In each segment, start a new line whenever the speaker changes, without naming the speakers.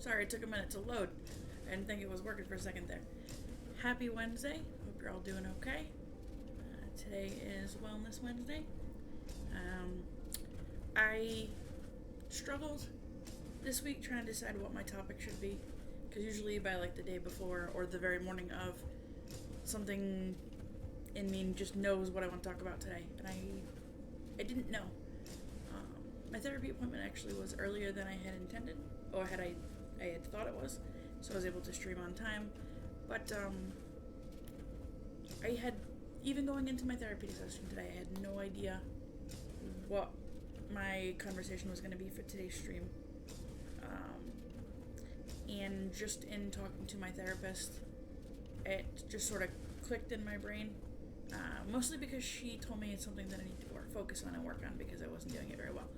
Sorry, it took a minute to load. I didn't think it was working for a second there. Happy Wednesday. Hope you're all doing okay. Today is Wellness Wednesday. I struggled this week trying to decide what my topic should be, because usually by like the day before or the very morning of, something in me just knows what I want to talk about today, and I didn't know. My therapy appointment actually was earlier than I had intended, or I had thought it was, so I was able to stream on time. But I had, even going into my therapy session today, I had no idea what my conversation was going to be for today's stream. And just in talking to my therapist, it just sort of clicked in my brain. Mostly because she told me it's something that I need to focus on and work on, because I wasn't doing it very well.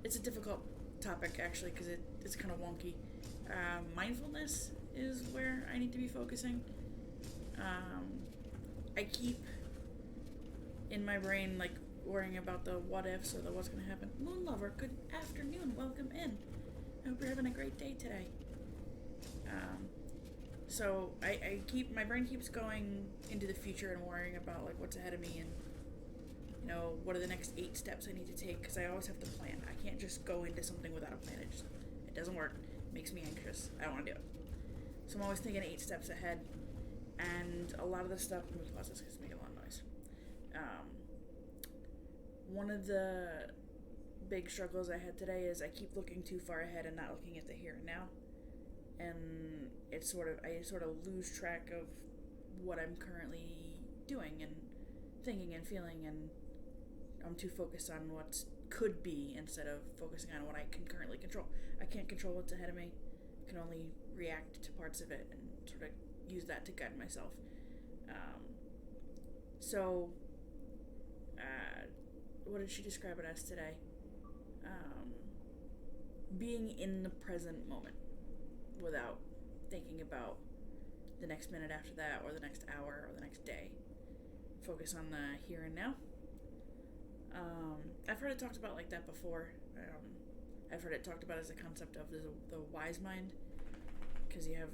It's a difficult topic, actually, because it's kind of wonky. Mindfulness is where I need to be focusing. I keep in my brain, like, worrying about the what ifs or the what's going to happen. Moon Lover, good afternoon, welcome in. I hope you're having a great day today. So my brain keeps going into the future and worrying about like what's ahead of me, and what are the next 8 steps I need to take, because I always have to plan. I can't just go into something without a plan. It doesn't work. It makes me anxious. I don't want to do it. So I'm always thinking 8 steps ahead, and a lot of the stuff, let me pause this because it's making a lot of noise. One of the big struggles I had today is I keep looking too far ahead and not looking at the here and now. And I sort of lose track of what I'm currently doing and thinking and feeling, and I'm too focused on what could be instead of focusing on what I can currently control. I can't control what's ahead of me. I can only react to parts of it and sort of use that to guide myself. What did she describe it as today? Being in the present moment without thinking about the next minute after that, or the next hour, or the next day. Focus on the here and now. I've heard it talked about like that before. I've heard it talked about as a concept of the wise mind, because you have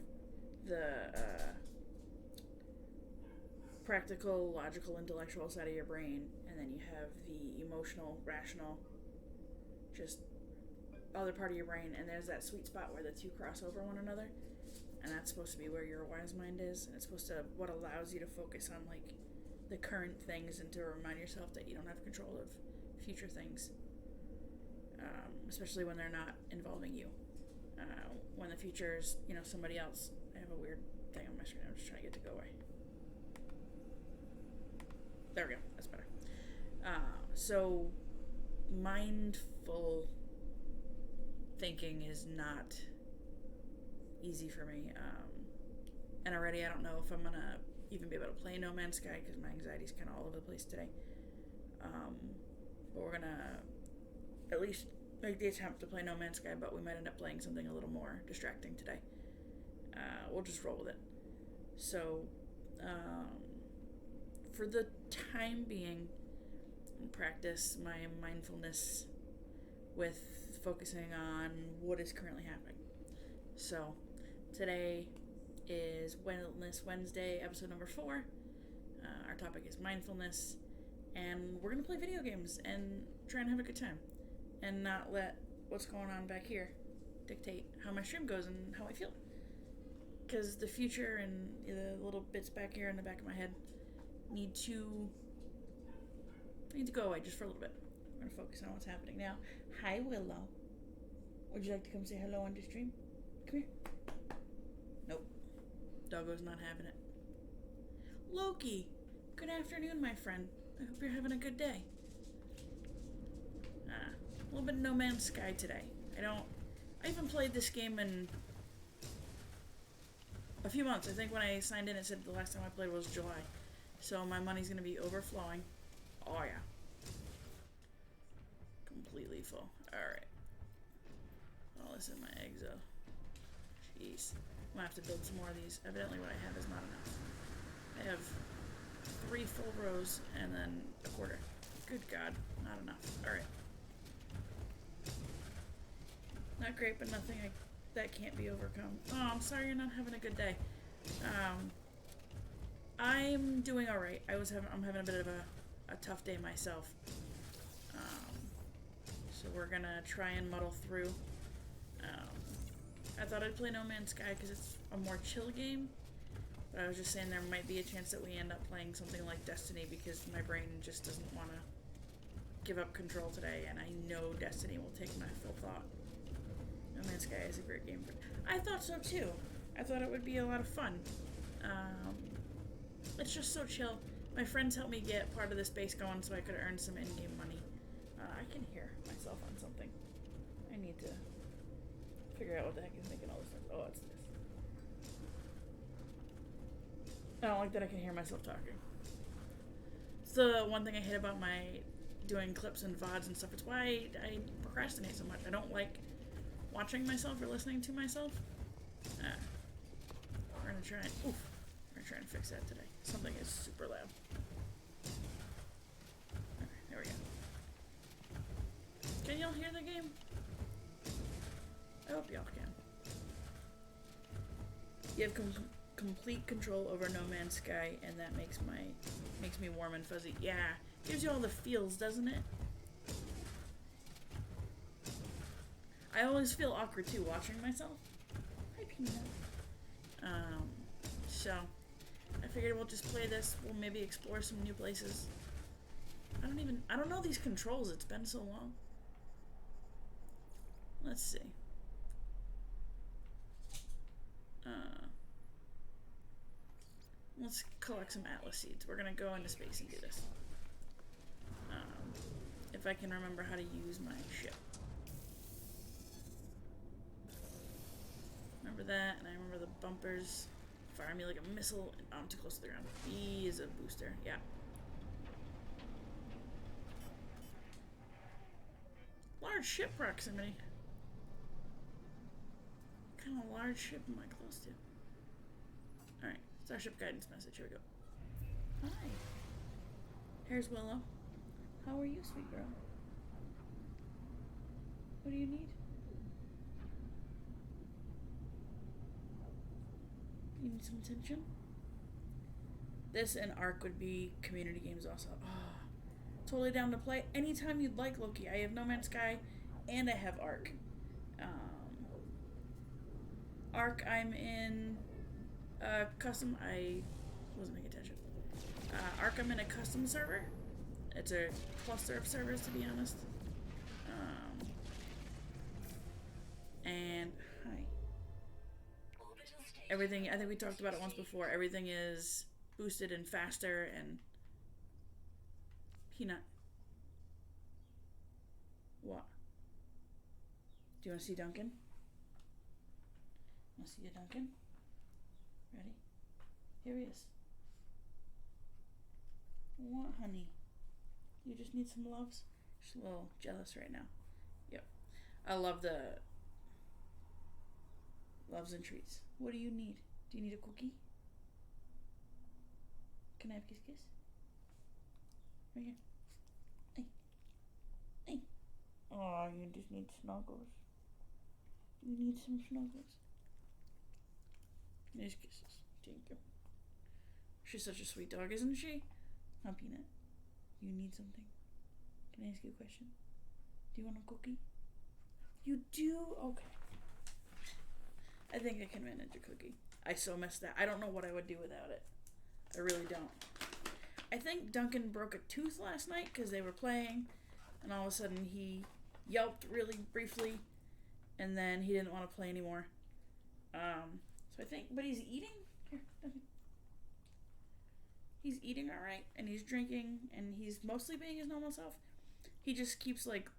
the practical, logical, intellectual side of your brain, and then you have the emotional, rational, just other part of your brain, and there's that sweet spot where the two cross over one another, and that's supposed to be where your wise mind is, and it's supposed to what allows you to focus on like the current things, and to remind yourself that you don't have control of future things, especially when they're not involving you. When the future is somebody else. I have a weird thing on my screen. I'm just trying to get it to go away. There we go. That's better. So mindful thinking is not easy for me. And already I don't know if I'm going to even be able to play No Man's Sky, because my anxiety's kind of all over the place today. But we're going to at least make the attempt to play No Man's Sky, but we might end up playing something a little more distracting today. We'll just roll with it. So, for the time being, practice my mindfulness with focusing on what is currently happening. So, today is Wellness Wednesday, episode number 4. Our topic is mindfulness, and we're going to play video games and try and have a good time, and not let what's going on back here dictate how my stream goes and how I feel. Because the future and the little bits back here in the back of my head need to go away just for a little bit. We're going to focus on what's happening now. Hi, Willow. Would you like to come say hello on the stream? Come here. Nope. Doggo's not having it. Loki, good afternoon, my friend. I hope you're having a good day. A little bit of No Man's Sky today. I haven't played this game in a few months. I think when I signed in, it said the last time I played was July. So my money's going to be overflowing. Oh, yeah. Completely full. Alright. Oh, this is my eggs, though. Jeez. I'm going to have to build some more of these. Evidently what I have is not enough. I have 3 full rows and then a quarter. Good God. Not enough. Alright. not great, but nothing that can't be overcome. Oh, I'm sorry you're not having a good day. I'm doing all right. I'm having a bit of a tough day myself. So we're gonna try and muddle through. I thought I'd play No Man's Sky because it's a more chill game, but I was just saying there might be a chance that we end up playing something like Destiny because my brain just doesn't want to give up control today, and I know Destiny will take my full thought. No Man's Sky is a great game. I thought so too. I thought it would be a lot of fun. It's just so chill. My friends helped me get part of this base going so I could earn some in-game money. I can hear myself on something. I need to figure out what the heck is making all this noise. Oh, it's this. I don't like that I can hear myself talking. It's the one thing I hate about my doing clips and VODs and stuff. It's why I procrastinate so much. I don't like watching myself or listening to myself. We're gonna try and fix that today. Something is super loud. Okay, there we go. Can y'all hear the game? I hope y'all can. You have complete control over No Man's Sky, and that makes me warm and fuzzy. Yeah, gives you all the feels, doesn't it? I always feel awkward too watching myself. Hi, Peanut. So I figured we'll just play this. We'll maybe explore some new places. I don't know these controls. It's been so long. Let's see. Let's collect some Atlas seeds. We're gonna go into space and do this. If I can remember how to use my ship. Remember that, and I remember the bumpers fire me like a missile, and I'm too close to the ground. E is a booster, yeah. Large ship proximity. What kind of large ship am I close to? Alright, Starship guidance message, here we go. Hi. Here's Willow. How are you, sweet girl? What do you need? You need some attention? This and Ark would be community games also. Oh, totally down to play anytime you'd like, Loki. I have No Man's Sky and I have Ark. Ark, I'm in custom. I wasn't paying attention. Ark, I'm in a custom server. It's a cluster of servers, to be honest. And hi. Everything, I think we talked about it once before. Everything is boosted and faster and Peanut. What? Do you want to see Duncan? Want to see you, Duncan? Ready? Here he is. What, honey? You just need some loves? Just a little jealous right now. Yep. I love the loves and treats. What do you need? Do you need a cookie? Can I have kiss kiss? Right here. Hey. Hey. Oh, you just need snuggles. You need some snuggles. Nice kisses. Thank you. She's such a sweet dog, isn't she? Huh, Peanut? You need something? Can I ask you a question? Do you want a cookie? You do? Okay. I think I can manage a cookie. I so messed that. I don't know what I would do without it. I really don't. I think Duncan broke a tooth last night because they were playing, and all of a sudden he yelped really briefly, and then he didn't want to play anymore. So I think, but he's eating. Here, Duncan. He's eating all right, and he's drinking, and he's mostly being his normal self. He just keeps like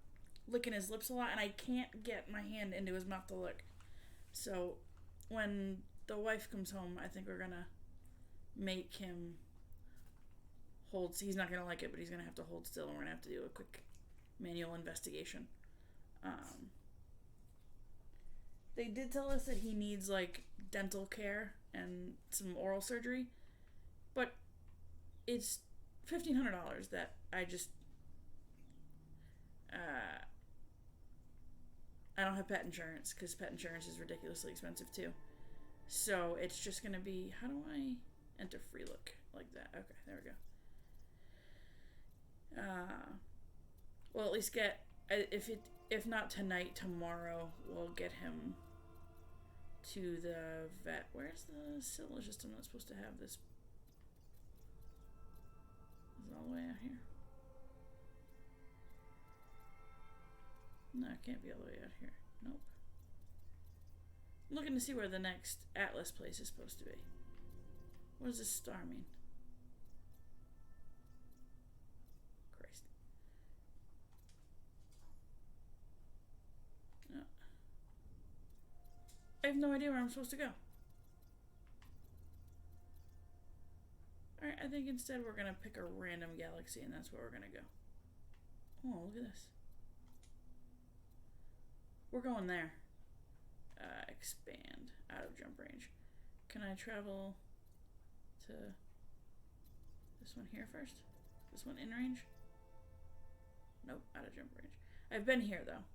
licking his lips a lot, and I can't get my hand into his mouth to lick. So when the wife comes home, I think we're gonna make him hold. He's not gonna like it, but he's gonna have to hold still, and we're gonna have to do a quick manual investigation. They did tell us that he needs like dental care and some oral surgery, but it's $1,500 that I don't don't have pet insurance because pet insurance is ridiculously expensive too. So it's just gonna be, how do I enter free look like that? Okay, there we go. We'll at least get, if not tonight, tomorrow we'll get him to the vet. Where's the syllogist? I'm not supposed to have this. Is it all the way out here? No, it can't be all the way out here. Nope. I'm looking to see where the next Atlas place is supposed to be. What does this star mean? Christ. No. I have no idea where I'm supposed to go. Alright, I think instead we're gonna pick a random galaxy and that's where we're gonna go. Oh, look at this. We're going there. Expand. Out of jump range. Can I travel to this one here first? This one in range? Nope, out of jump range. I've been here though.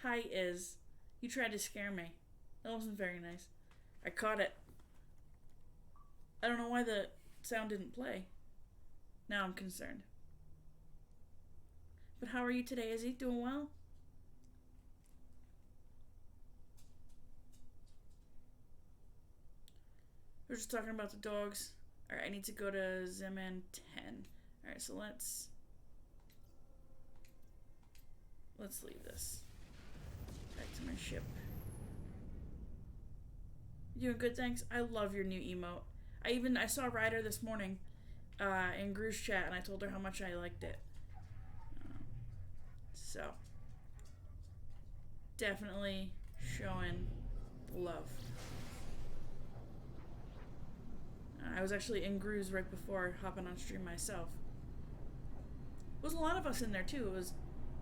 Hi, you tried to scare me. That wasn't very nice. I caught it. I don't know why the sound didn't play. Now I'm concerned. But how are you today, Izzy? Doing well? We're just talking about the dogs. Alright, I need to go to Zeman 10. Alright, so let's leave this. Back to my ship. You doing good, thanks? I love your new emote. I saw Ryder this morning in Gru's chat, and I told her how much I liked it. So, definitely showing love. I was actually in Gru's right before hopping on stream myself. It was a lot of us in there too. It was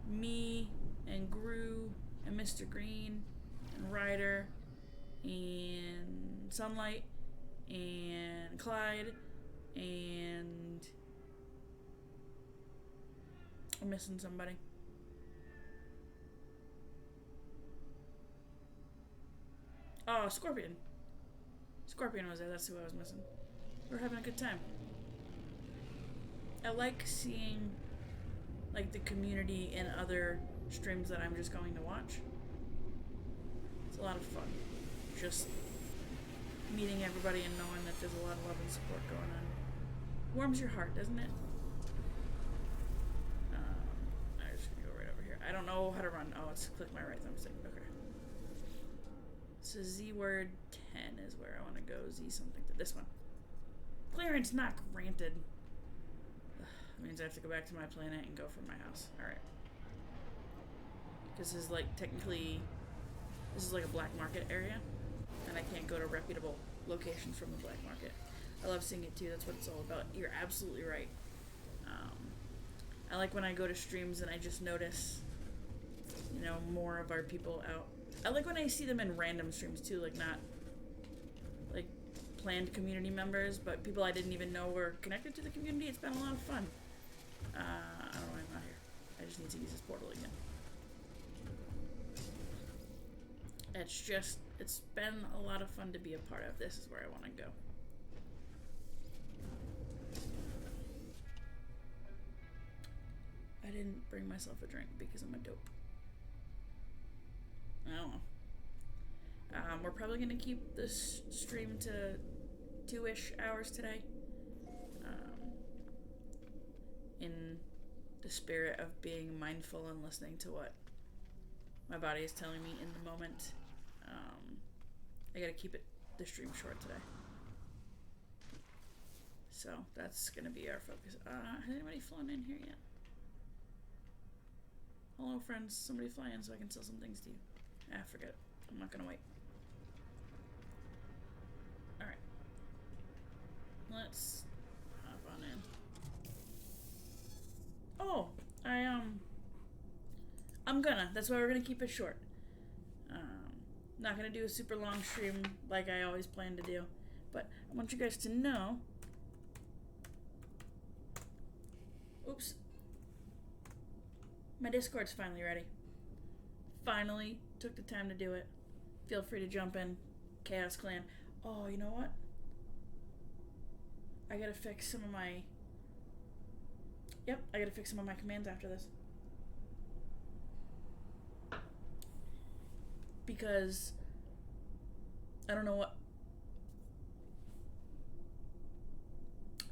me and Gru and Mr. Green and Ryder and Sunlight and Clyde and I'm missing somebody. Oh, Scorpion. Scorpion was there. That's who I was missing. We're having a good time. I like seeing like the community in other streams that I'm just going to watch. It's a lot of fun. Just meeting everybody and knowing that there's a lot of love and support going on. Warms your heart, doesn't it? I'm just gonna go right over here. I don't know how to run. Oh, it's click my right thumbstick. Okay. So Z word 10 is where I want to go. Z something to this one. Clearance not granted. That means I have to go back to my planet and go from my house. Alright. This is like technically, this is like a black market area. And I can't go to reputable locations from the black market. I love seeing it too. That's what it's all about. You're absolutely right. I like when I go to streams and I just notice, you know, more of our people out. I like when I see them in random streams too, like not like planned community members, but people I didn't even know were connected to the community. It's been a lot of fun. I don't know why I'm not here. I just need to use this portal again. It's been a lot of fun to be a part of. This is where I want to go. I didn't bring myself a drink because I'm a dope. I don't know. We're probably going to keep this stream to 2-ish hours today. In the spirit of being mindful and listening to what my body is telling me in the moment. I gotta keep the stream short today. So that's gonna be our focus. Has anybody flown in here yet? Hello friends, somebody fly in so I can sell some things to you. Forget it. I'm not gonna wait. Alright. Let's hop on in. Oh, I'm gonna. That's why we're gonna keep it short. Not gonna do a super long stream like I always plan to do. But I want you guys to know My Discord's finally ready. Finally took the time to do it. Feel free to jump in. Chaos Clan. Oh, you know what? I gotta fix some of my... Yep, I gotta fix some of my commands after this. Because I don't know what...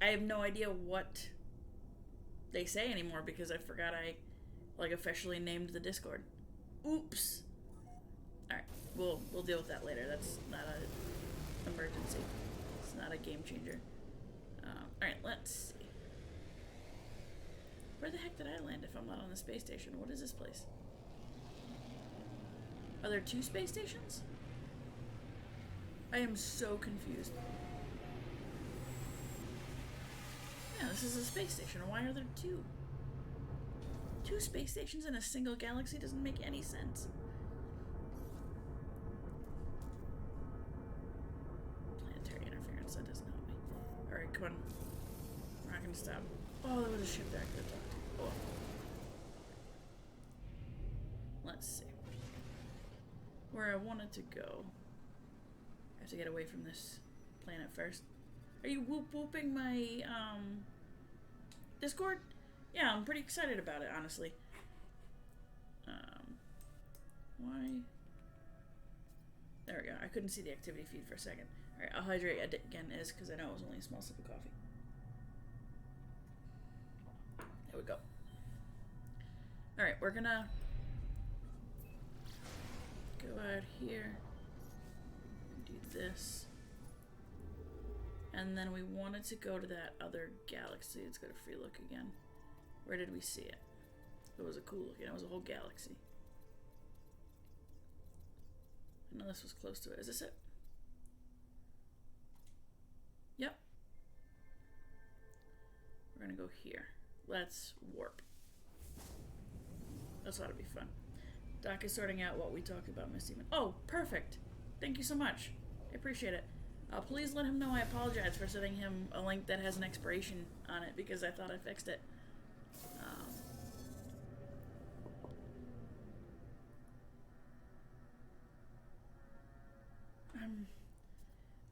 I have no idea what they say anymore because I forgot I officially named the Discord. Oops. Alright, we'll deal with that later. That's not an emergency. It's not a game changer. Alright, let's see. Where the heck did I land if I'm not on the space station? What is this place? Are there 2 space stations? I am so confused. Yeah, this is a space station. Why are there 2? 2 space stations in a single galaxy doesn't make any sense. Planetary interference, that doesn't help me. Alright, come on. We're not gonna stop. Oh, there was a ship there I could have talked to. Oh. Let's see. Where I wanted to go. I have to get away from this planet first. Are you whooping my Discord? Yeah, I'm pretty excited about it, honestly. Why? There we go. I couldn't see the activity feed for a second. Alright, I'll hydrate again, because I know it was only a small sip of coffee. There we go. Alright, we're gonna go out here and do this. And then we wanted to go to that other galaxy. Let's go to Free Look again. Where did we see it? It was a cool look, and it was a whole galaxy. I know this was close to it. Is this it? Yep. We're gonna go here. Let's warp. This ought to be fun. Doc is sorting out what we talked about, Miss Demon. Oh, perfect. Thank you so much. I appreciate it. Please let him know I apologize for sending him a link that has an expiration on it because I thought I fixed it.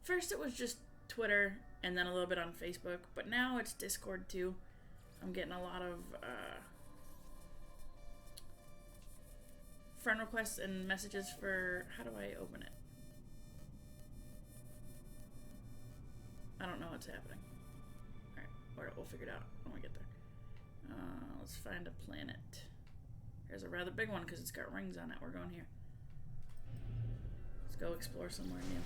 First it was just Twitter and then a little bit on Facebook, but now it's Discord too. I'm getting a lot of friend requests and messages for... How do I open it? I don't know what's happening. Alright, we'll figure it out when we get there. Let's find a planet. There's a rather big one because it's got rings on it. We're going here. Let's go explore somewhere new.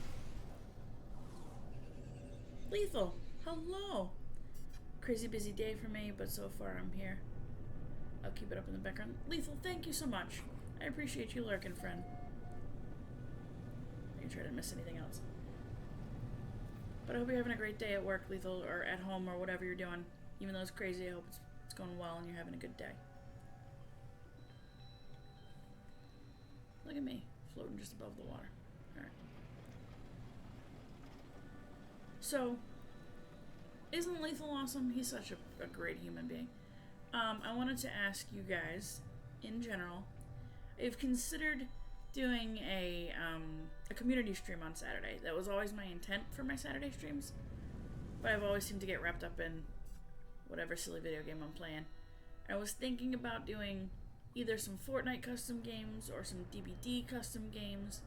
Lethal! Hello! Crazy busy day for me, but so far I'm here. I'll keep it up in the background. Lethal, thank you so much. I appreciate you lurking, friend. I can try to miss anything else. But I hope you're having a great day at work, Lethal, or at home, or whatever you're doing. Even though it's crazy, I hope it's going well and you're having a good day. Look at me, floating just above the water. Alright. So, isn't Lethal awesome? He's such a great human being. I wanted to ask you guys, in general, I've considered doing a community stream on Saturday. That was always my intent for my Saturday streams, but I've always seemed to get wrapped up in whatever silly video game I'm playing. I was thinking about doing either some Fortnite custom games or some DBD custom games,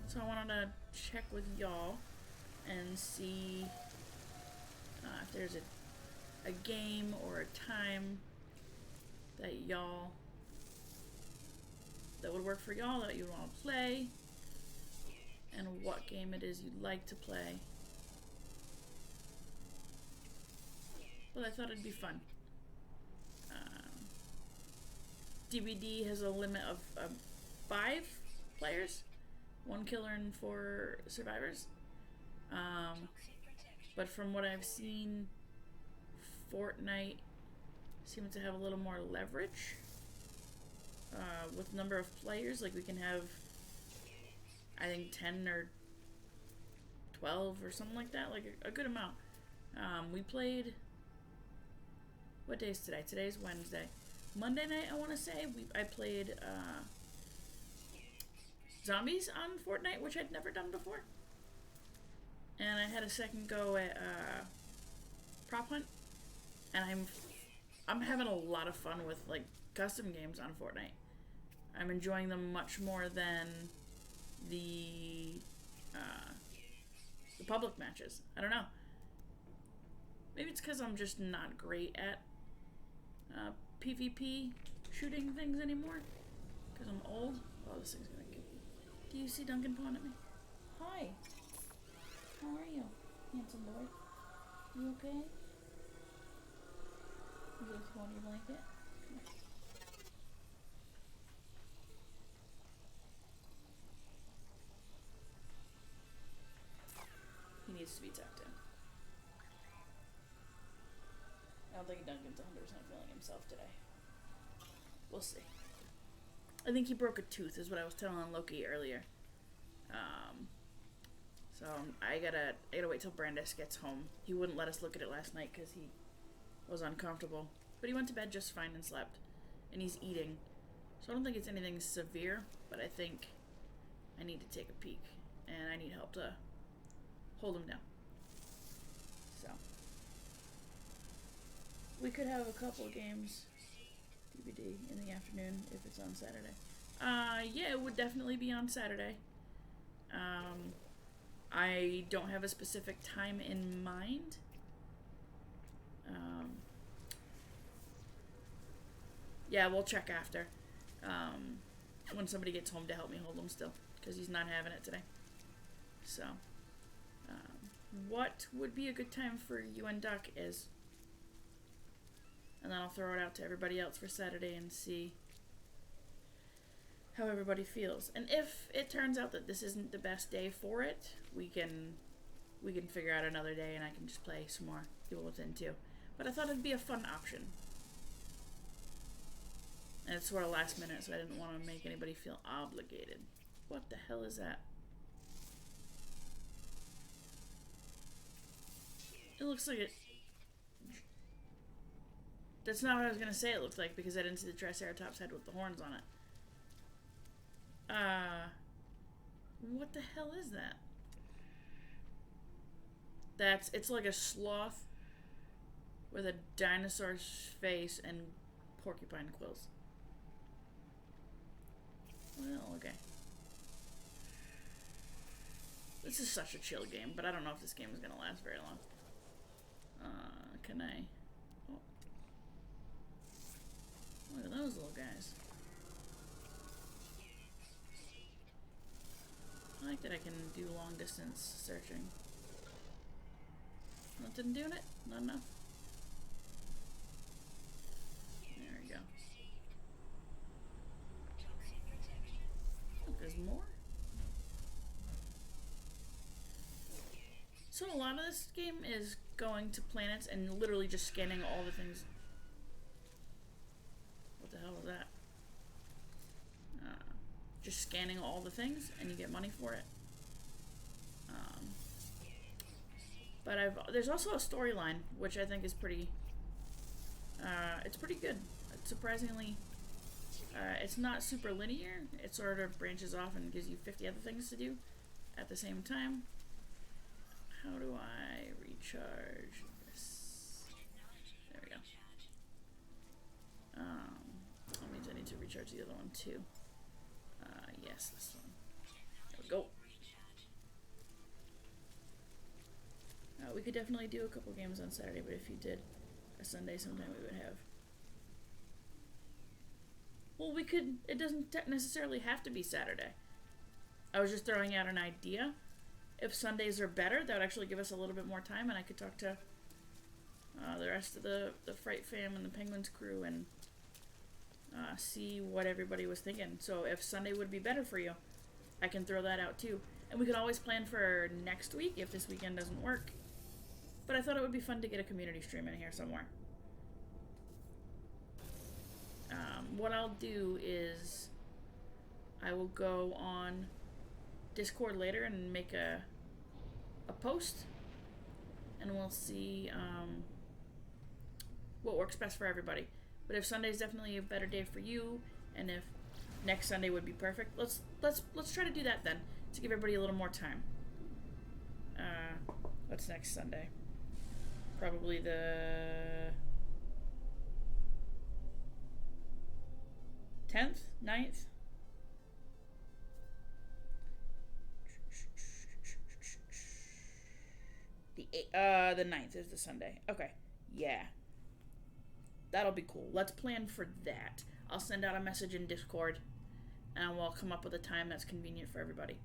so I wanted to check with y'all and see if there's a game or a time that would work for y'all, that you want to play, and what game it is you'd like to play. But I thought it'd be fun. DBD has a limit of 5 players, 1 killer and 4 survivors. But from what I've seen, Fortnite seems to have a little more leverage with number of players. Like we can have, I think, 10 or 12 or something like that, like a good amount. We played, what day is today? Today's Wednesday. Monday night, I want to say, I played zombies on Fortnite, which I'd never done before. And I had a second go at prop hunt, and I'm having a lot of fun with like custom games on Fortnite. I'm enjoying them much more than the public matches. I don't know. Maybe it's because I'm just not great at PvP shooting things anymore. Because I'm old. Oh, this thing's gonna get me. Do you see Duncan pawing at me? Hi. How are you, handsome boy? You okay? You just want your blanket? Come on. He needs to be tucked in. I don't think Duncan's 100% feeling himself today. We'll see. I think he broke a tooth, is what I was telling Loki earlier. So I gotta wait till Brandis gets home. He wouldn't let us look at it last night because he was uncomfortable. But he went to bed just fine and slept. And he's eating. So I don't think it's anything severe, but I think I need to take a peek. And I need help to hold him down. So we could have a couple of games DVD in the afternoon if it's on Saturday. Yeah, it would definitely be on Saturday. I don't have a specific time in mind. Yeah, we'll check after. When somebody gets home to help me hold him still, because he's not having it today. So, what would be a good time for you and Duck is, and then I'll throw it out to everybody else for Saturday and see how everybody feels. And if it turns out that this isn't the best day for it, we can figure out another day and I can just play some more, see what's into. But I thought it'd be a fun option. And it's sort of last minute, so I didn't want to make anybody feel obligated. What the hell is that? It looks like it... That's not what I was going to say it looked like, because I didn't see the Triceratops head with the horns on it. What the hell is that? It's like a sloth with a dinosaur's face and porcupine quills. Well, okay. This is such a chill game, but I don't know if this game is gonna last very long. Can I... Oh. Look at those little guys. I like that I can do long distance searching. Nothing doing it? Not enough? There we go. Oh, there's more? So a lot of this game is going to planets and literally just scanning all the things. What the hell was that? Just scanning all the things and you get money for it. But there's also a storyline, which I think is pretty, it's pretty good. It's surprisingly, it's not super linear. It sort of branches off and gives you 50 other things to do at the same time. How do I recharge this? There we go. That means I need to recharge the other one too. Yes, this one. There we go. We could definitely do a couple games on Saturday, but if you did a Sunday sometime, we would have. Well, we could, it doesn't necessarily have to be Saturday. I was just throwing out an idea. If Sundays are better, that would actually give us a little bit more time, and I could talk to the rest of the Fright fam and the Penguins crew and see what everybody was thinking. So if Sunday would be better for you, I can throw that out too. And we could always plan for next week if this weekend doesn't work. But I thought it would be fun to get a community stream in here somewhere. What I'll do is I will go on Discord later and make a post, and we'll see what works best for everybody. But if Sunday's definitely a better day for you, and if next Sunday would be perfect, let's try to do that then, to give everybody a little more time. What's next Sunday? Probably the 10th, 9th. The 9th is the Sunday. Okay. Yeah. That'll be cool. Let's plan for that. I'll send out a message in Discord and we'll come up with a time that's convenient for everybody.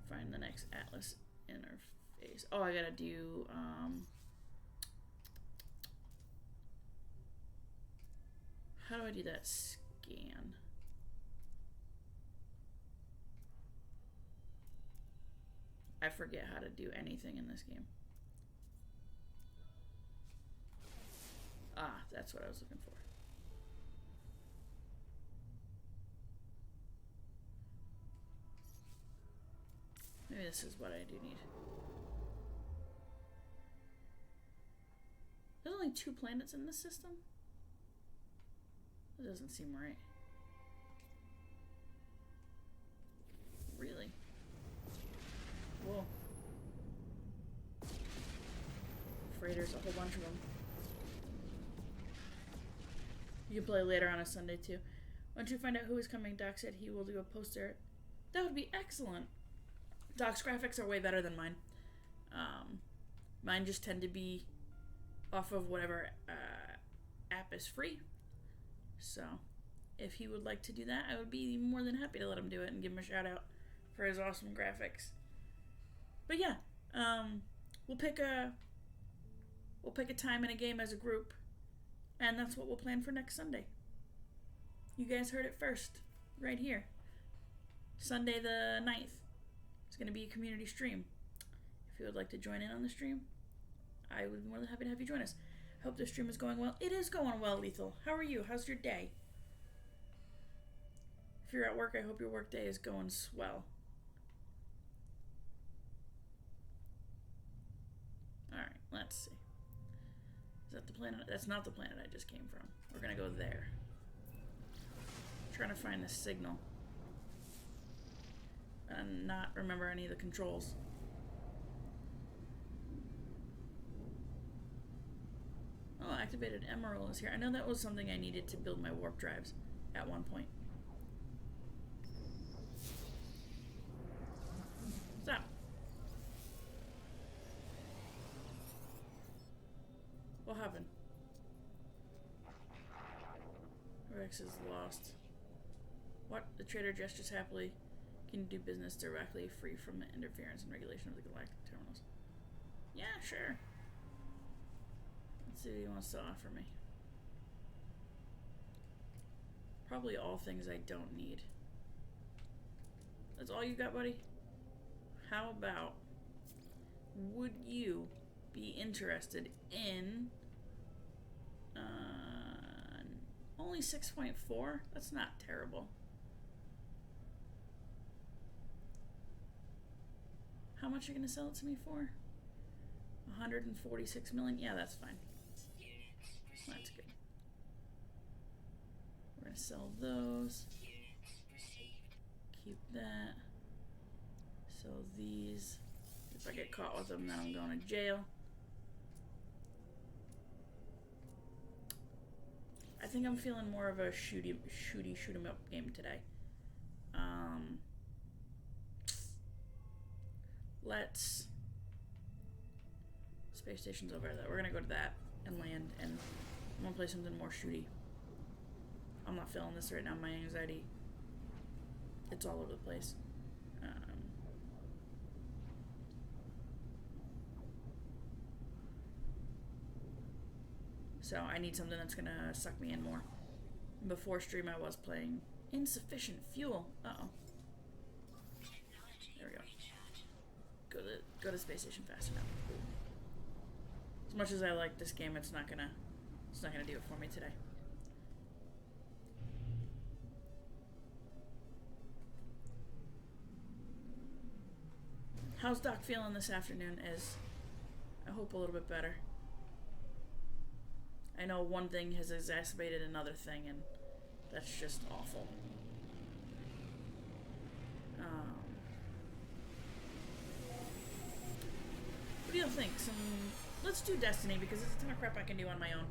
Find the next Atlas interface. Oh, I gotta do how do I do that scan? I forget how to do anything in this game. Ah, that's what I was looking for. Maybe this is what I do need. There's only 2 planets in this system? That doesn't seem right. Really? Whoa. Afraid there's a whole bunch of them. You can play later on a Sunday too. Once you find out who is coming, Doc said he will do a poster. That would be excellent. Doc's graphics are way better than mine. Mine just tend to be off of whatever app is free. So, if he would like to do that, I would be more than happy to let him do it and give him a shout out for his awesome graphics. But yeah, we'll pick a time and a game as a group, and that's what we'll plan for next Sunday. You guys heard it first, right here. Sunday the 9th. It's going to be a community stream. If you would like to join in on the stream, I would be more than happy to have you join us. I hope the stream is going well. It is going well, Lethal. How are you? How's your day? If you're at work, I hope your work day is going swell. Alright, let's see. Is that the planet? That's not the planet I just came from. We're going to go there. I'm trying to find the signal and not remember any of the controls. Oh, activated emerald is here. I know that was something I needed to build my warp drives at one point. Stop. What happened? Rex is lost. What? The trader gestures happily. Can you do business directly, free from the interference and regulation of the galactic terminals? Yeah, sure. Let's see what he wants to offer me. Probably all things I don't need. That's all you got, buddy? How about, would you be interested in only 6.4? That's not terrible. How much are you going to sell it to me for? 146 million? Yeah, that's fine. That's good. We're going to sell those. Keep that. Sell these. If I get caught with them, then I'm going to jail. I think I'm feeling more of a shoot 'em up game today. Let's... Space station's over there. We're gonna go to that and land, and I'm gonna play something more shooty. I'm not feeling this right now. My anxiety, it's all over the place. So I need something that's gonna suck me in more. Before stream I was playing insufficient fuel. Uh-oh. There we go. Go to space station fast enough. As much as I like this game, it's not gonna do it for me today. How's Doc feeling this afternoon? I hope a little bit better. I know one thing has exacerbated another thing, and that's just awful. What do you think? Let's do Destiny, because there's a ton of crap I can do on my own,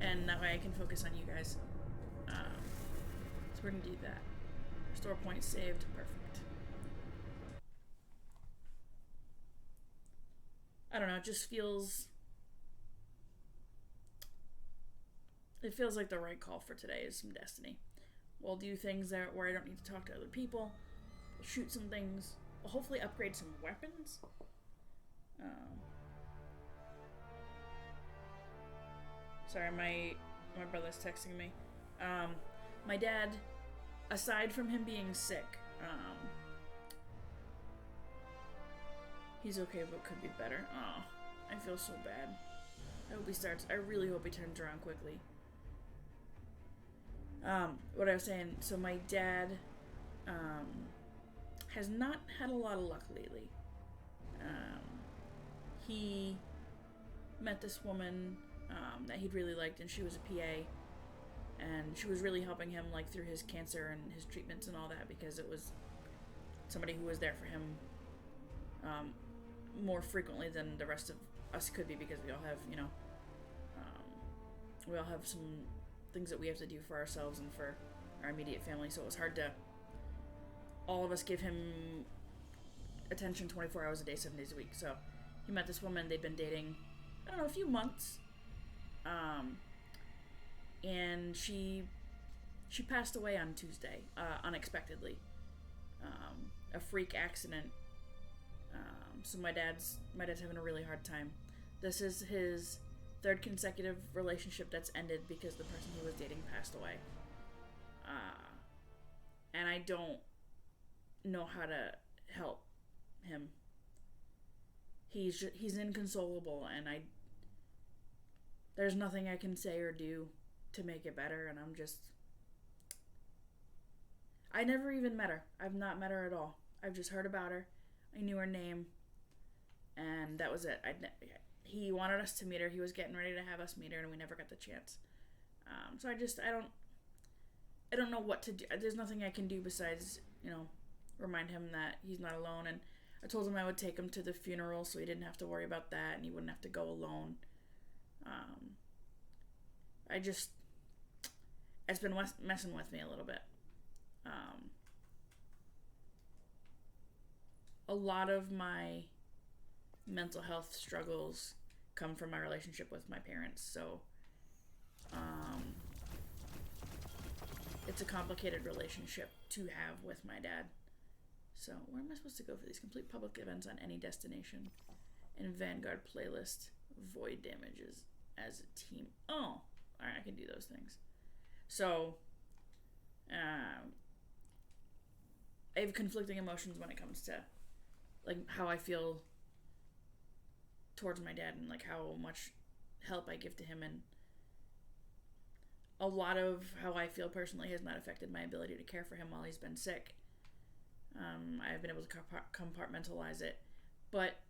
and that way I can focus on you guys. So we're gonna do that. Restore points saved. Perfect. I don't know. It just feels. It feels like the right call for today is some Destiny. We'll do things where I don't need to talk to other people. We'll shoot some things. We'll hopefully upgrade some weapons. Sorry, my brother's texting me. My dad, aside from him being sick, he's okay, but could be better. Oh, I feel so bad. I really hope he turns around quickly. What I was saying, so my dad, has not had a lot of luck lately. He met this woman, that he'd really liked, and she was a PA, and she was really helping him, like, through his cancer and his treatments and all that, because it was somebody who was there for him, more frequently than the rest of us could be, because we all have, we all have some things that we have to do for ourselves and for our immediate family, so it was hard to all of us give him attention 24 hours a day, 7 days a week. So he met this woman. They'd been dating, I don't know, a few months, and she passed away on Tuesday, unexpectedly. A freak accident. So my dad's having a really hard time. This is his third consecutive relationship that's ended because the person he was dating passed away. And I don't know how to help him. He's inconsolable, and there's nothing I can say or do to make it better, and I never even met her. I've not met her at all. I've just heard about her. I knew her name, and that was it. He wanted us to meet her. He was getting ready to have us meet her, and we never got the chance. So I don't know what to do. There's nothing I can do besides, remind him that he's not alone. And I told him I would take him to the funeral so he didn't have to worry about that, and he wouldn't have to go alone. It's been messing with me a little bit. A lot of my mental health struggles come from my relationship with my parents, so it's a complicated relationship to have with my dad. So where am I supposed to go for these? Complete public events on any destination. And Vanguard playlist. Void damages as a team. Oh, alright, I can do those things. So I have conflicting emotions when it comes to, like, how I feel towards my dad, and like how much help I give to him, and a lot of how I feel personally has not affected my ability to care for him while he's been sick. I've been able to compartmentalize it, but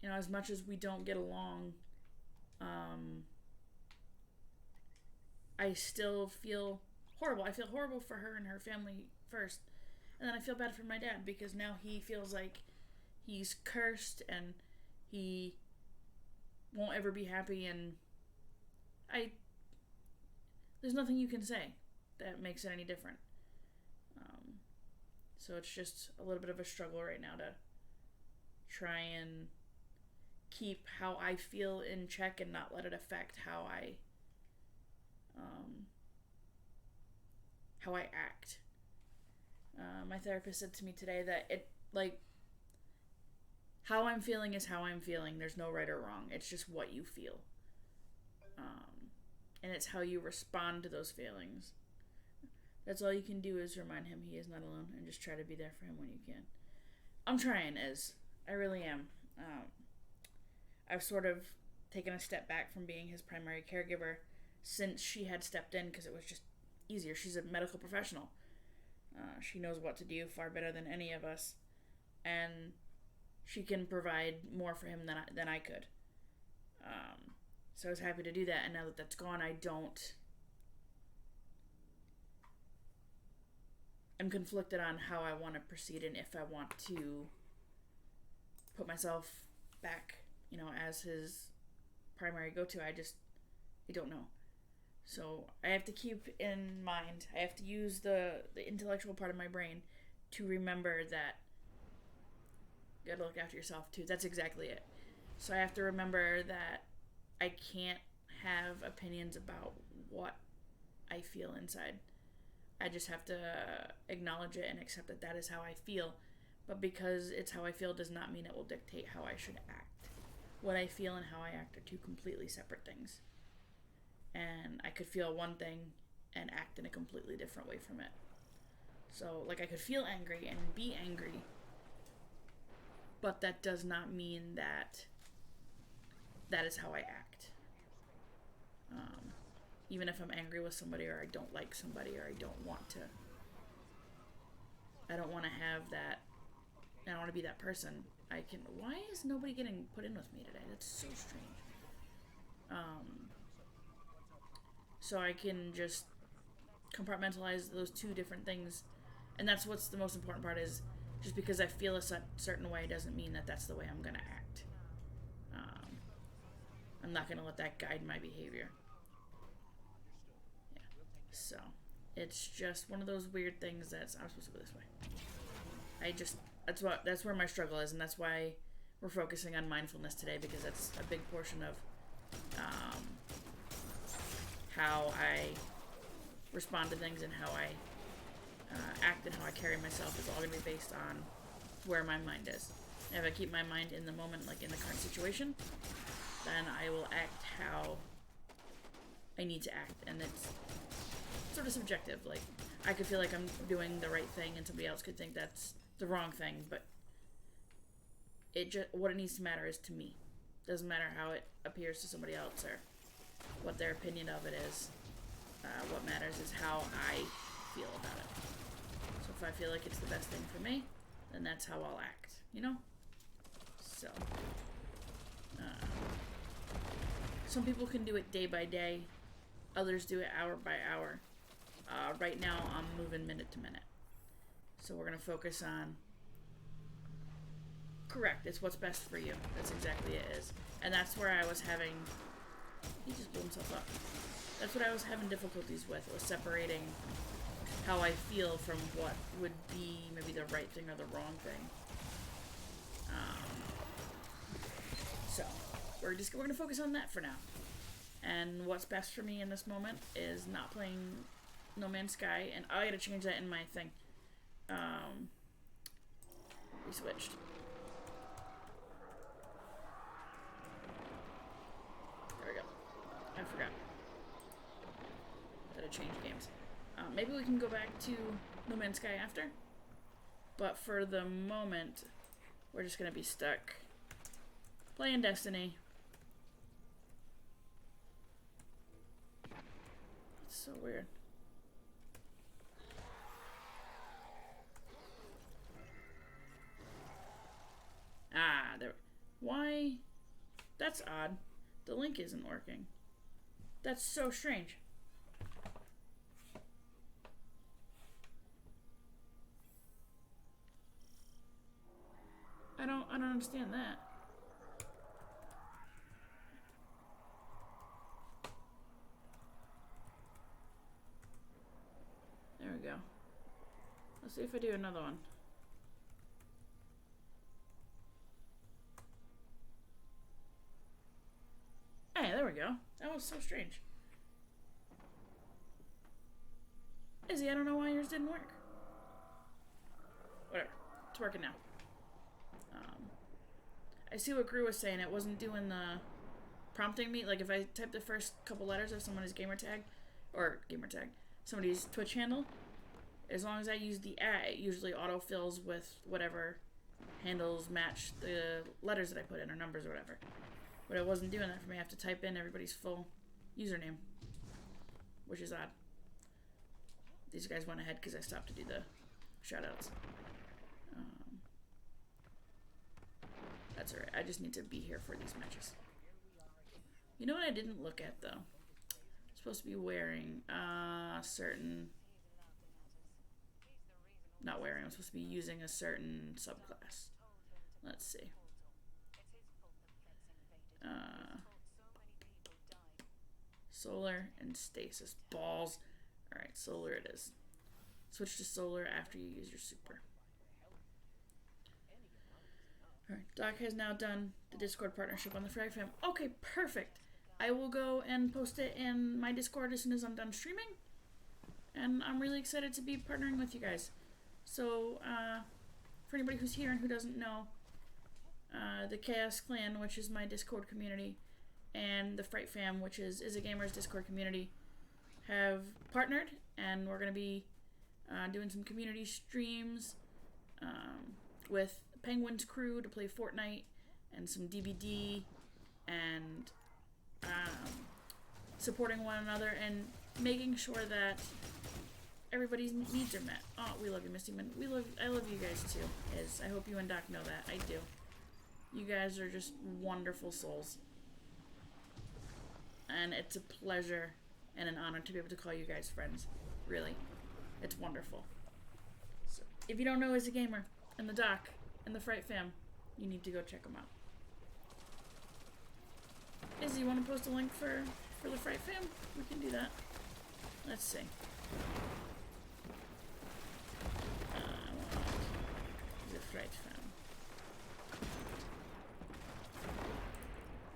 as much as we don't get along, I still feel horrible. I feel horrible for her and her family first, and then I feel bad for my dad, because now he feels like he's cursed and he won't ever be happy, and there's nothing you can say that makes it any different. So it's just a little bit of a struggle right now to try and keep how I feel in check and not let it affect how I act. My therapist said to me today that how I'm feeling is how I'm feeling. There's no right or wrong. It's just what you feel. And it's how you respond to those feelings. That's all you can do, is remind him he is not alone, and just try to be there for him when you can. I'm trying, I really am. I've sort of taken a step back from being his primary caregiver since she had stepped in, because it was just easier. She's a medical professional. She knows what to do far better than any of us, and she can provide more for him than I could. So I was happy to do that, and now that that's gone, I'm conflicted on how I want to proceed and if I want to put myself back, as his primary go-to. I don't know. So I have to keep in mind, I have to use the intellectual part of my brain to remember that you gotta look after yourself too. That's exactly it. So I have to remember that I can't have opinions about what I feel inside. I just have to acknowledge it and accept that that is how I feel. But because it's how I feel does not mean it will dictate how I should act. What I feel and how I act are two completely separate things. And I could feel one thing and act in a completely different way from it. So, I could feel angry and be angry, but that does not mean that that is how I act. Even if I'm angry with somebody, or I don't like somebody, or I don't want to have that, I don't want to be that person. Why is nobody getting put in with me today? That's so strange. So I can just compartmentalize those two different things. And that's what's the most important part is, just because I feel a certain way doesn't mean that that's the way I'm going to act. I'm not going to let that guide my behavior. Yeah. So, it's just one of those weird things that's, I'm supposed to go this way. That's where my struggle is, and that's why we're focusing on mindfulness today, because that's a big portion of how I respond to things and how I act and how I carry myself is all going to be based on where my mind is. And if I keep my mind in the moment, like in the current situation, then I will act how I need to act. And it's sort of subjective. I could feel like I'm doing the right thing and somebody else could think that's the wrong thing, but what it needs to matter is to me. Doesn't matter how it appears to somebody else or what their opinion of it is. What matters is how I feel about it. So if I feel like it's the best thing for me, then that's how I'll act, So, some people can do it day by day. Others do it hour by hour. Right now, I'm moving minute to minute. So we're going to focus on, correct, it's what's best for you. That's exactly it is. And that's where I was having, he just blew himself up. That's what I was having difficulties with, was separating how I feel from what would be maybe the right thing or the wrong thing. So we're going to focus on that for now. And what's best for me in this moment is not playing No Man's Sky, and I gotta change that in my thing. We switched. There we go. I forgot that I changed games. Maybe we can go back to No Man's Sky after. But for the moment, we're just gonna be stuck playing Destiny. It's so weird. There. Why? That's odd. The link isn't working. That's so strange. I don't understand that. There we go. Let's see if I do another one. Hey, there we go. That was so strange. Izzy, I don't know why yours didn't work. Whatever. It's working now. I see what Gru was saying. It wasn't doing the prompting me. Like if I type the first couple letters of somebody's gamertag, somebody's Twitch handle, as long as I use the @ it usually autofills with whatever handles match the letters that I put in or numbers or whatever. But it wasn't doing that for me. I have to type in everybody's full username, which is odd. These guys went ahead because I stopped to do the shoutouts. That's alright. I just need to be here for these matches. You know what I didn't look at though? I'm supposed to be wearing certain. Not wearing. I'm supposed to be using a certain subclass. Let's see. Solar and stasis. Balls. Alright, solar it is. Switch to solar after you use your super. Alright, Doc has now done the Discord partnership on the Frag Fam. Okay, perfect. I will go and post it in my Discord as soon as I'm done streaming. And I'm really excited to be partnering with you guys. So, for anybody who's here and who doesn't know, the Chaos Clan, which is my Discord community, and the Fright Fam, which is a Gamer's Discord community, have partnered, and we're going to be doing some community streams with Penguin's crew to play Fortnite, and some DBD, and supporting one another, and making sure that everybody's needs are met. Oh, we love you, Misty Man. I love you guys too. I hope you and Doc know that. I do. You guys are just wonderful souls. And it's a pleasure and an honor to be able to call you guys friends. Really. It's wonderful. So, if you don't know Is a Gamer, and the Doc, and the Fright Fam, you need to go check them out. Izzy, you want to post a link for the Fright Fam? We can do that. Let's see. The Fright Fam.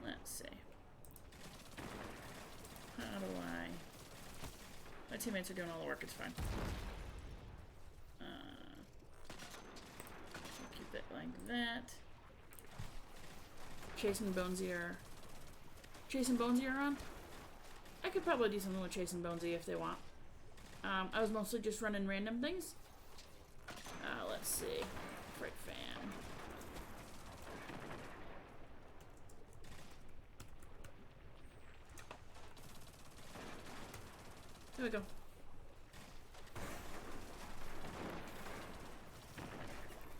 Let's see. How do I... My teammates are doing all the work, it's fine. Keep it like that. Chase and Bonesy are on? I could probably do something with Chase and Bonesy if they want. I was mostly just running random things. Let's see. Frick Fan. There we go.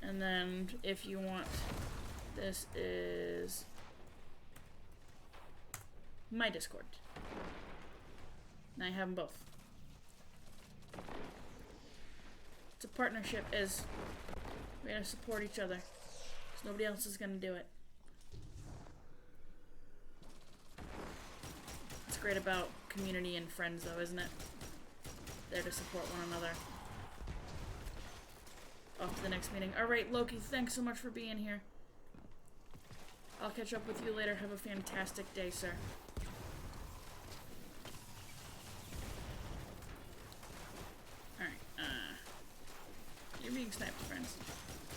And then if you want, this is my Discord. And I have them both. It's a partnership, as we gotta support each other. Because nobody else is gonna do it. It's great about community and friends though, isn't it? There to support one another. Off to the next meeting. Alright, Loki, thanks so much for being here. I'll catch up with you later. Have a fantastic day, sir. Alright, you're being sniped, friends.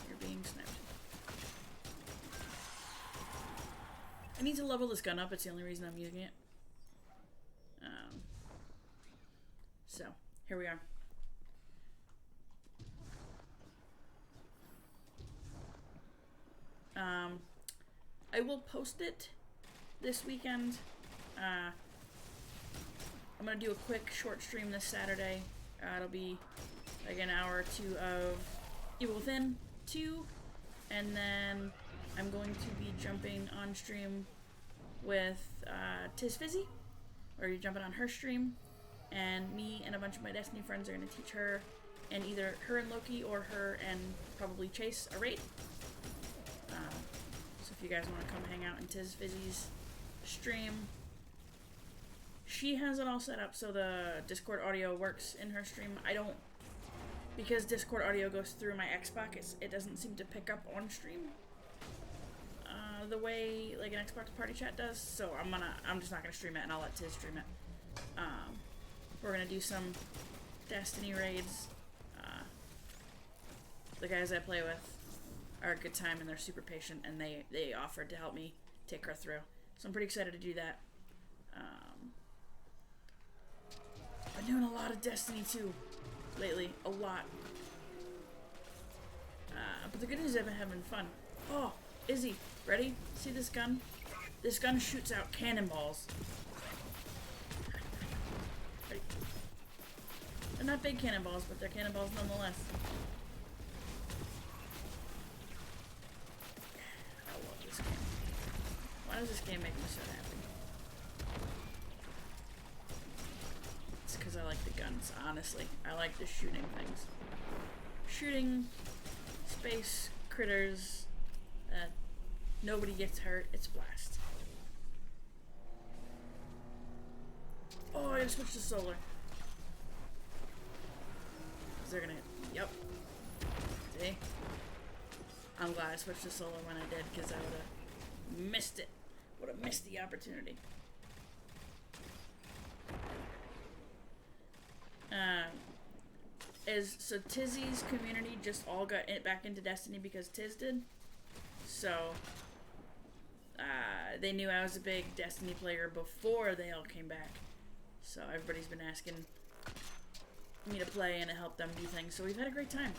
You're being sniped. I need to level this gun up. It's the only reason I'm using it. So, here we are. I will post it this weekend. I'm gonna do a quick short stream this Saturday. It'll be like an hour or two of Evil Within 2, and then I'm going to be jumping on stream with Tiz Fizzy, or you're jumping on her stream, and me and a bunch of my Destiny friends are going to teach her, and either her and Loki, or her and probably Chase, a raid. So if you guys want to come hang out in Tiz Fizzy's stream, she has it all set up so the Discord audio works in her stream. I don't, because Discord audio goes through my Xbox, it doesn't seem to pick up on stream the way like an Xbox party chat does. So I'm just not gonna stream it, and I'll let Tiz stream it. We're gonna do some Destiny raids. The guys I play with are a good time, and they're super patient, and they offered to help me take her through. So I'm pretty excited to do that. Been doing a lot of Destiny 2 lately, a lot. But the good news is I've been having fun. Oh, Izzy, ready? See this gun? This gun shoots out cannonballs. Ready? They're not big cannonballs, but they're cannonballs nonetheless. I love this game. Why does this game make me so happy? because I like the guns, honestly. I like the shooting things. Shooting space critters. Nobody gets hurt. It's a blast. Oh, I gotta switch to solar. They're gonna... Yep. See? I'm glad I switched to solar when I did, because I would have missed it. Would have missed the opportunity. So Tizzy's community just all got back into Destiny because Tiz did. So they knew I was a big Destiny player before they all came back. So everybody's been asking me to play and to help them do things. So we've had a great time.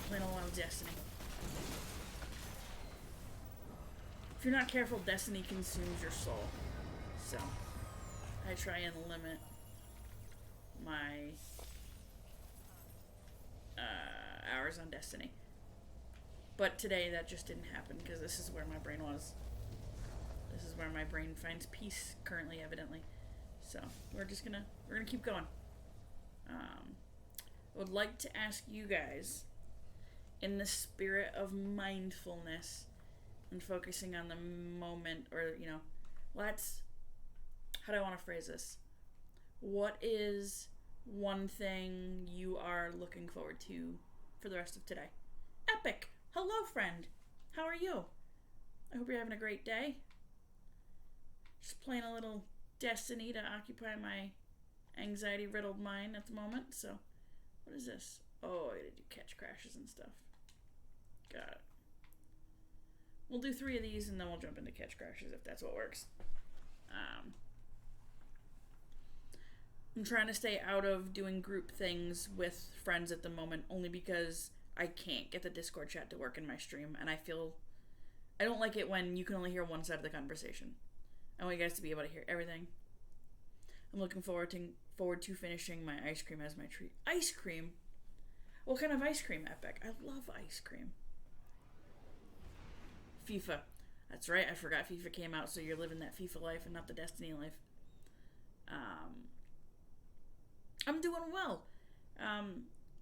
Playing a lot of Destiny. If you're not careful, Destiny consumes your soul. So I try and limit my hours on Destiny. But today that just didn't happen because this is where my brain was. This is where my brain finds peace currently, evidently. So we're gonna keep going. I would like to ask you guys, in the spirit of mindfulness and focusing on the moment, or how do I want to phrase this? What is one thing you are looking forward to for the rest of today? Epic! Hello, friend. How are you? I hope you're having a great day. Just playing a little Destiny to occupy my anxiety-riddled mind at the moment. So, what is this? Oh, I gotta do catch crashes and stuff. Got it. We'll do 3 of these and then we'll jump into catch crashes if that's what works. I'm trying to stay out of doing group things with friends at the moment, only because I can't get the Discord chat to work in my stream, and I don't like it when you can only hear one side of the conversation. I want you guys to be able to hear everything. I'm looking forward to finishing my ice cream as my treat. Ice cream? What kind of ice cream, Epic? I love ice cream. FIFA. That's right, I forgot FIFA came out, so you're living that FIFA life and not the Destiny life. I'm doing well.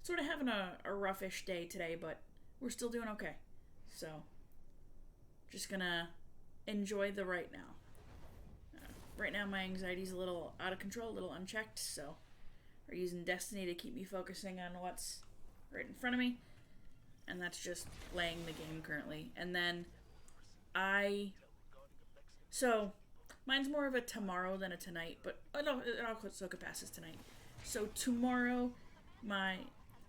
Sort of having a roughish day today, but we're still doing okay. So, just gonna enjoy the right now. Right now my anxiety's a little out of control, a little unchecked, so we're using Destiny to keep me focusing on what's right in front of me, and that's just playing the game currently. And then so mine's more of a tomorrow than a tonight, but it also could pass as tonight. So tomorrow, my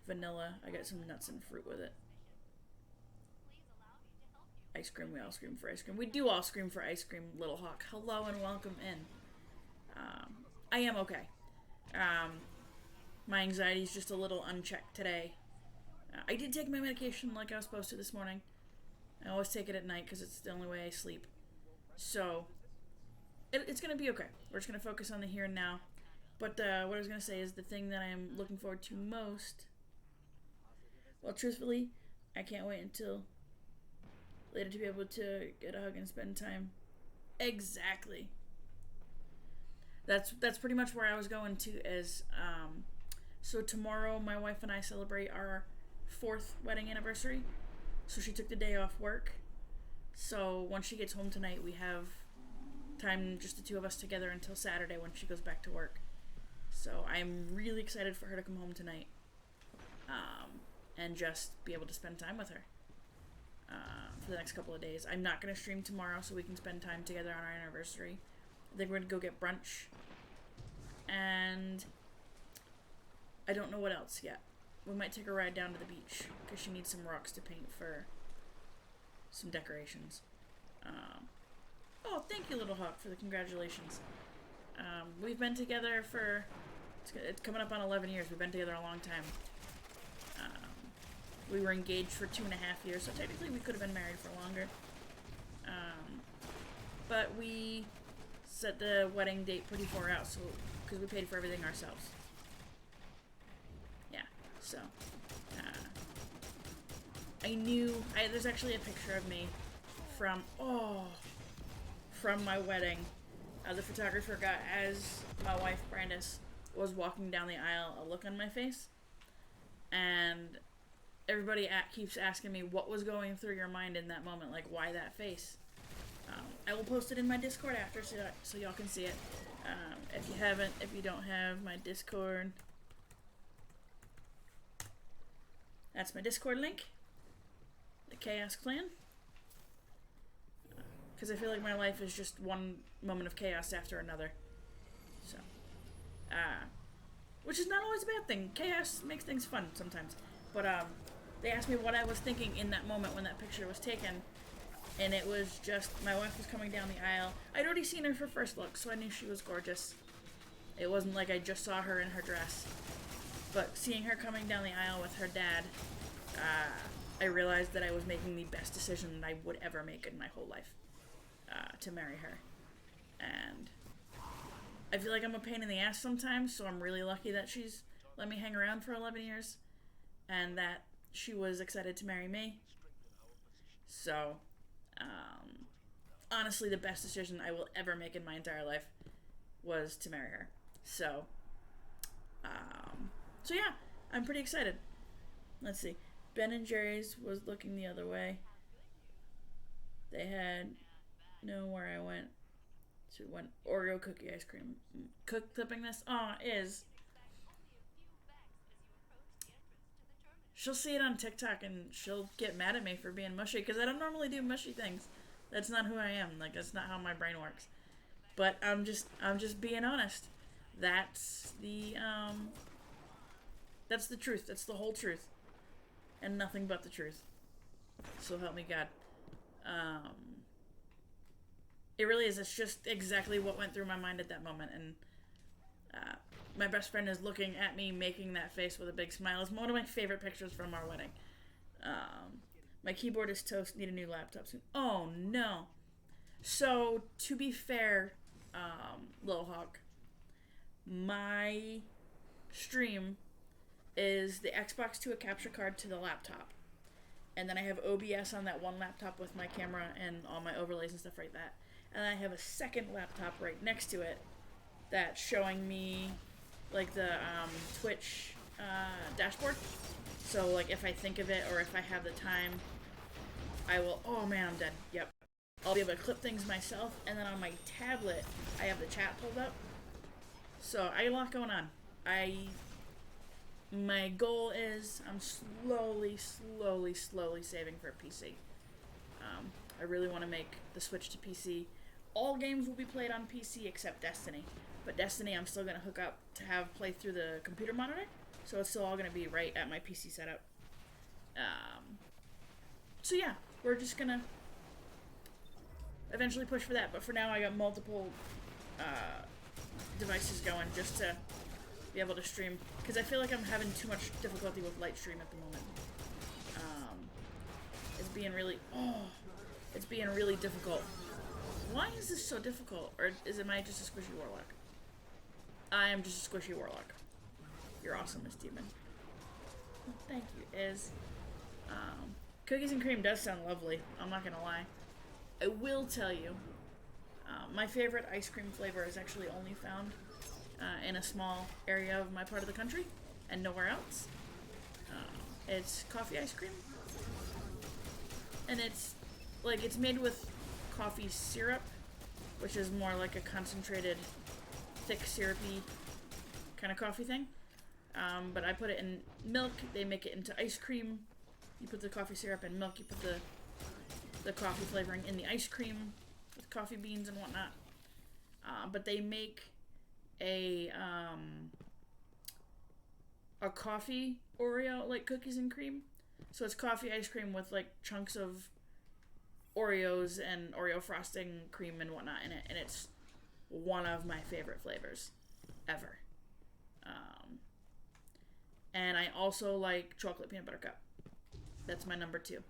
vanilla, I got some nuts and fruit with it. Ice cream, we all scream for ice cream. We do all scream for ice cream, Little Hawk. Hello and welcome in. I am okay. My anxiety's just a little unchecked today. I did take my medication like I was supposed to this morning. I always take it at night because it's the only way I sleep. So, it's going to be okay. We're just going to focus on the here and now. But what I was going to say is the thing that I am looking forward to most, well, truthfully, I can't wait until later to be able to get a hug and spend time. Exactly. That's pretty much where I was going to is, so tomorrow my wife and I celebrate our 4th wedding anniversary. So she took the day off work. So once she gets home tonight, we have time, just the 2 of us together, until Saturday when she goes back to work. So I'm really excited for her to come home tonight, and just be able to spend time with her for the next couple of days. I'm not going to stream tomorrow so we can spend time together on our anniversary. I think we're going to go get brunch, and I don't know what else yet. We might take a ride down to the beach because she needs some rocks to paint for some decorations. Oh, thank you, Little Hawk, for the congratulations. We've been together for, it's coming up on 11 years. We've been together a long time. We were engaged for 2.5 years, so technically we could have been married for longer. But we set the wedding date pretty far out, so because we paid for everything ourselves. Yeah, so I knew, there's actually a picture of me from my wedding. The photographer got, as my wife Brandis was walking down the aisle, a look on my face, and everybody keeps asking me what was going through your mind in that moment, like why that face. I will post it in my Discord after, so y'all can see it. If you don't have my Discord, that's my Discord link, the Chaos Clan. Because I feel like my life is just one moment of chaos after another. So, which is not always a bad thing. Chaos makes things fun sometimes. But they asked me what I was thinking in that moment when that picture was taken, and it was just my wife was coming down the aisle. I'd already seen her for first look, so I knew she was gorgeous. It wasn't like I just saw her in her dress, but seeing her coming down the aisle with her dad, I realized that I was making the best decision that I would ever make in my whole life. To marry her. And I feel like I'm a pain in the ass sometimes, so I'm really lucky that she's let me hang around for 11 years and that she was excited to marry me. So, honestly, the best decision I will ever make in my entire life was to marry her. So yeah, I'm pretty excited. Let's see. Ben and Jerry's was looking the other way. They had know where I went. So it went Oreo cookie ice cream. Cook clipping this? Is. She'll see it on TikTok and she'll get mad at me for being mushy because I don't normally do mushy things. That's not who I am. Like, that's not how my brain works. But I'm just being honest. That's the truth. That's the whole truth. And nothing but the truth. So help me God. It really is. It's just exactly what went through my mind at that moment. And my best friend is looking at me making that face with a big smile. It's one of my favorite pictures from our wedding. My keyboard is toast. Need a new laptop soon. Oh, no. So, to be fair, Lil Hawk, my stream is the Xbox to a capture card to the laptop. And then I have OBS on that one laptop with my camera and all my overlays and stuff like that. And I have a second laptop right next to it that's showing me like the Twitch dashboard. So like if I think of it or if I have the time, I will. Oh man, I'm dead. Yep. I'll be able to clip things myself, and then on my tablet, I have the chat pulled up. So I got a lot going on. My goal is I'm slowly saving for a PC. I really want to make the switch to PC. All games will be played on PC except Destiny. But Destiny I'm still going to hook up to have play through the computer monitor. So it's still all going to be right at my PC setup. So yeah, we're just going to eventually push for that. But for now I got multiple devices going just to be able to stream. Because I feel like I'm having too much difficulty with light stream at the moment. It's being really difficult. Why is this so difficult? Or am I just a squishy warlock? I am just a squishy warlock. You're awesome, Miss Demon. Thank you, Iz. Cookies and cream does sound lovely. I'm not gonna lie. I will tell you, my favorite ice cream flavor is actually only found in a small area of my part of the country and nowhere else. It's coffee ice cream. And it's made with coffee syrup, which is more like a concentrated, thick, syrupy kind of coffee thing. But I put it in milk. They make it into ice cream. You put the coffee syrup in milk. You put the coffee flavoring in the ice cream with coffee beans and whatnot. But they make a coffee Oreo, like cookies and cream. So it's coffee ice cream with like chunks of Oreos and Oreo frosting cream and whatnot in it. And it's one of my favorite flavors ever. And I also like chocolate peanut butter cup. That's my number 2.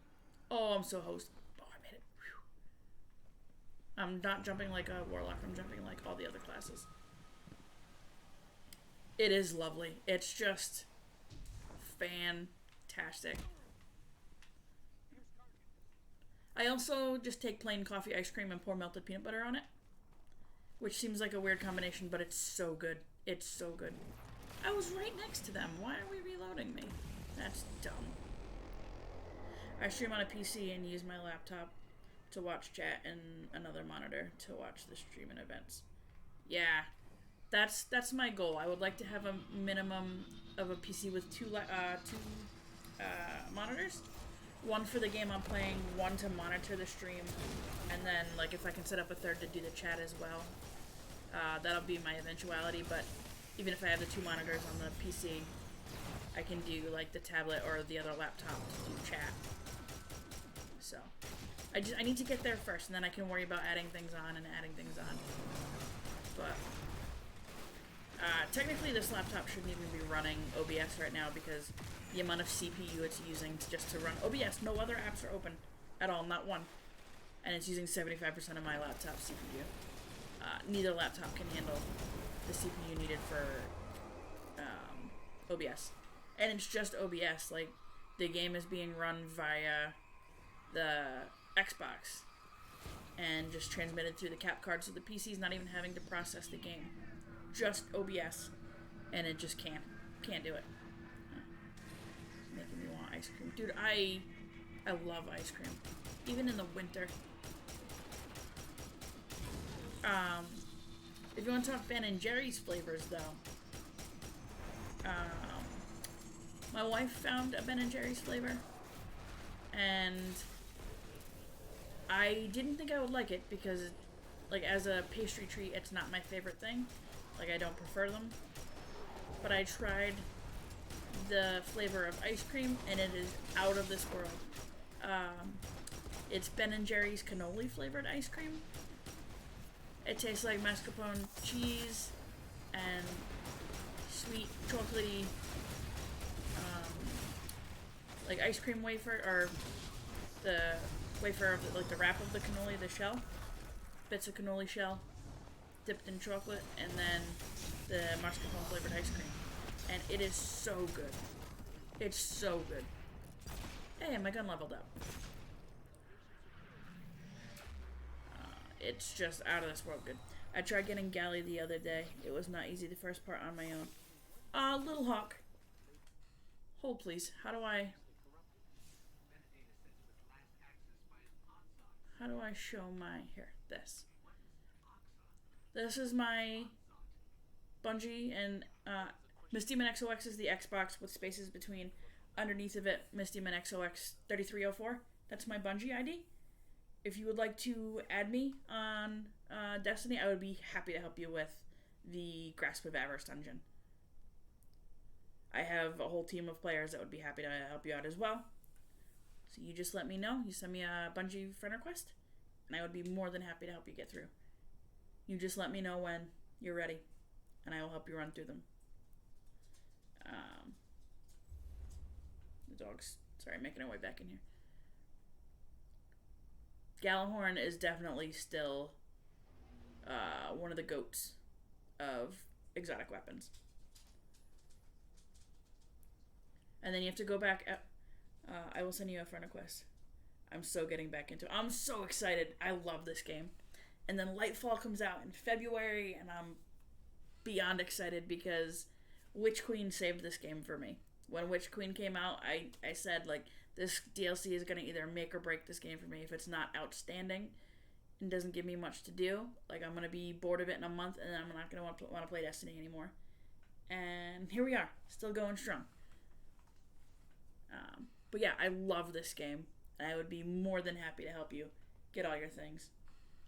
Oh, I'm so host. Oh, I made it. Whew. I'm not jumping like a warlock. I'm jumping like all the other classes. It is lovely. It's just fantastic. I also just take plain coffee ice cream and pour melted peanut butter on it, which seems like a weird combination, but it's so good. It's so good. I was right next to them. Why are we reloading me? That's dumb. I stream on a PC and use my laptop to watch chat and another monitor to watch the stream and events. Yeah, that's my goal. I would like to have a minimum of a PC with two monitors. One for the game I'm playing, one to monitor the stream, and then like if I can set up a third to do the chat as well. That'll be my eventuality, but even if I have the two monitors on the PC, I can do like the tablet or the other laptop to do chat. So I need to get there first, and then I can worry about adding things on. But technically this laptop shouldn't even be running OBS right now because the amount of CPU it's using just to run OBS, no other apps are open at all, not one. And it's using 75% of my laptop CPU. Neither laptop can handle the CPU needed for OBS. And it's just OBS, like the game is being run via the Xbox and just transmitted through the cap card, so the PC's not even having to process the game. Just OBS, and it just can't do it. Making me want ice cream. Dude, I love ice cream. Even in the winter. If you want to talk Ben and Jerry's flavors, though, my wife found a Ben and Jerry's flavor, and I didn't think I would like it because, like, as a pastry treat, it's not my favorite thing. Like, I don't prefer them. But I tried the flavor of ice cream, and it is out of this world. It's Ben and Jerry's cannoli flavored ice cream. It tastes like mascarpone cheese and sweet chocolatey, like ice cream wafer, or the wafer of the, like the wrap of the cannoli, the shell, bits of cannoli shell dipped in chocolate, and then the mascarpone flavored ice cream, and it is so good. It's so good. Hey, my gun leveled up. It's just out of this world good. I tried getting Galley the other day. It was not easy the first part on my own. Little Hawk. Hold please. How do I show my, here, this. This is my Bungie, and Misty-Man XOX is the Xbox with spaces between. Underneath of it, Misty-Man XOX 3304. That's my Bungie ID. If you would like to add me on Destiny, I would be happy to help you with the Grasp of Avarice dungeon. I have a whole team of players that would be happy to help you out as well. So you just let me know. You send me a Bungie friend request, and I would be more than happy to help you get through. You just let me know when you're ready, and I will help you run through them. The dog's, sorry, making her way back in here. Gallahorn is definitely still one of the goats of exotic weapons. And then you have to go back. I will send you a friend request. I'm so getting back into it. I'm so excited. I love this game. And then Lightfall comes out in February, and I'm beyond excited because Witch Queen saved this game for me. When Witch Queen came out, I said, like, this DLC is going to either make or break this game for me. If it's not outstanding and doesn't give me much to do, like, I'm going to be bored of it in a month, and then I'm not going to want to play Destiny anymore. And here we are, still going strong. But yeah, I love this game, and I would be more than happy to help you get all your things.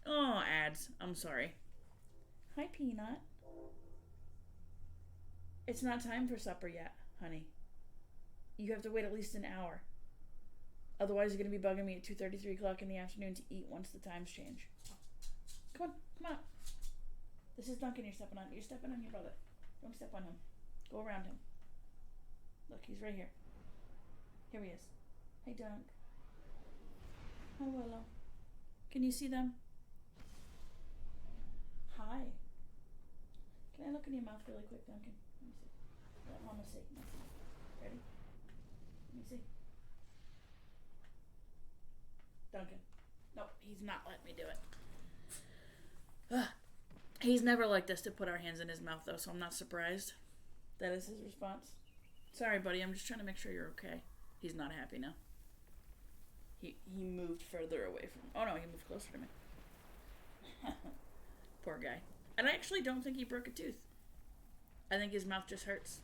Oh, ads. I'm sorry. Hi, Peanut. It's not time for supper yet, honey. You have to wait at least an hour. Otherwise, you're going to be bugging me at 2:30, 3 o'clock in the afternoon to eat once the times change. Come on. This is Duncan you're stepping on. You're stepping on your brother. Don't step on him. Go around him. Look, he's right here. Here he is. Hey, Dunk. Hi, Willow. Can you see them? Hi. Can I look in your mouth really quick, Duncan? Let me see. Let Mama see. Ready? Let me see. Duncan. He's not letting me do it. Ugh. He's never liked us to put our hands in his mouth, though, so I'm not surprised. That is his response. Sorry, buddy, I'm just trying to make sure you're okay. He's not happy now. He moved further away from... Oh, no, he moved closer to me. Poor guy. And I actually don't think he broke a tooth. I think his mouth just hurts.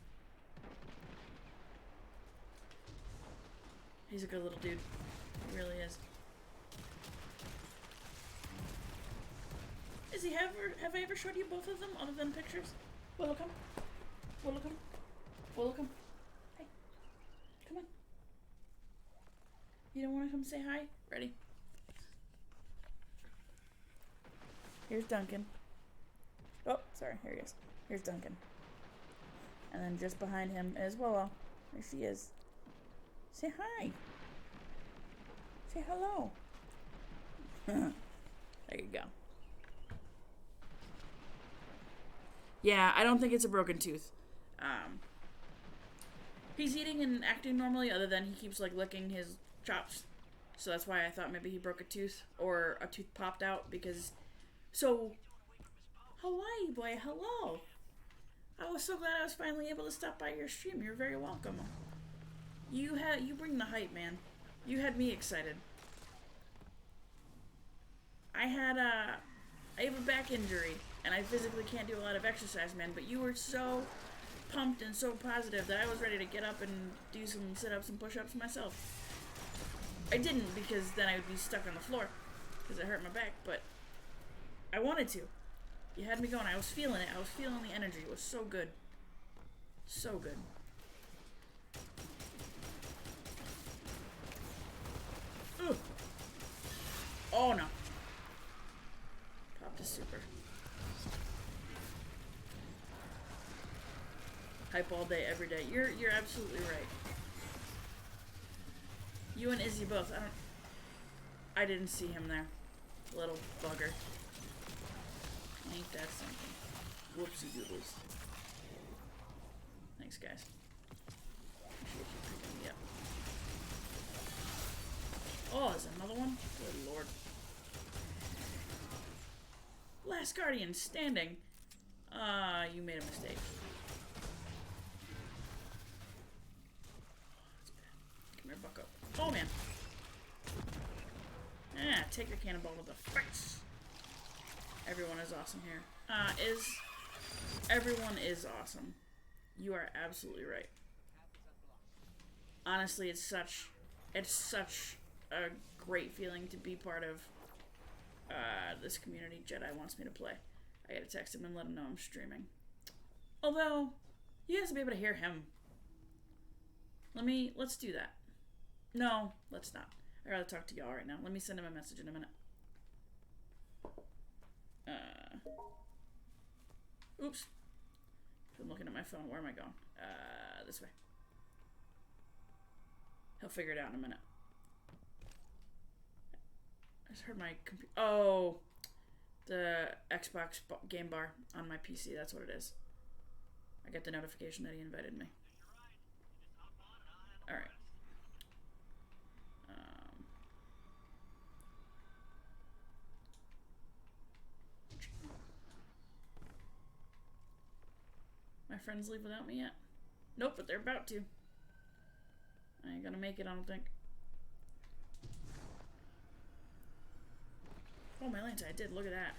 He's a good little dude. He really is. Have I ever showed you both of them other than pictures? Willow, come. Willow, come. Willow, come. Hey. Come on. You don't want to come say hi? Ready? Here's Duncan. Oh, sorry. Here he is. Here's Duncan. And then just behind him is Willow. There she is. Say hi. Say hello. There you go. Yeah, I don't think it's a broken tooth. He's eating and acting normally, other than he keeps like licking his chops. So that's why I thought maybe he broke a tooth or a tooth popped out because. So, Hawaii boy, hello. I was so glad I was finally able to stop by your stream. You're very welcome. You bring the hype, man. You had me excited. I have a back injury, and I physically can't do a lot of exercise, man, but you were so pumped and so positive that I was ready to get up and do some sit-ups and push-ups myself. I didn't, because then I would be stuck on the floor, because it hurt my back, but I wanted to. You had me going. I was feeling it. I was feeling the energy. It was so good. So good. Ugh. Oh, no. Popped a super. Hype all day, every day. You're absolutely right. You and Izzy both. I didn't see him there. Little bugger. Ain't that something? Whoopsie doodles. Thanks, guys. Appreciate you picking me up. Oh, there's another one? Good lord. Last Guardian standing. You made a mistake. Come here, bucko. Oh, man. Ah, take your cannonball to the face. Everyone is awesome here. Everyone is awesome. You are absolutely right. Honestly, it's such a great feeling to be part of this community Jedi wants me to play. I gotta text him and let him know I'm streaming. Although, you guys will be able to hear him. Let's do that. No, let's not. I'd rather talk to y'all right now. Let me send him a message in a minute. Oops. I'm looking at my phone. Where am I going? This way. He'll figure it out in a minute. I just heard my computer. Oh, the Xbox game bar on my PC. That's what it is. I got the notification that he invited me. All right. My friends leave without me yet? Nope, but they're about to. I ain't gonna make it, I don't think. Oh, my lance, I did. Look at that.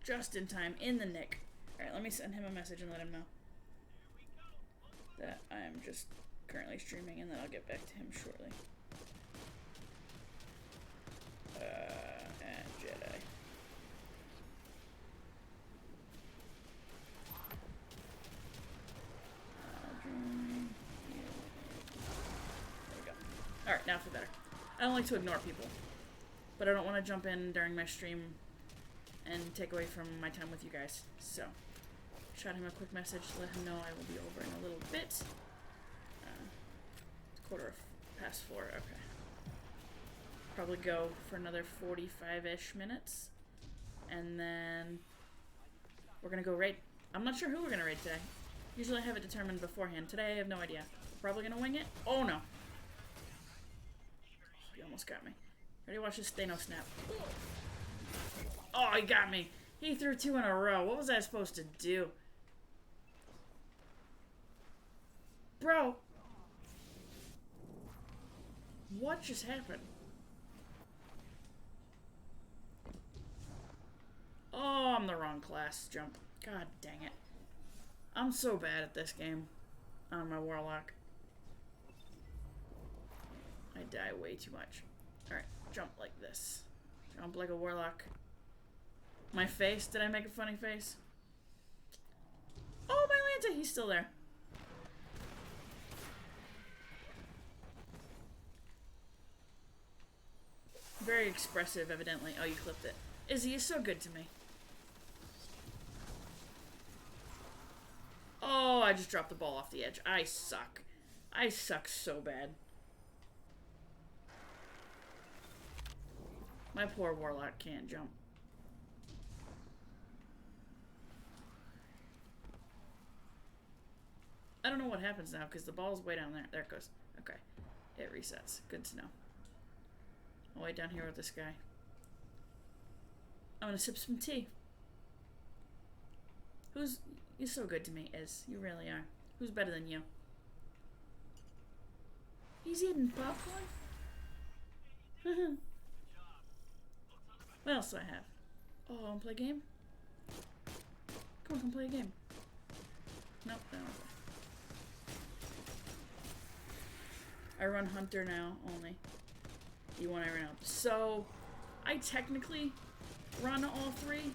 Just in time, in the nick. Alright, let me send him a message and let him know that I'm just currently streaming, and then I'll get back to him shortly. And Jedi. Alright, now for better. I don't like to ignore people, but I don't want to jump in during my stream and take away from my time with you guys. So, shot him a quick message to let him know I will be over in a little bit. It's 4:15. Okay. Probably go for another 45-ish minutes, and then we're gonna go raid. I'm not sure who we're gonna raid today. Usually I have it determined beforehand. Today I have no idea. Probably gonna wing it. Oh no. You almost got me. Ready? Watch this Thanos snap. Oh, he got me. He threw 2 in a row. What was I supposed to do? Bro. What just happened? Oh, I'm the wrong class. Jump. God dang it. I'm so bad at this game. On my Warlock. I die way too much. Alright, jump like this. Jump like a Warlock. My face? Did I make a funny face? Oh, my Lanta! He's still there. Very expressive, evidently. Oh, you clipped it. Izzy is so good to me. Oh, I just dropped the ball off the edge. I suck. I suck so bad. My poor Warlock can't jump. I don't know what happens now because the ball's way down there. There it goes. Okay. It resets. Good to know. I'll wait down here with this guy. I'm gonna sip some tea. You're so good to me, Iz. You really are. Who's better than you? He's eating popcorn? What else do I have? Oh, I wanna play a game? Come play a game. Nope, no. I run Hunter now, only. D1 I ran out. So, I technically run all 3.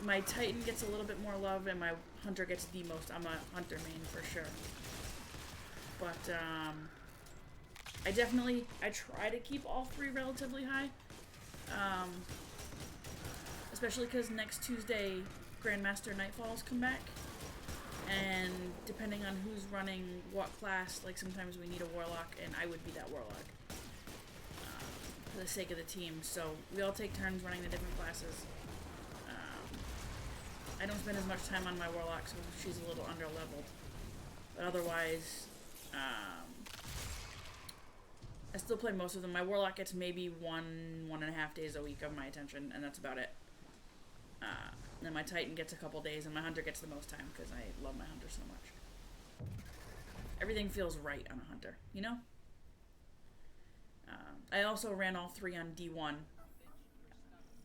My Titan gets a little bit more love, and my Hunter gets the most. I'm a Hunter main for sure. But, I try to keep all 3 relatively high. Especially because next Tuesday, Grandmaster Nightfalls come back. And depending on who's running what class, like sometimes we need a Warlock, and I would be that Warlock. For the sake of the team. So we all take turns running the different classes. I don't spend as much time on my Warlock, so she's a little under-leveled. But otherwise, I still play most of them. My Warlock gets maybe 1.5 days a week of my attention, and that's about it. Then my Titan gets a couple days, and my Hunter gets the most time, because I love my Hunter so much. Everything feels right on a Hunter, you know? I also ran all 3 on D1,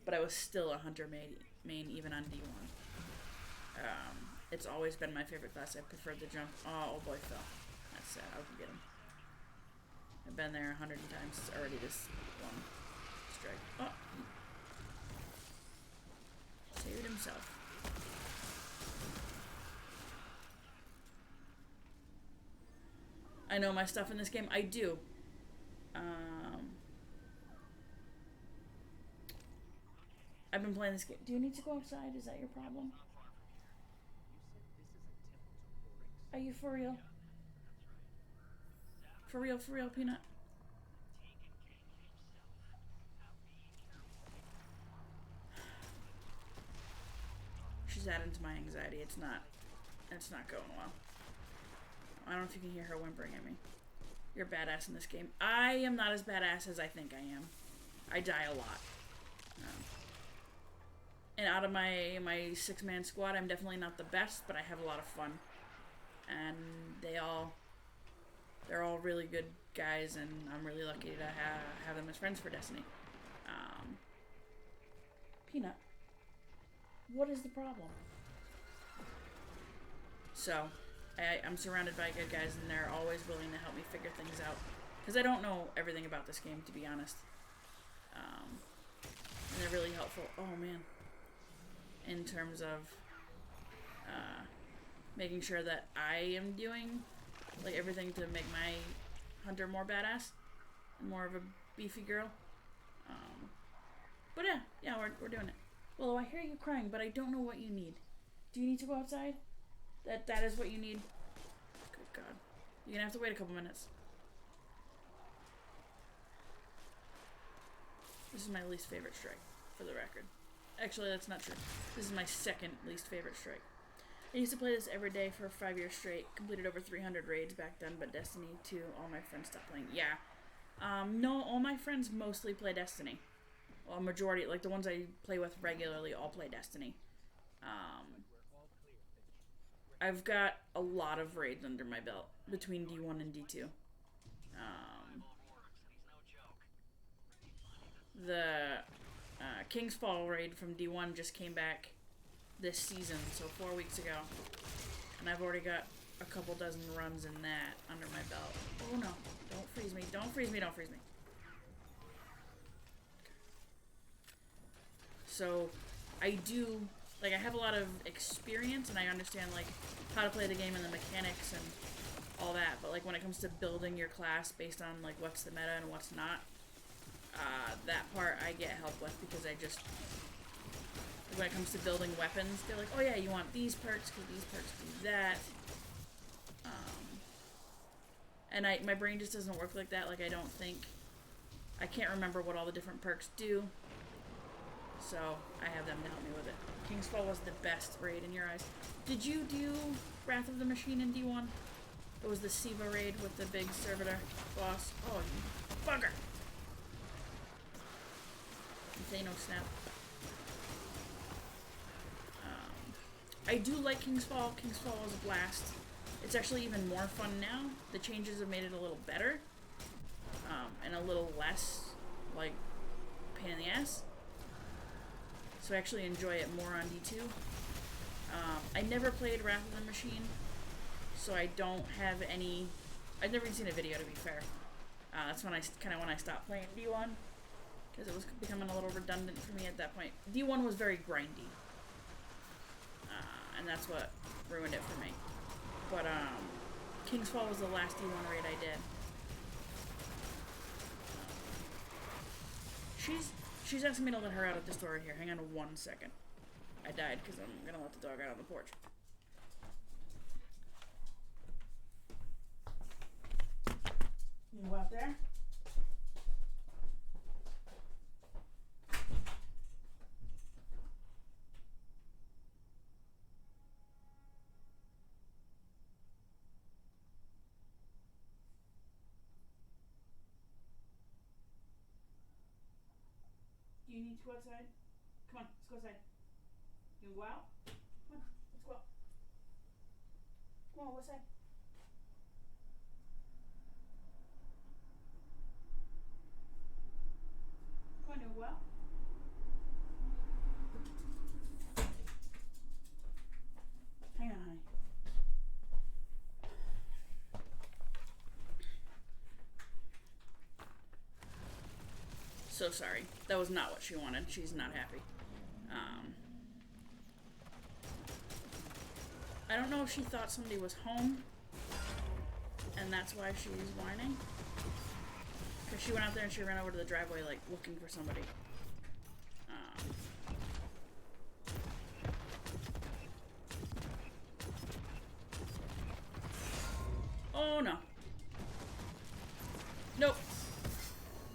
but I was still a Hunter main even on D1. It's always been my favorite class. I preferred the jump. Oh boy, fell. That's sad. I'll get him. I've been there 100 times already this one strike. Oh, he saved himself. I know my stuff in this game. I do. I've been playing this game. Do you need to go outside? Is that your problem? Are you for real? For real, Peanut? She's adding to my anxiety. It's not going well. I don't know if you can hear her whimpering at me. You're badass in this game. I am not as badass as I think I am. I die a lot. And out of my 6-man squad, I'm definitely not the best, but I have a lot of fun. And they're all really good guys, and I'm really lucky to have them as friends for Destiny. Peanut, what is the problem? So, I'm surrounded by good guys, and they're always willing to help me figure things out. Because I don't know everything about this game, to be honest. And they're really helpful. Oh, man. In terms of making sure that I am doing like everything to make my Hunter more badass and more of a beefy girl. But yeah, we're doing it. Willow, I hear you crying, but I don't know what you need. Do you need to go outside? That is what you need? Good God. You're gonna have to wait a couple minutes. This is my least favorite strike, for the record. Actually, that's not true. This is my second least favorite strike. I used to play this every day for 5 years straight. Completed over 300 raids back then, but Destiny 2, all my friends stopped playing. Yeah. No, all my friends mostly play Destiny. Well, a majority, like the ones I play with regularly, all play Destiny. Um, I've got a lot of raids under my belt between D1 and D2. Um, the King's Fall raid from D1 just came back this season, so 4 weeks ago, and I've already got a couple dozen runs in that under my belt. Oh no! Don't freeze me! Don't freeze me! Don't freeze me! So, I do like I have a lot of experience, and I understand like how to play the game and the mechanics and all that. But like when it comes to building your class based on like what's the meta and what's not, that part I get help with because I just when it comes to building weapons, they're like, oh yeah, you want these perks because these perks do that. And my brain just doesn't work like that. Like I can't remember what all the different perks do. So I have them to help me with it. King's Fall was the best raid in your eyes. Did you do Wrath of the Machine in D1? It was the Siva raid with the big servitor boss. Oh, you bugger! Thanos snap. I do like King's Fall. King's Fall was a blast. It's actually even more fun now. The changes have made it a little better. And a little less, like, pain in the ass. So I actually enjoy it more on D2. I never played Wrath of the Machine, so I don't have any... I've never even seen a video, to be fair. That's when I stopped playing D1, because it was becoming a little redundant for me at that point. D1 was very grindy. And that's what ruined it for me. But, King's Fall was the last D1 raid I did. She's asking me to let her out of the store here. Hang on 1 second. I died because I'm gonna let the dog out on the porch. You can go out there. Do you need to go outside? Come on, let's go outside. You can go out? Come on, let's go out. Come on, what's that? Come on, you can go out? Hang on, honey. So sorry. That was not what she wanted. She's not happy. I don't know if she thought somebody was home, and that's why she was whining. Because she went out there and she ran over to the driveway, like, looking for somebody. Oh, no. Nope.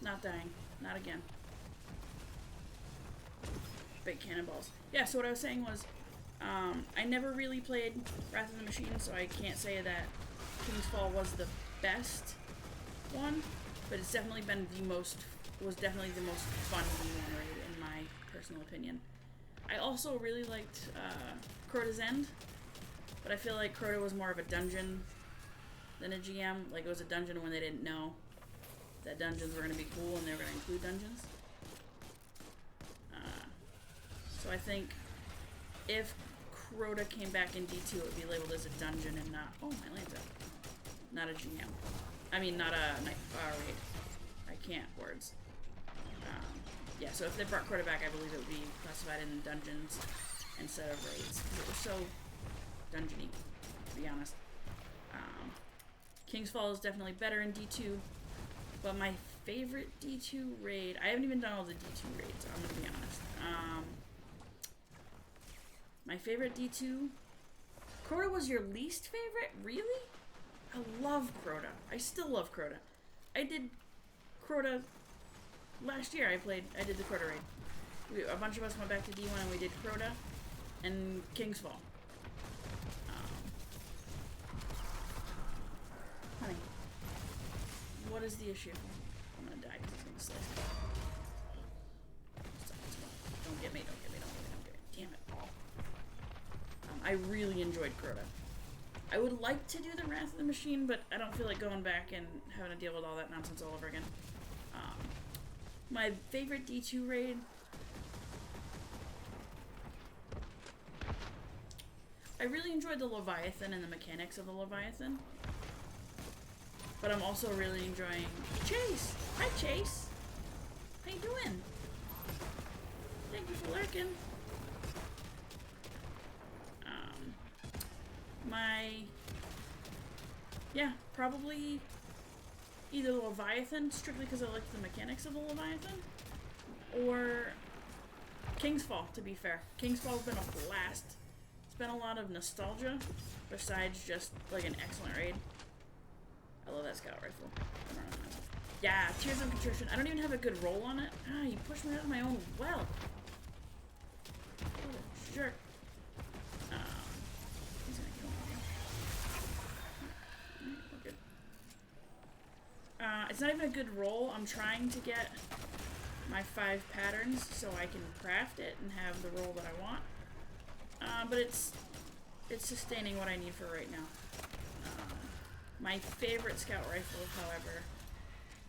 Not dying. Not again. Big cannonballs. Yeah, so what I was saying was, I never really played Wrath of the Machine, so I can't say that King's Fall was the best one, but it's definitely been was definitely the most fun D1 raid in my personal opinion. I also really liked Crota's End, but I feel like Crota was more of a dungeon than a GM. Like, it was a dungeon when they didn't know that dungeons were going to be cool and they were going to include dungeons. So I think if Crota came back in D2, it would be labeled as a dungeon and not... Oh, my land's up. Not a GM. I mean, not a raid. I can't words. Yeah, so if they brought Crota back, I believe it would be classified in dungeons instead of raids. Because it was so dungeony, to be honest. King's Fall is definitely better in D2. But my favorite D2 raid... I haven't even done all the D2 raids, I'm going to be honest. My favorite D2... Crota was your least favorite? Really? I love Crota. I still love Crota. I did Crota... Last year I did the Crota raid. A bunch of us went back to D1 and we did Crota and King's Fall. Honey, what is the issue? slice. Don't get me. Damn it. I really enjoyed Crota. I would like to do the Wrath of the Machine, but I don't feel like going back and having to deal with all that nonsense all over again. My favorite D2 raid... I really enjoyed the Leviathan and the mechanics of the Leviathan. But I'm also really enjoying... Chase! Hi, Chase! How you doing? Thank you for lurking. Yeah, probably either Leviathan, strictly because I like the mechanics of the Leviathan, or King's Fall, to be fair. King's Fall's been a blast. It's been a lot of nostalgia, besides just, like, an excellent raid. I love that scout rifle. Yeah, Tears of Contrition. I don't even have a good roll on it. Ah, you pushed me out of my own well. What a jerk. He's gonna kill me. We're good. It's not even a good roll. I'm trying to get my 5 patterns so I can craft it and have the roll that I want. But it's sustaining what I need for right now. My favorite scout rifle, however,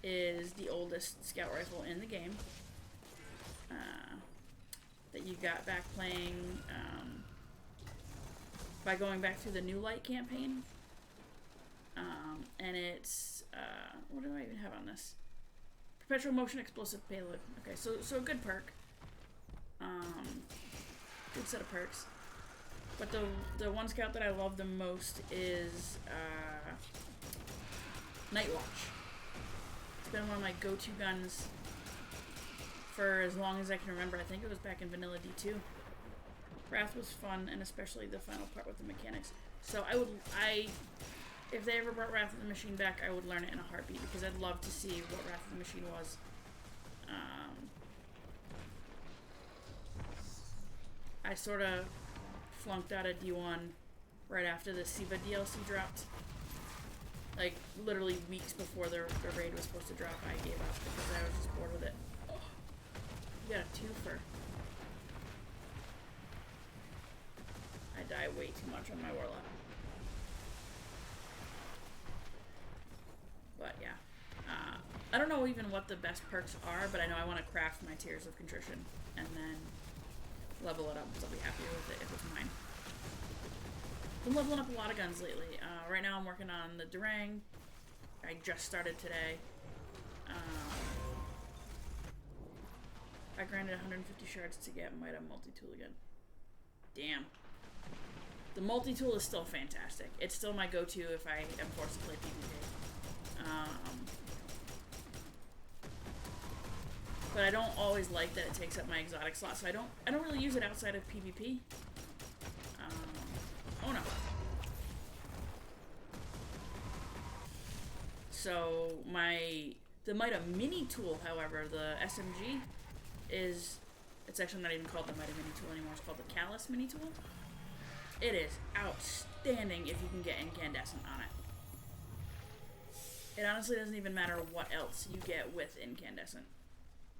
is the oldest scout rifle in the game. That you got back playing by going back through the New Light campaign. And it's, what do I even have on this? Perpetual Motion Explosive Payload. Okay, so a good perk. Good set of perks. But the one scout that I love the most is Night Watch. It's been one of my go-to guns for as long as I can remember. I think it was back in Vanilla D2. Wrath was fun, and especially the final part with the mechanics. So if they ever brought Wrath of the Machine back, I would learn it in a heartbeat, because I'd love to see what Wrath of the Machine was. I sort of flunked out of D1 right after the Siva DLC dropped. Like, literally weeks before the raid was supposed to drop, I gave up because I was just bored with it. Oh, you got a twofer. I die way too much on my Warlock. But yeah. I don't know even what the best perks are, but I know I want to craft my Tears of Contrition and then level it up, because I'll be happier with it if it's mine. Been leveling up a lot of guns lately. Right now I'm working on the Durang. I just started today. I grinded 150 shards to get Might of Multi-Tool again. Damn. The multi-tool is still fantastic. It's still my go-to if I am forced to play PvP. But I don't always like that it takes up my exotic slot, so I don't really use it outside of PvP. Oh no. So the Mida Mini Tool, however, the SMG, it's actually not even called the Mida Mini Tool anymore. It's called the Callus Mini Tool. It is outstanding if you can get incandescent on it. It honestly doesn't even matter what else you get with incandescent.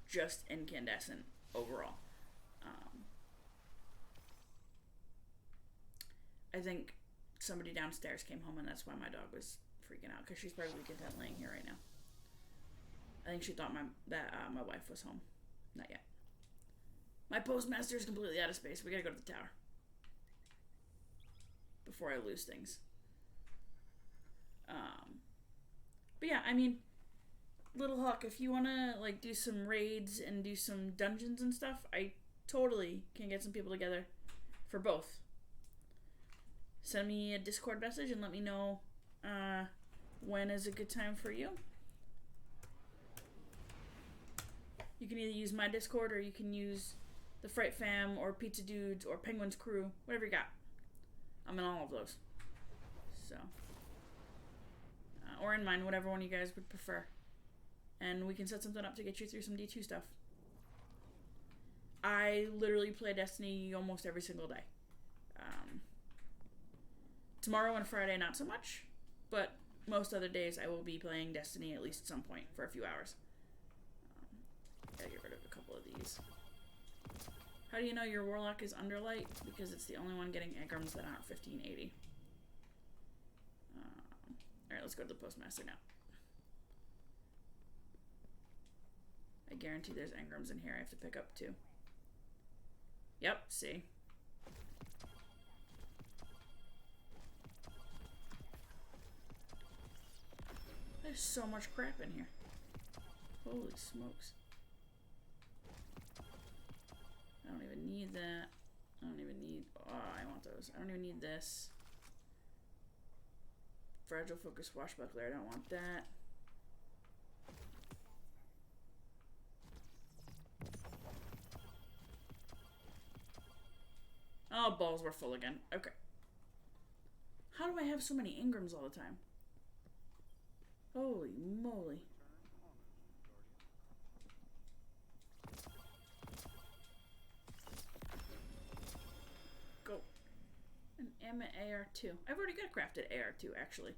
Just incandescent overall. I think somebody downstairs came home and that's why my dog was freaking out, because she's perfectly content laying here right now. I think she thought my wife was home. Not yet. My postmaster is completely out of space. We gotta go to the tower before I lose things. But yeah, I mean, Little Hawk, if you wanna like do some raids and do some dungeons and stuff, I totally can get some people together for both. Send me a Discord message and let me know when is a good time for you. You can either use my Discord or you can use the Fright Fam or Pizza Dudes or Penguin's Crew, whatever you got. I'm in all of those. So, or in mine, whatever one you guys would prefer. And we can set something up to get you through some D2 stuff. I literally play Destiny almost every single day. Tomorrow and Friday, not so much, but most other days I will be playing Destiny at least at some point for a few hours. Gotta get rid of a couple of these. How do you know your warlock is underlight? Because it's the only one getting engrams that aren't 1580. Alright, let's go to the postmaster now. I guarantee there's engrams in here I have to pick up too. Yep, see? There's so much crap in here. Holy smokes. I don't even need that. I don't even need... Oh, I want those. I don't even need this. Fragile focus swashbuckler. I don't want that. Oh, balls were full again. Okay. How do I have so many engrams all the time? Holy moly. Go. An Emma AR2. I've already got a crafted AR2, actually.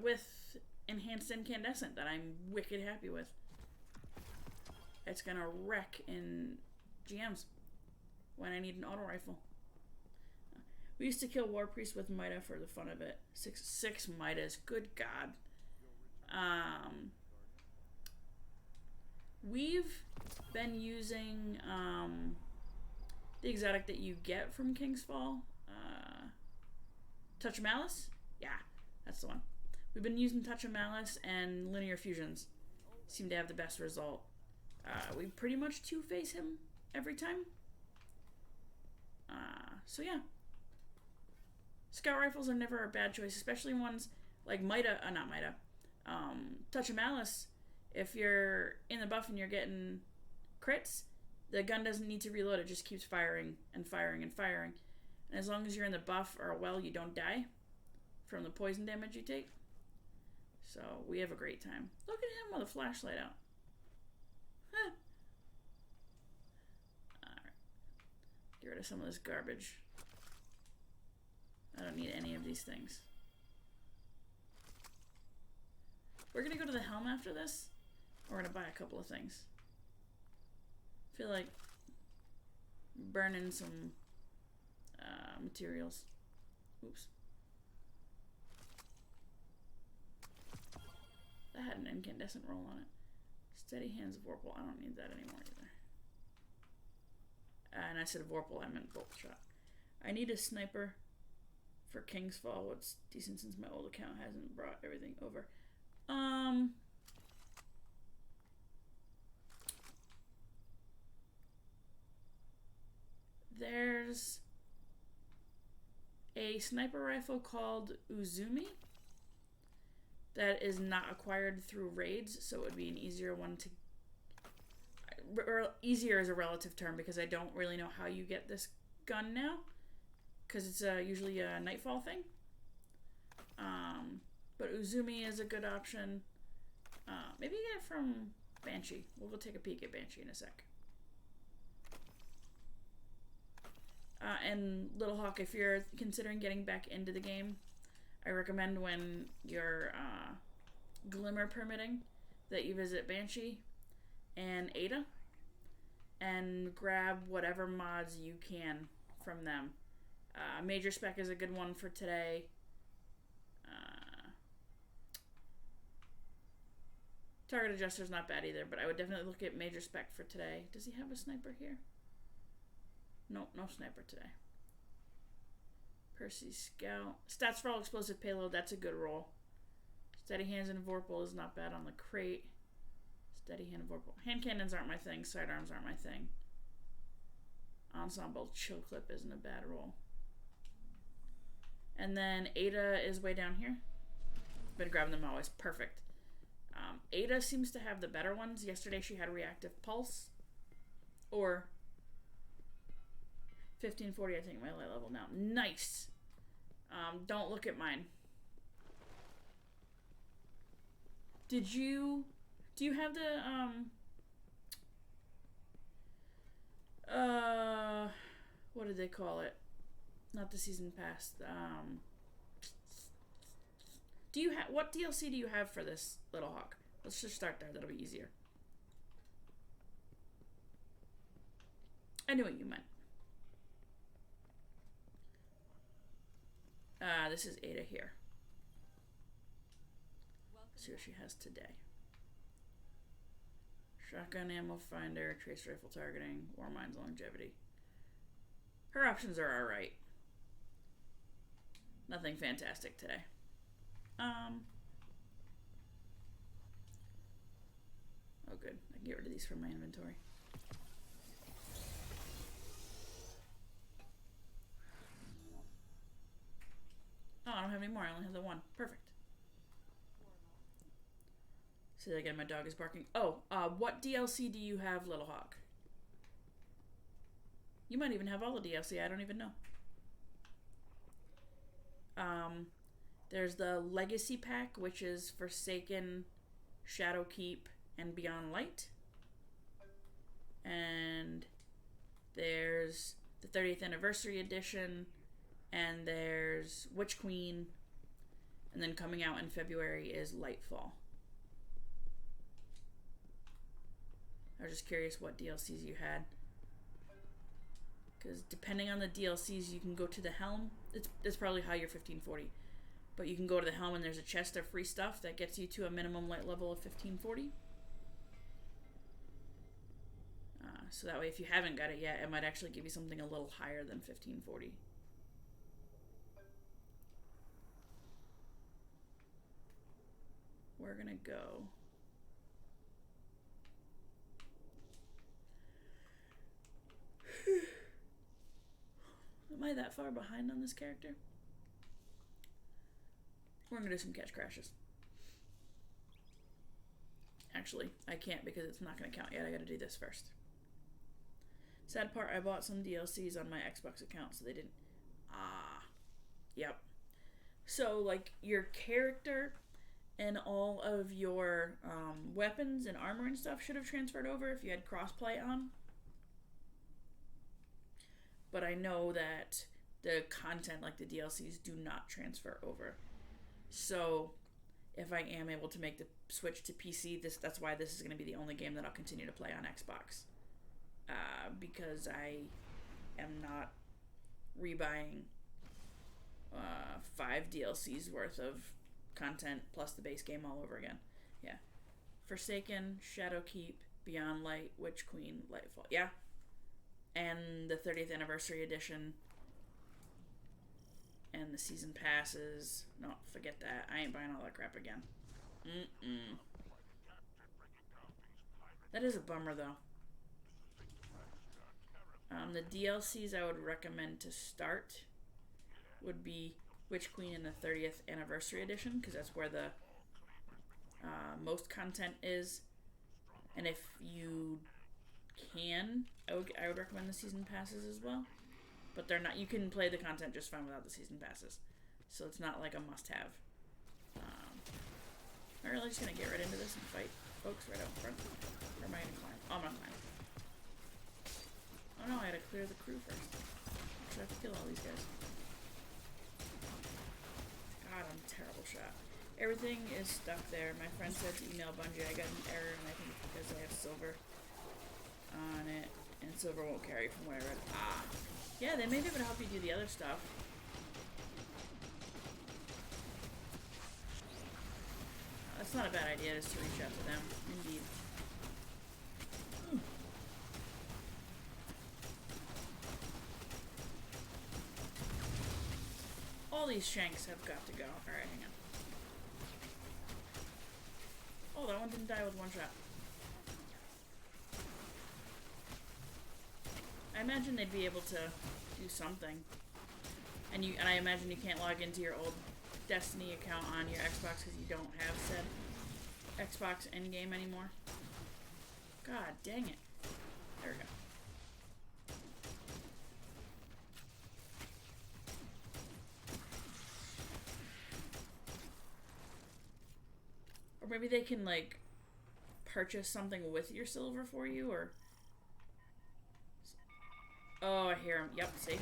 With enhanced incandescent that I'm wicked happy with. It's gonna wreck in GMs when I need an auto rifle. We used to kill war priests with Mida for the fun of it. Six Midas. Good God. We've been using the exotic that you get from King's Fall. Touch of Malice? Yeah, that's the one. We've been using Touch of Malice, and linear fusions seem to have the best result. We pretty much two-face him every time. So yeah. Scout rifles are never a bad choice, especially ones like Mida, not Mida, Touch of Malice. If you're in the buff and you're getting crits, the gun doesn't need to reload, it just keeps firing and firing and firing. And as long as you're in the buff or well, you don't die from the poison damage you take. So we have a great time. Look at him with a flashlight out. Huh. Alright. Get rid of some of this garbage. I don't need any of these things. We're gonna go to the helm after this. We're gonna buy a couple of things. I feel like burning some materials. Oops. That had an incandescent roll on it. Steady hands of Vorpal. I don't need that anymore either. And I said Vorpal, I meant bolt shot. I need a sniper for King's Fall. What's decent since my old account hasn't brought everything over. There's a sniper rifle called Uzumi that is not acquired through raids, so it would be an easier one to... Or easier is a relative term because I don't really know how you get this gun now, because it's usually a nightfall thing. But Uzumi is a good option. Maybe get it from Banshee. We'll go take a peek at Banshee in a sec. And Little Hawk, if you're considering getting back into the game, I recommend when you're Glimmer permitting that you visit Banshee and Ada and grab whatever mods you can from them. Major Spec is a good one for today. Target Adjuster's not bad either, but I would definitely look at Major Spec for today. Does he have a sniper here? Nope, no sniper today. Percy Scout. Stats for all explosive payload, that's a good roll. Steady hands and Vorpal is not bad on the crate. Steady hand and Vorpal. Hand cannons aren't my thing. Sidearms aren't my thing. Ensemble chill clip isn't a bad roll. And then Ada is way down here. Been grabbing them always. Perfect. Ada seems to have the better ones. Yesterday she had reactive pulse. Or 1540, I think, my light level now. Nice. Don't look at mine. Do you have the, what did they call it? Not the season pass. What DLC do you have for this Little Hawk? Let's just start there. That'll be easier. I knew what you meant. This is Ada here. Let's see what she has today. Shotgun ammo finder, trace rifle targeting, war mines longevity. Her options are alright. Nothing fantastic today. Oh good. I can get rid of these from my inventory. Oh, I don't have any more. I only have the one. Perfect. Say that again. My dog is barking. Oh, what DLC do you have, Little Hawk? You might even have all the DLC. I don't even know. There's the Legacy Pack, which is Forsaken, Shadowkeep, and Beyond Light. And there's the 30th Anniversary Edition, and there's Witch Queen, and then coming out in February is Lightfall. I was just curious what DLCs you had. Because depending on the DLCs, you can go to the Helm. It's probably higher 1540. But you can go to the Helm and there's a chest of free stuff that gets you to a minimum light level of 1540. So that way, if you haven't got it yet, it might actually give you something a little higher than 1540. We're gonna go. Am I that far behind on this character? We're gonna do some catch crashes. Actually, I can't because it's not gonna count yet. I gotta do this first. Sad part, I bought some DLCs on my Xbox account, so they didn't. Yep. So, like, your character and all of your weapons and armor and stuff should have transferred over if you had crossplay on. But I know that the content, like the DLCs, do not transfer over. So, if I am able to make the switch to PC, that's why this is going to be the only game that I'll continue to play on Xbox. Because I am not rebuying 5 DLCs worth of content plus the base game all over again. Yeah. Forsaken, Shadowkeep, Beyond Light, Witch Queen, Lightfall. Yeah. And the 30th Anniversary Edition. And the Season Passes. No, forget that. I ain't buying all that crap again. That is a bummer, though. The DLCs I would recommend to start would be Witch Queen and the 30th Anniversary Edition, because that's where the most content is. And if you can, I would recommend the Season Passes as well. But they're not. You can play the content just fine without the Season Passes. So it's not like a must-have. I'm really just going to get right into this and fight folks right out front. Or am I going to climb? Oh, I'm not climbing. Oh no, I had to clear the crew first. Actually, I have to kill all these guys. God, I'm a terrible shot. Everything is stuck there. My friend said to email Bungie. I got an error, and I think it's because I have silver on it. And silver won't carry from what I read. Yeah, they may be able to help you do the other stuff. That's not a bad idea, just to reach out to them. Indeed. All these shanks have got to go. Alright, hang on. Oh, that one didn't die with one shot. I imagine they'd be able to do something. And I imagine you can't log into your old Destiny account on your Xbox because you don't have said Xbox endgame anymore. God dang it. There we go. Or maybe they can, like, purchase something with your silver for you, or... Oh, I hear him. Yep, see?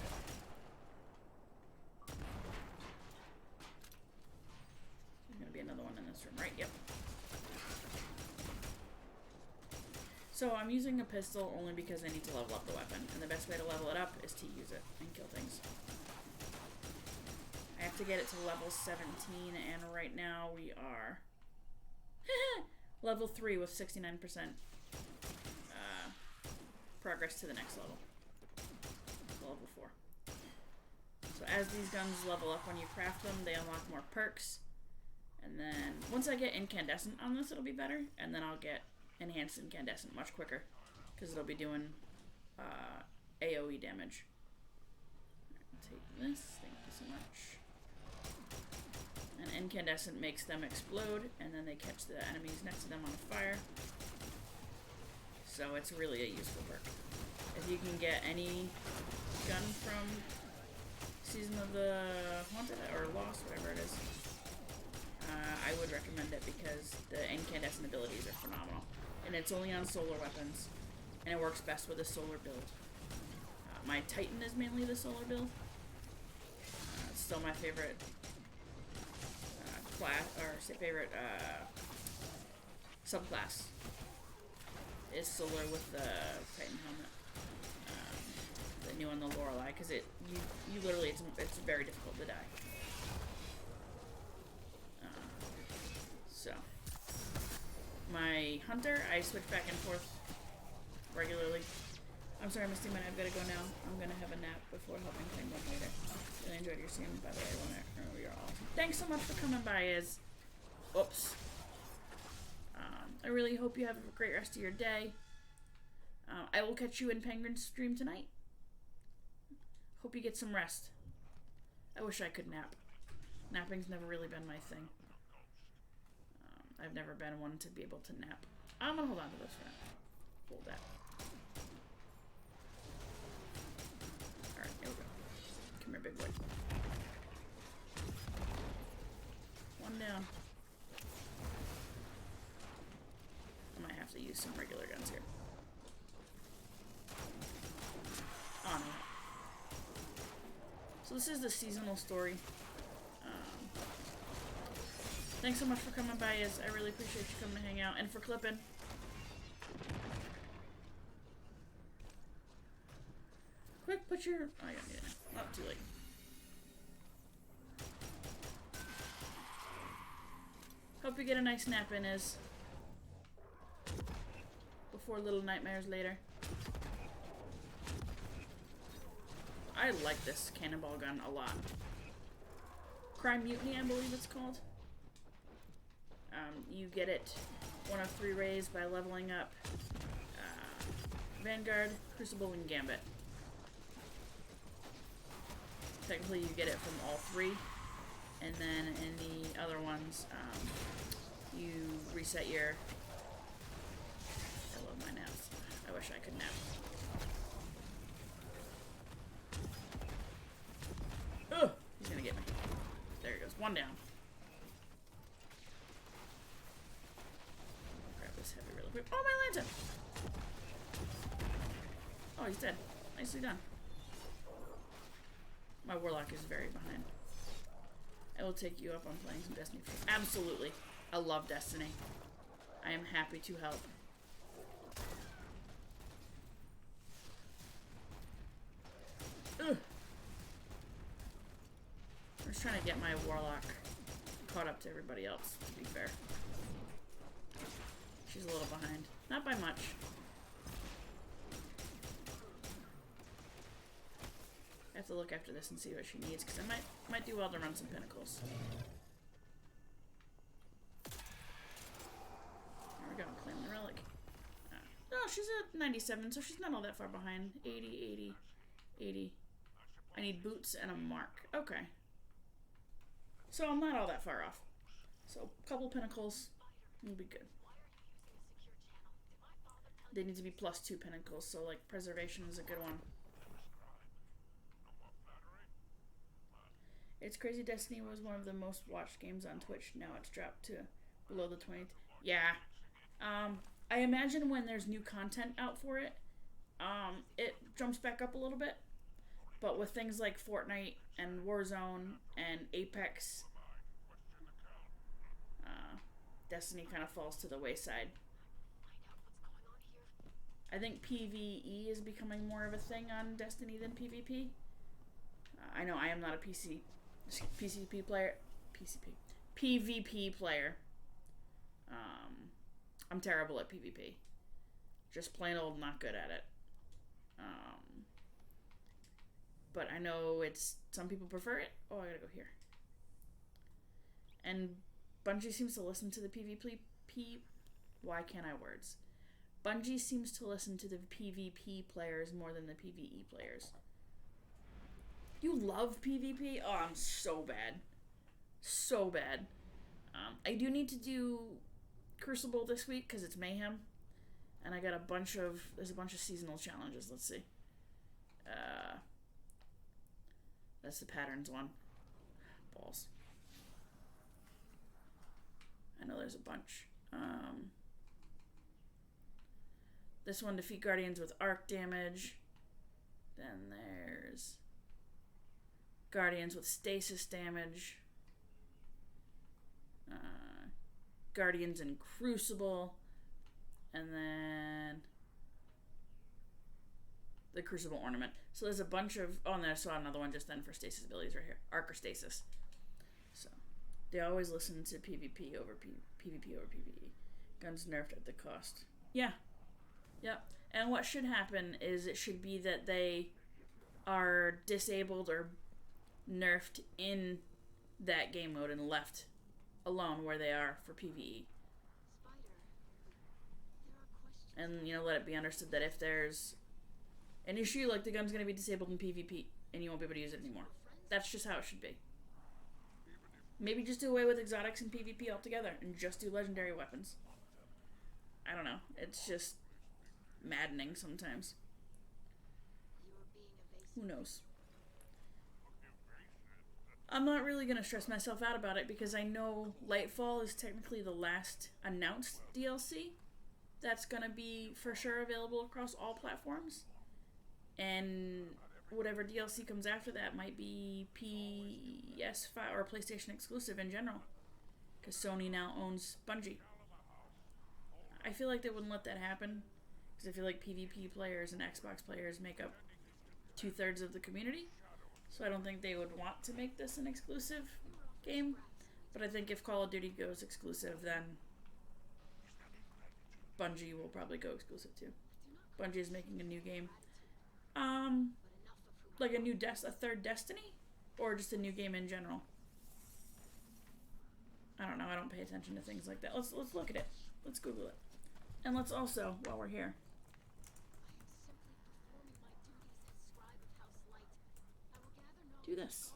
There's gonna be another one in this room, right? Yep. So I'm using a pistol only because I need to level up the weapon, and the best way to level it up is to use it and kill things. I have to get it to level 17, and right now we are level 3 with 69% progress to the next level. So level 4. So as these guns level up when you craft them, they unlock more perks. And then once I get incandescent on this, it'll be better. And then I'll get enhanced incandescent much quicker, because it'll be doing AoE damage. Take this. Thank you so much. And incandescent makes them explode, and then they catch the enemies next to them on fire. So it's really a useful perk. If you can get any gun from Season of the Haunted or Lost, whatever it is, I would recommend it, because the incandescent abilities are phenomenal. And it's only on solar weapons, and it works best with a solar build. My Titan is mainly the solar build. It's still my favorite class, or favorite subclass is solar with the Titan helmet. The new one, the Lorelei, because you literally, it's very difficult to die. So my hunter, I switch back and forth regularly. I'm sorry, Misty, man, I've got to go now. I'm gonna have a nap before helping Penguin later. Really enjoyed your stream, by the way. You're awesome. Thanks so much for coming by. Oops. I really hope you have a great rest of your day. I will catch you in Penguin's stream tonight. Hope you get some rest. I wish I could nap. Napping's never really been my thing. I've never been one to be able to nap. I'm gonna hold on to this for now. Hold that. Alright, here we go. Come here, big boy. One down. I might have to use some regular guns here. Oh no. So this is the seasonal story. Thanks so much for coming by, I really appreciate you coming to hang out, and for clipping. Quick, put your... Oh, I gotta need it now. Oh, too late. Hope you get a nice nap in, before little nightmares later. I like this cannonball gun a lot. Crime Mutiny, I believe it's called. You get it 1 of 3 ways by leveling up Vanguard, Crucible, and Gambit. Technically you get it from all 3, and then in the other ones you reset your... I love my naps. I wish I could nap. Ugh! He's gonna get me. There he goes. One down. Heavy really quick. Oh, my lantern! Oh, he's dead. Nicely done. My warlock is very behind. I will take you up on playing some Destiny. Absolutely. I love Destiny. I am happy to help. Ugh. I'm just trying to get my warlock caught up to everybody else, to be fair. She's a little behind. Not by much. I have to look after this and see what she needs, because I might do well to run some pinnacles. There we go, claim the relic. No, she's at 97, so she's not all that far behind. 80, 80, 80. I need boots and a mark. Okay. So I'm not all that far off. So a couple pinnacles will be good. They need to be +2 pinnacles, so like preservation is a good one. It's crazy. Destiny was one of the most watched games on Twitch. Now it's dropped to below the 20th. Yeah. I imagine when there's new content out for it, it jumps back up a little bit. But with things like Fortnite and Warzone and Apex, Destiny kind of falls to the wayside. I think PvE is becoming more of a thing on Destiny than PvP. I know I am not a PCP player. PvP player. I'm terrible at PvP. Just plain old not good at it. But I know some people prefer it. Oh, I gotta go here. And Bungie seems to listen to the PvP. Why can't I words? Bungie seems to listen to the PvP players more than the PvE players. You love PvP? Oh, I'm so bad. So bad. I do need to do Crucible this week because it's Mayhem. And I got there's a bunch of seasonal challenges. Let's see. That's the patterns one. Balls. I know there's a bunch. This one, defeat Guardians with arc damage. Then there's Guardians with stasis damage. Guardians in Crucible. And then the Crucible Ornament. So there's a bunch of... Oh, and I saw another one just then for stasis abilities right here. Arc or stasis. So they always listen to PvP over PvP over PvE. Guns nerfed at the cost. Yeah. Yep. And what should happen is it should be that they are disabled or nerfed in that game mode and left alone where they are for PvE. And, let it be understood that if there's an issue, like the gun's going to be disabled in PvP and you won't be able to use it anymore. That's just how it should be. Maybe just do away with exotics and PvP altogether and just do legendary weapons. I don't know. It's just maddening sometimes. Who knows? I'm not really going to stress myself out about it because I know Lightfall is technically the last announced DLC that's going to be for sure available across all platforms. And whatever DLC comes after that might be PS5 or PlayStation exclusive in general. Because Sony now owns Bungie. I feel like they wouldn't let that happen. Because I feel like PvP players and Xbox players make up 2/3 of the community. So I don't think they would want to make this an exclusive game. But I think if Call of Duty goes exclusive, then Bungie will probably go exclusive too. Bungie is making a new game. Like a third Destiny? Or just a new game in general? I don't know. I don't pay attention to things like that. Let's look at it. Let's Google it. And let's also, while we're here, do this.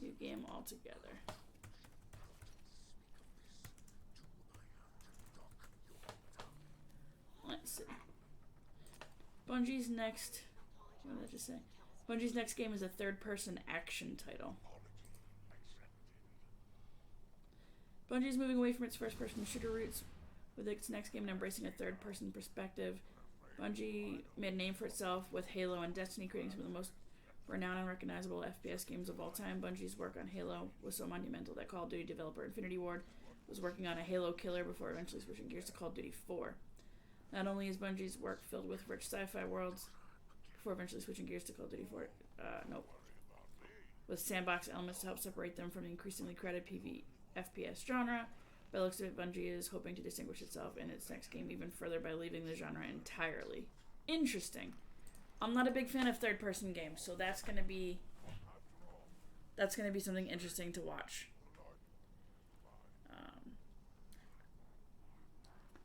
New game altogether. Let's see. Bungie's next... What did I just say? Bungie's next game is a third-person action title. Bungie's moving away from its first-person shooter roots with its next game and embracing a third-person perspective. Bungie made a name for itself with Halo and Destiny, creating some of the most renowned and recognizable FPS games of all time. Bungie's work on Halo was so monumental that Call of Duty developer Infinity Ward was working on a Halo killer before eventually switching gears to Call of Duty 4. Not only is Bungie's work filled with rich sci-fi worlds, before eventually switching gears to Call of Duty 4, with sandbox elements to help separate them from the increasingly crowded FPS genre. By the looks of it, Bungie is hoping to distinguish itself in its next game even further by leaving the genre entirely. Interesting. I'm not a big fan of third-person games, so that's gonna be something interesting to watch.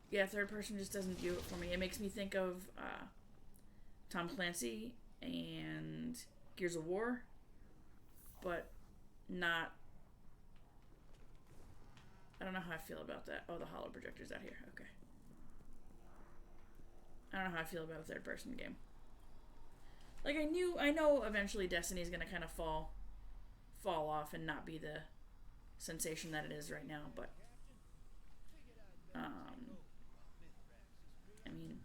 Yeah, third person just doesn't do it for me. It makes me think of Tom Clancy and Gears of War, but not... I don't know how I feel about that. Oh, the holo projector's out here. Okay. I don't know how I feel about a third-person game. Like, I know eventually Destiny's gonna kind of fall off and not be the sensation that it is right now, but I mean,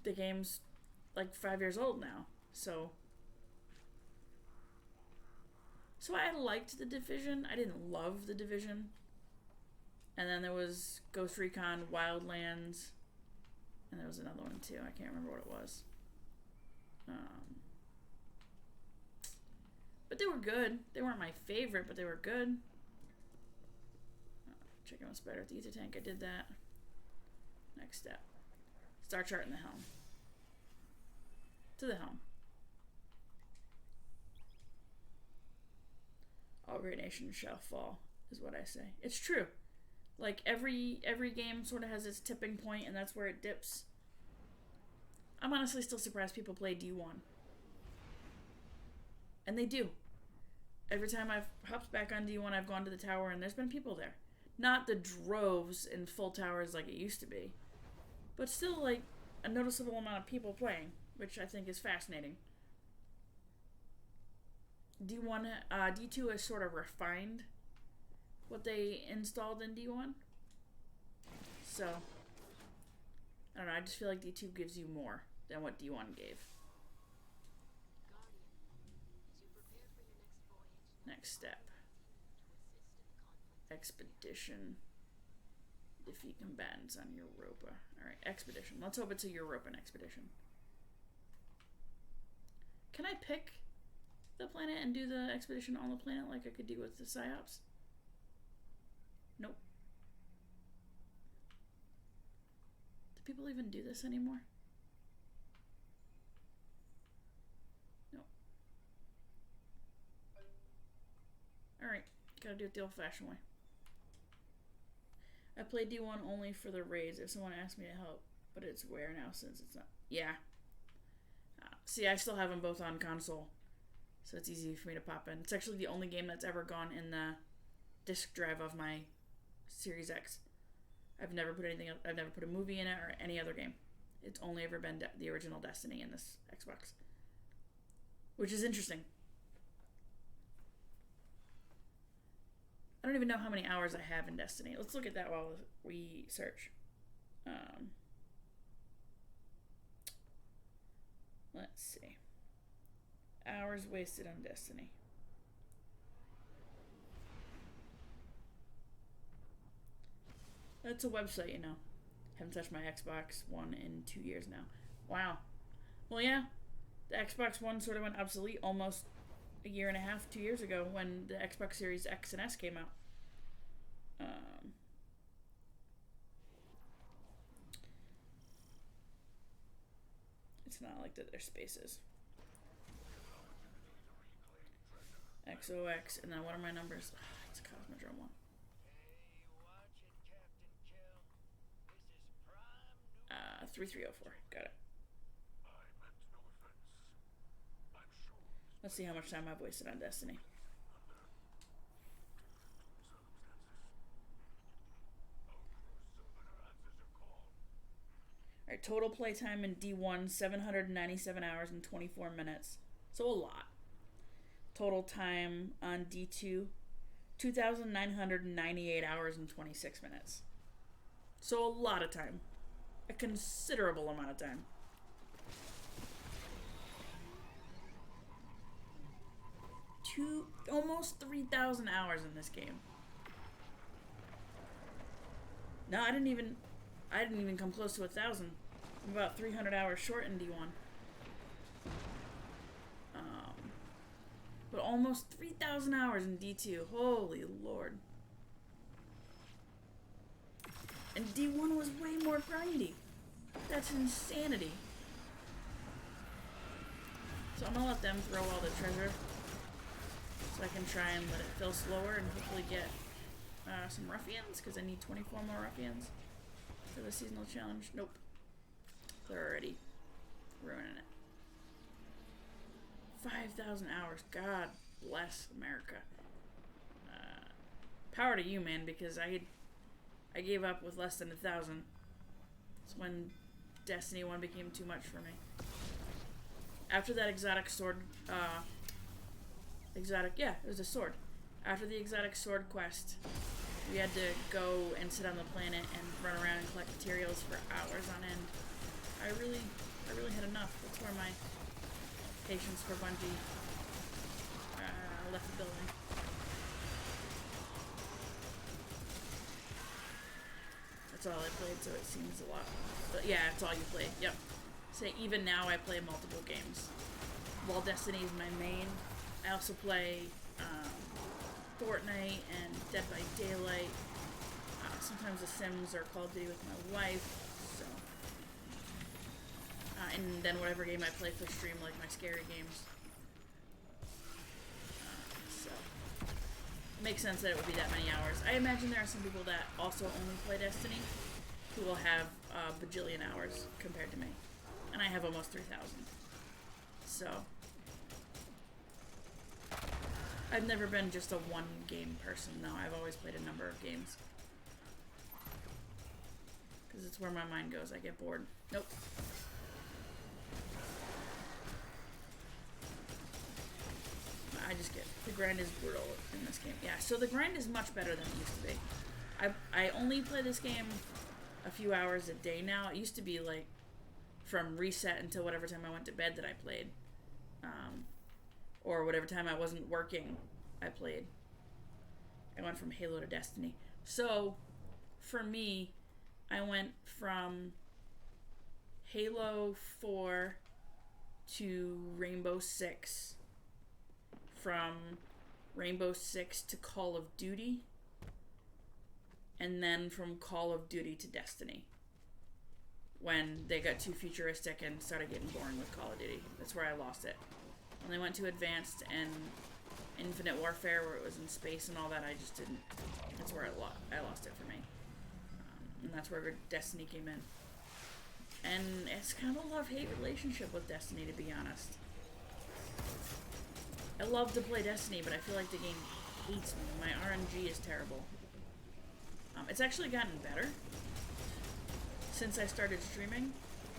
the game's like 5 years old now, so I liked The Division. I didn't love The Division. And then there was Ghost Recon Wildlands. And there was another one too. I can't remember what it was. But they were good. They weren't my favorite, but they were good. Checking what's better at the ether tank. I did that. Next step. Star chart in the helm. To the helm. All great nations shall fall, is what I say. It's true. Like, every game sort of has its tipping point, and that's where it dips. I'm honestly still surprised people play D1. And they do. Every time I've hopped back on D1, I've gone to the tower, and there's been people there. Not the droves in full towers like it used to be. But still, like, a noticeable amount of people playing, which I think is fascinating. D2 has sort of refined what they installed in D1. So, I don't know, I just feel like D2 gives you more than what D1 gave. Next step. Expedition. Defeat combatants on Europa. Alright, expedition. Let's hope it's a European expedition. Can I pick the planet and do the expedition on the planet like I could do with the PsyOps? Nope. Do people even do this anymore? Nope. Alright, gotta do it the old-fashioned way. I play D1 only for the raids if someone asks me to help, but it's rare now since it's not. Yeah. See, I still have them both on console, so it's easy for me to pop in. It's actually the only game that's ever gone in the disk drive of my Series X. I've never put anything. I've never put a movie in it or any other game. It's only ever been the original Destiny in this Xbox, which is interesting. I don't even know how many hours I have in Destiny. Let's look at that while we search. Let's see. Hours wasted on Destiny. That's a website, you know. Haven't touched my Xbox One in 2 years now. Wow. Well, yeah. The Xbox One sort of went obsolete almost a year and a half, 2 years ago when the Xbox Series X and S came out. It's not like that there's spaces. XOX, and then what are my numbers? It's Cosmodrome 1. 3304. Got it. Let's see how much time I've wasted on Destiny. Alright, total playtime in D1, 797 hours and 24 minutes. So a lot. Total time on D2, 2,998 hours and 26 minutes. So a lot of time. A considerable amount of time. Almost 3,000 hours in this game. No, I didn't even come close to 1,000. I'm about 300 hours short in D1. But almost 3,000 hours in D2. Holy Lord. And D1 was way more grindy. That's insanity. So I'm gonna let them throw all the treasure, so I can try and let it fill slower and hopefully get some ruffians, because I need 24 more ruffians for the seasonal challenge. Nope. They're already ruining it. 5,000 hours. God bless America. Power to you, man, because I gave up with less than 1,000. It's when Destiny 1 became too much for me. After that exotic sword, yeah, it was a sword. After the exotic sword quest, we had to go and sit on the planet and run around and collect materials for hours on end. I really had enough. That's where my patience for Bungie left the building. all I played, so it seems a lot. But yeah, it's all you played. Yep. So even now I play multiple games. While Destiny is my main, I also play Fortnite and Dead by Daylight. Sometimes The Sims or Call of Duty with my wife. So, and then whatever game I play for stream, like my scary games. So, it makes sense that it would be that many hours. I imagine there are some people that also only play Destiny who will have a bajillion hours compared to me. And I have almost 3,000. So, I've never been just a one game person, no. I've always played a number of games. Because it's where my mind goes. I get bored. Nope. I just get... The grind is brutal in this game. Yeah, so the grind is much better than it used to be. I only play this game a few hours a day now. It used to be like from reset until whatever time I went to bed that I played. Or whatever time I wasn't working, I played. I went from Halo to Destiny. So, for me, I went from Halo 4 to Rainbow Six, from Rainbow Six to Call of Duty, and then from Call of Duty to Destiny. When they got too futuristic and started getting boring with Call of Duty. That's where I lost it. When they went to Advanced and Infinite Warfare, where it was in space and all that, I just didn't. That's where I lost it for me. And that's where Destiny came in. And it's kind of a love-hate relationship with Destiny, to be honest. I love to play Destiny, but I feel like the game hates me. My RNG is terrible. It's actually gotten better since I started streaming.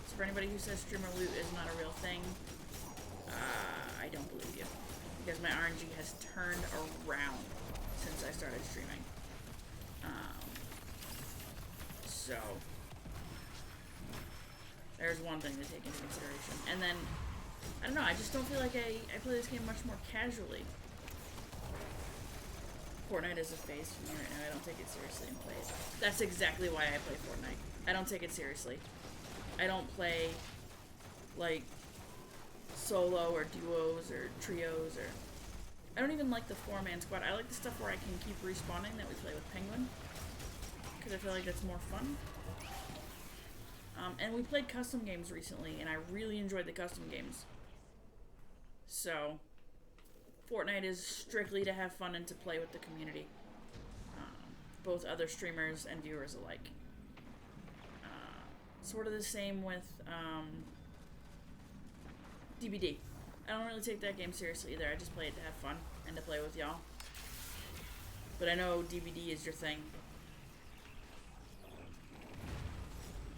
So for anybody who says streamer loot is not a real thing, I don't believe you. Because my RNG has turned around since I started streaming. So, there's one thing to take into consideration. And then, I don't know, I just don't feel like I play this game much more casually. Fortnite is a phase for me right now. I don't take it seriously and play it. That's exactly why I play Fortnite. I don't take it seriously. I don't play, like, solo or duos or trios or... I don't even like the 4-man squad. I like the stuff where I can keep respawning that we play with Penguin. Because I feel like that's more fun. And we played custom games recently, and I really enjoyed the custom games. So, Fortnite is strictly to have fun and to play with the community. Both other streamers and viewers alike. Sort of the same with DBD. I don't really take that game seriously either. I just play it to have fun and to play with y'all. But I know DBD is your thing.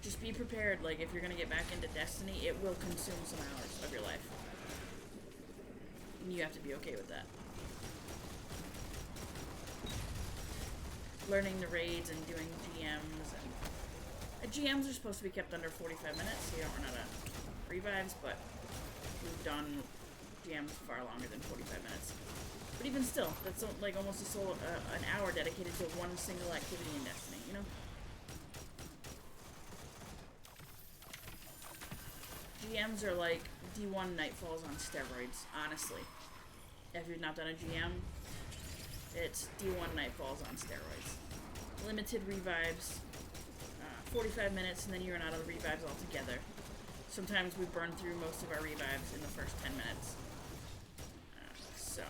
Just be prepared, like, if you're gonna get back into Destiny, it will consume some hours of your life. And you have to be okay with that. Learning the raids and doing GMs, and... GMs are supposed to be kept under 45 minutes, so you don't run out of revives, but we've done GMs far longer than 45 minutes. But even still, that's like almost an hour dedicated to one single activity in Destiny, you know? GMs are like D1 Nightfalls on steroids, honestly. If you've not done a GM, it's D1 Nightfalls on steroids. Limited revives, 45 minutes, and then you run out of the revives altogether. Sometimes we burn through most of our revives in the first 10 minutes. So.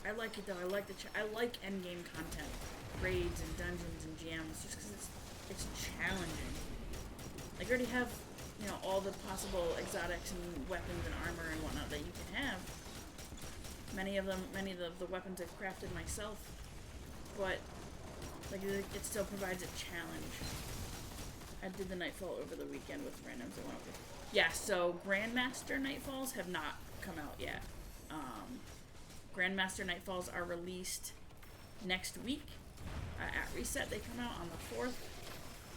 I like it though. I like I like endgame content, raids and dungeons and GMs, just because it's challenging. Like, you already have, you know, all the possible exotics and weapons and armor and whatnot that you can have. Many of the weapons I've crafted myself, but like it still provides a challenge. I did the Nightfall over the weekend with randoms I went over. Yeah, so Grandmaster Nightfalls have not come out yet. Grandmaster Nightfalls are released next week. At reset, they come out on the 4th.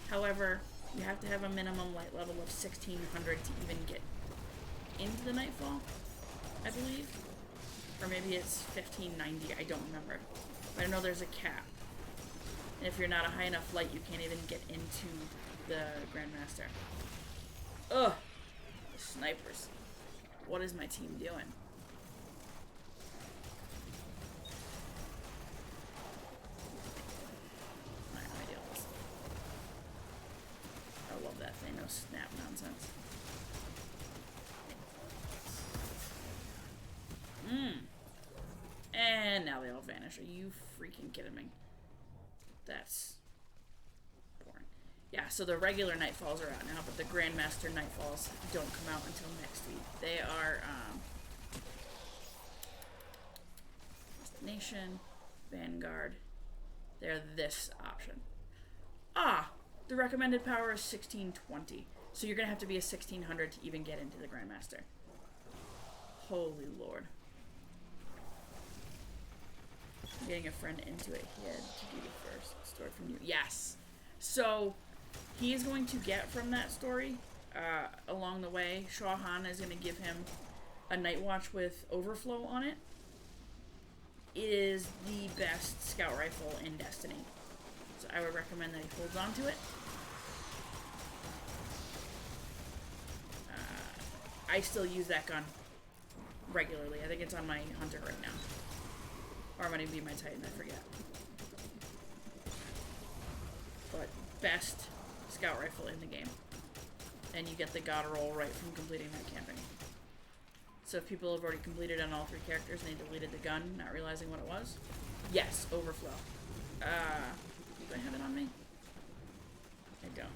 However, you have to have a minimum light level of 1600 to even get into the Nightfall, I believe. Or maybe it's 1590, I don't remember. But I know there's a cap. And if you're not a high enough light, you can't even get into the Grandmaster. Ugh! The snipers. What is my team doing? Alright, let me deal with this. I love that Thanos snap nonsense. And now they all vanish. Are you freaking kidding me? That's boring. Yeah, so the regular Nightfalls are out now, but the Grandmaster Nightfalls don't come out until next week. They are, Destination, Vanguard. They're this option. Ah! The recommended power is 1620. So you're gonna have to be a 1600 to even get into the Grandmaster. Holy Lord. Getting a friend into it. He had to do the first story from you. Yes. So he is going to get from that story along the way. Shaw Han is going to give him a Night Watch with Overflow on it. It is the best scout rifle in Destiny. So I would recommend that he holds on to it. I still use that gun regularly. I think it's on my Hunter right now. Or might it be my Titan, I forget. But best scout rifle in the game. And you get the God roll right from completing that campaign. So if people have already completed on all 3 characters and they deleted the gun, not realizing what it was. Yes, Overflow. Do I have it on me? I don't.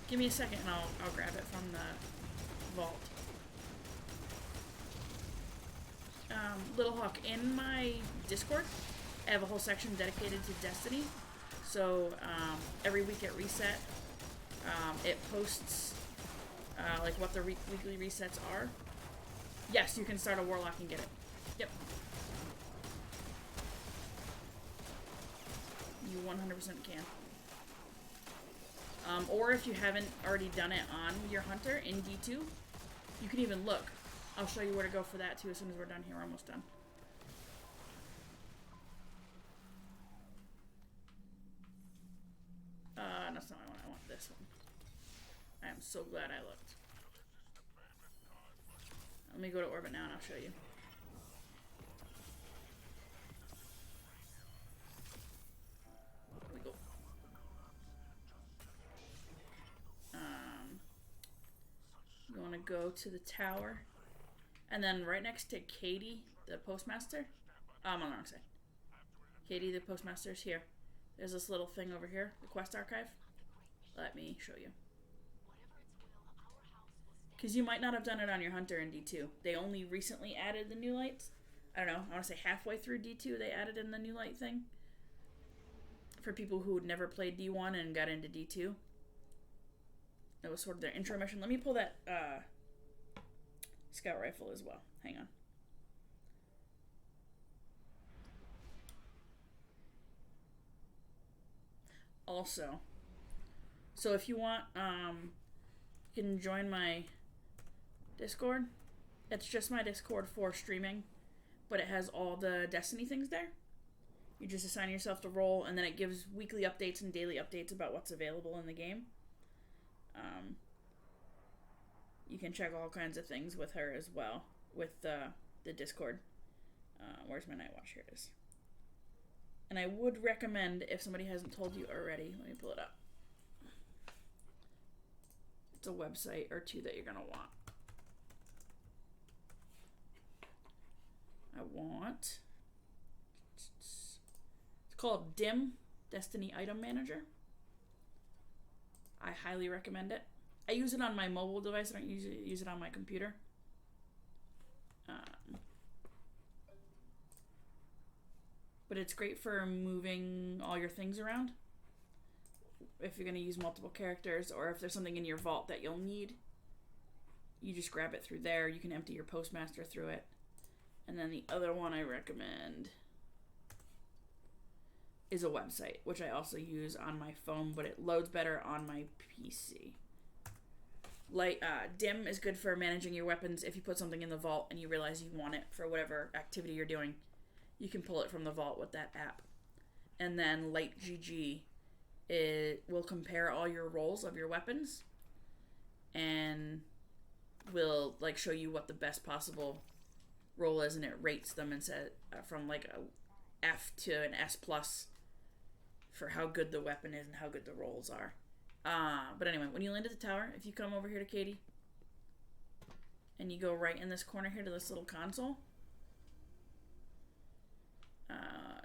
Give me a second and I'll grab it from the vault. Little Hawk, in my Discord, I have a whole section dedicated to Destiny. So, every week at Reset, it posts, like, what the weekly resets are. Yes, you can start a Warlock and get it. Yep. You 100% can. Or if you haven't already done it on your Hunter in D2, you can even look. I'll show you where to go for that too as soon as we're done here. We're almost done. That's not what I want. I want this one. I am so glad I looked. Let me go to orbit now and I'll show you. Here we go. You want to go to the tower. And then right next to Katie, the postmaster. I'm on the wrong side. Katie, the postmaster, is here. There's this little thing over here, the quest archive. Let me show you. Because you might not have done it on your Hunter in D2. They only recently added the new lights. I don't know, I want to say halfway through D2 they added in the new light thing. For people who had never played D1 and got into D2. That was sort of their intro mission. Let me pull that scout rifle as well. Hang on. Also, so if you want, you can join my Discord. It's just my Discord for streaming, but it has all the Destiny things there. You just assign yourself to role, and then it gives weekly updates and daily updates about what's available in the game. You can check all kinds of things with her as well, with the Discord. Where's my Night Watch? Here it is. And I would recommend, if somebody hasn't told you already, let me pull it up. It's a website or two that you're going to want. It's called DIM, Destiny Item Manager. I highly recommend it. I use it on my mobile device. I don't use it on my computer. But it's great for moving all your things around. If you're going to use multiple characters, or if there's something in your vault that you'll need, you just grab it through there. You can empty your postmaster through it. And then the other one I recommend is a website, which I also use on my phone, but it loads better on my PC. Like, DIM is good for managing your weapons. If you put something in the vault and you realize you want it for whatever activity you're doing, you can pull it from the vault with that app. and then light GG, it will compare all your rolls of your weapons and will like show you what the best possible roll is, and it rates them and says from like a F to an S plus for how good the weapon is and how good the rolls are. But anyway, when you land at the tower, if you come over here to Katie and you go right in this corner here to this little console,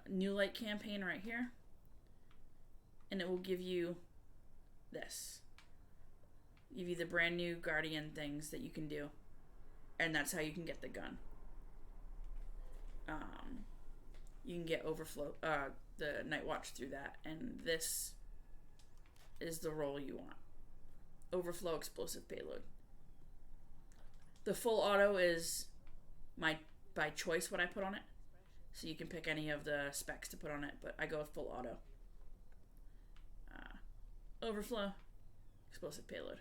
new light campaign right here, and it will give you this. Give you the brand new Guardian things that you can do, and that's how you can get the gun. You can get overflow, the Night Watch through that, and this is the roll you want. Overflow explosive payload. The full auto is by choice what I put on it, so you can pick any of the specs to put on it, but I go with full auto. Overflow explosive payload.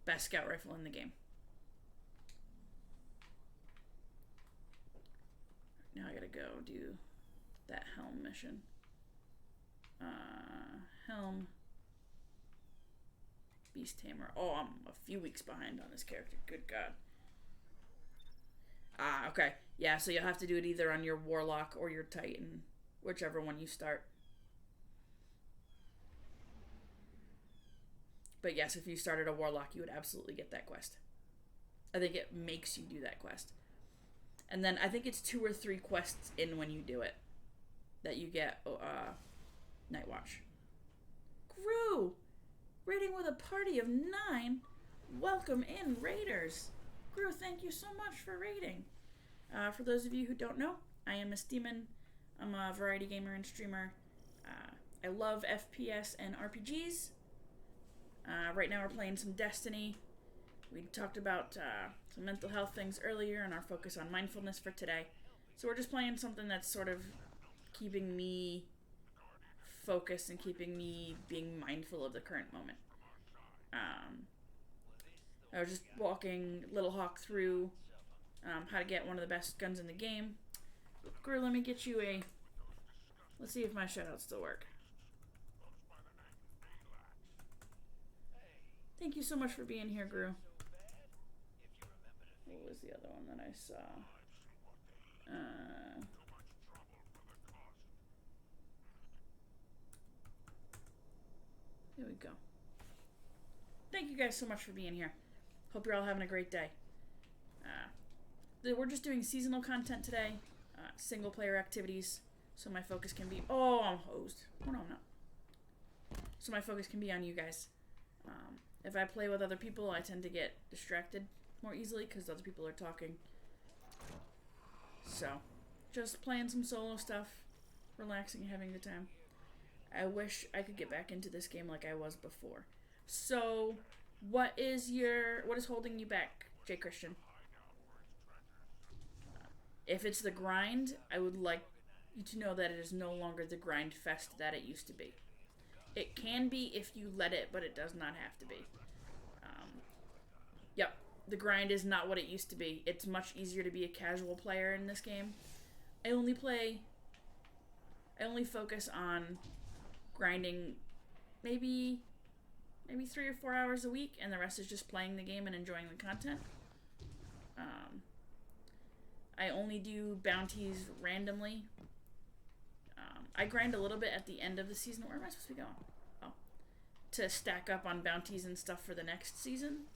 Best scout rifle in the game. Now I gotta go do that helm mission. Helm. Beast Tamer. Oh, I'm a few weeks behind on this character. Good God. Okay. Yeah, so you'll have to do it either on your Warlock or your Titan, whichever one you start. But yes, if you started a Warlock, you would absolutely get that quest. I think it makes you do that quest. And then I think it's 2 or 3 quests in when you do it that you get Night Watch. Gru! Raiding with a party of 9? Welcome in, Raiders! Gru, thank you so much for raiding. For those of you who don't know, I am Miss Demon. I'm a variety gamer and streamer. I love FPS and RPGs. Right now we're playing some Destiny. We talked about some mental health things earlier and our focus on mindfulness for today. So we're just playing something that's sort of keeping me focused and keeping me being mindful of the current moment. I was just walking Little Hawk through how to get one of the best guns in the game. Gru, let me get you a... Let's see if my shoutouts still work. Thank you so much for being here, Gru. What was the other one that I saw? Here we go. Thank you guys so much for being here. Hope you're all having a great day. We're just doing seasonal content today, single player activities, so my focus can be... Oh, I'm hosed. Oh, no, I'm not. So my focus can be on you guys. If I play with other people, I tend to get distracted more easily because other people are talking. So, just playing some solo stuff, relaxing, having a good time. I wish I could get back into this game like I was before. So, what is holding you back, Jay Christian? If it's the grind, I would like you to know that it is no longer the grind fest that it used to be. It can be if you let it, but it does not have to be. Yep, the grind is not what it used to be. It's much easier to be a casual player in this game. I only focus on grinding maybe 3 or 4 hours a week, and the rest is just playing the game and enjoying the content. I only do bounties randomly. I grind a little bit at the end of the season. Where am I supposed to be going? Oh. To stack up on bounties and stuff for the next season.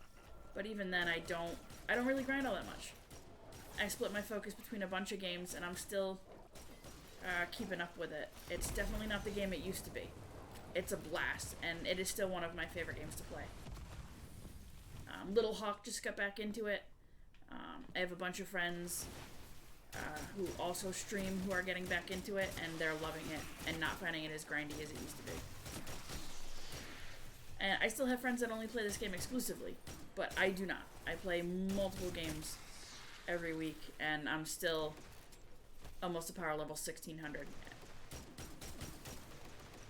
But even then, I don't really grind all that much. I split my focus between a bunch of games, and I'm still keeping up with it. It's definitely not the game it used to be. It's a blast, and it is still one of my favorite games to play. Little Hawk just got back into it. I have a bunch of friends who also stream who are getting back into it, and they're loving it and not finding it as grindy as it used to be. And I still have friends that only play this game exclusively, but I do not. I play multiple games every week, and I'm still almost a power level 1600.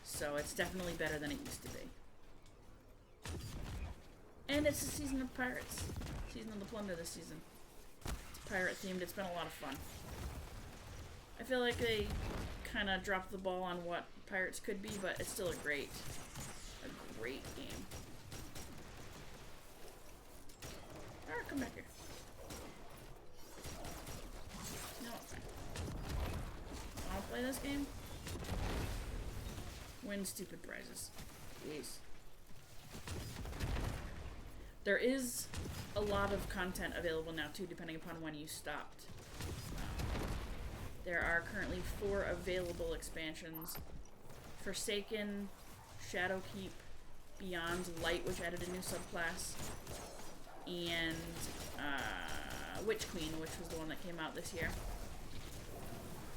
So it's definitely better than it used to be. And it's the season of pirates. Season of the plunder this season. It's pirate themed. It's been a lot of fun. I feel like they kind of dropped the ball on what Pirates could be, but it's still a great game. Alright, come back here. No, it's fine. I'll play this game. Win stupid prizes. Jeez. There is a lot of content available now too, depending upon when you stopped. There are currently 4 available expansions: Forsaken, Shadowkeep, Beyond Light, which added a new subclass, and Witch Queen, which was the one that came out this year.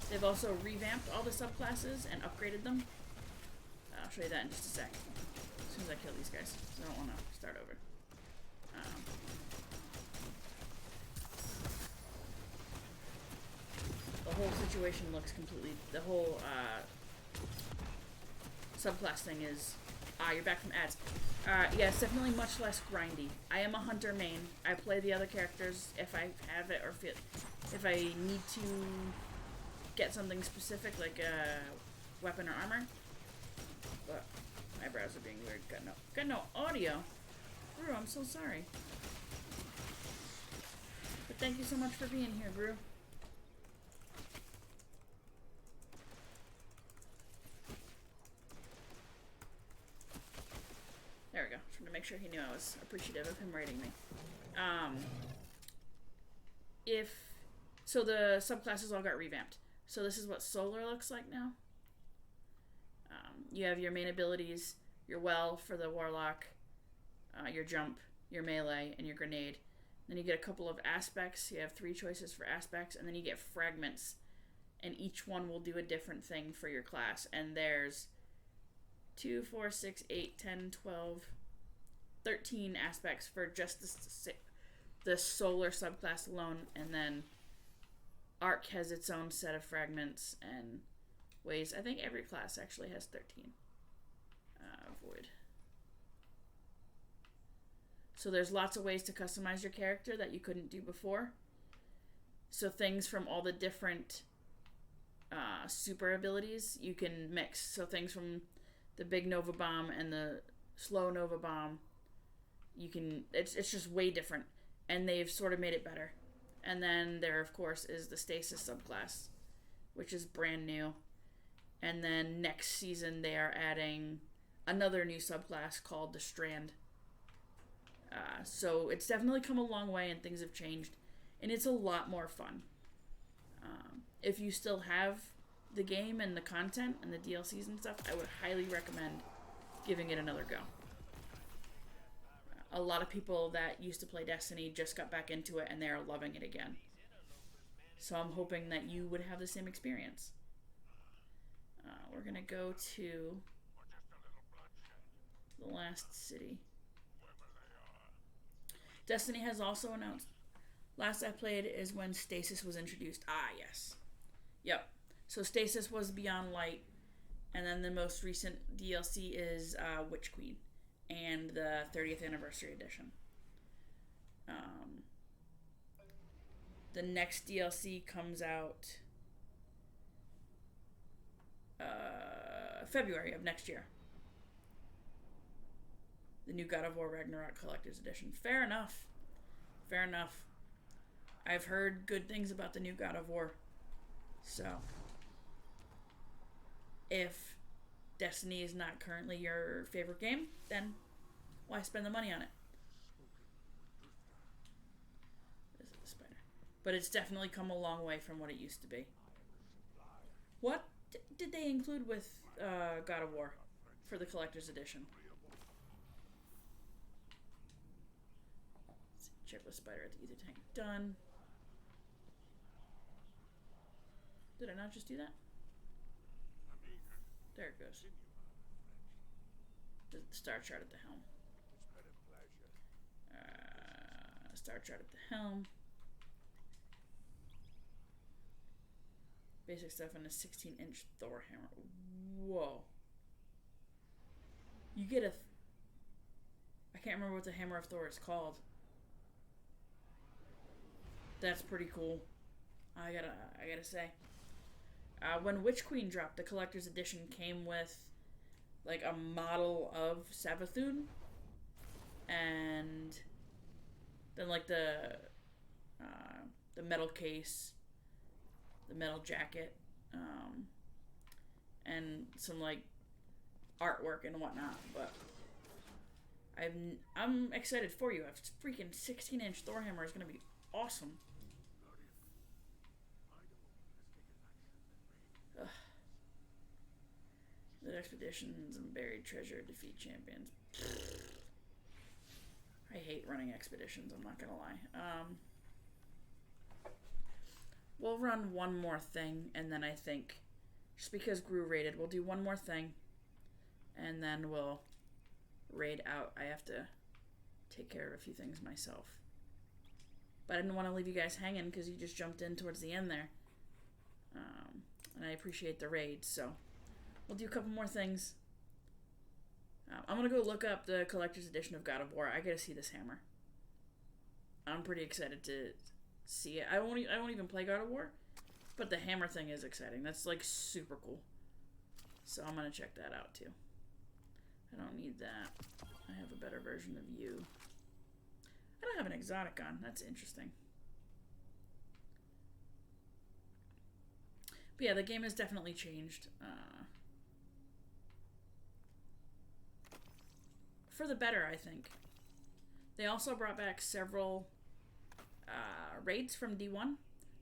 They've also revamped all the subclasses and upgraded them. I'll show you that in just a sec. As soon as I kill these guys, so I don't want to start over. The whole situation looks completely... The whole subclass thing is... you're back from ads. Yeah, it's definitely much less grindy. I am a hunter main. I play the other characters if I have it, or if I need to get something specific, like a weapon or armor. But my browser being weird. Got no audio. Brew, I'm so sorry. But thank you so much for being here, Brew. There we go. Trying to make sure he knew I was appreciative of him rating me. So the subclasses all got revamped. So this is what Solar looks like now. You have your main abilities, your Well for the Warlock, your Jump, your Melee, and your Grenade. Then you get a couple of aspects. You have 3 choices for aspects, and then you get fragments, and each one will do a different thing for your class. And there's 2, 4, 6, 8, 10, 12, 13 aspects for just the Solar subclass alone, and then Arc has its own set of fragments and ways. I think every class actually has 13. Void. So there's lots of ways to customize your character that you couldn't do before. So things from all the different super abilities you can mix. So things from the big Nova Bomb and the slow Nova Bomb, you can, it's just way different, and they've sort of made it better. And then there, of course, is the Stasis subclass, which is brand new. And then next season they are adding another new subclass called the Strand. So it's definitely come a long way, and things have changed, and it's a lot more fun. If you still have the game and the content and the DLCs and stuff, I would highly recommend giving it another go. A lot of people that used to play Destiny just got back into it, and they're loving it again. So I'm hoping that you would have the same experience. We're going to go to the last city. Destiny has also announced, last I played is when Stasis was introduced. Yes. Yep. So Stasis was Beyond Light, and then the most recent DLC is Witch Queen and the 30th Anniversary Edition. The next DLC comes out February of next year. The new God of War Ragnarok Collector's Edition. Fair enough. Fair enough. I've heard good things about the new God of War. So, if Destiny is not currently your favorite game, then why spend the money on it? This is a spider. But it's definitely come a long way from what it used to be. What did they include with God of War for the Collector's Edition? Check with spider at the ether tank. Done. Did I not just do that? There it goes. The star chart at the helm. Star chart at the helm. Basic stuff on a 16-inch Thor hammer. Whoa. You get a... I can't remember what the Hammer of Thor is called. That's pretty cool. I gotta say. When Witch Queen dropped, the collector's edition came with like a model of Savathun, and then like the metal case, the metal jacket, and some like artwork and whatnot. But I'm excited for you. A freaking 16-inch Thor hammer is gonna be awesome. Ugh. The expeditions and buried treasure defeat champions. I hate running expeditions, I'm not gonna lie. We'll run one more thing, and then I think, just because Gru raided, we'll do one more thing, and then we'll raid out. I have to take care of a few things myself. But I didn't want to leave you guys hanging because you just jumped in towards the end there. And I appreciate the raid, so we'll do a couple more things. I'm going to go look up the collector's edition of God of War. I gotta see this hammer. I'm pretty excited to see it. I won't even play God of War, but the hammer thing is exciting. That's like super cool. So I'm going to check that out too. I don't need that. I have a better version of you. I don't have an exotic on. That's interesting. But yeah, the game has definitely changed. For the better, I think. They also brought back several raids from D1.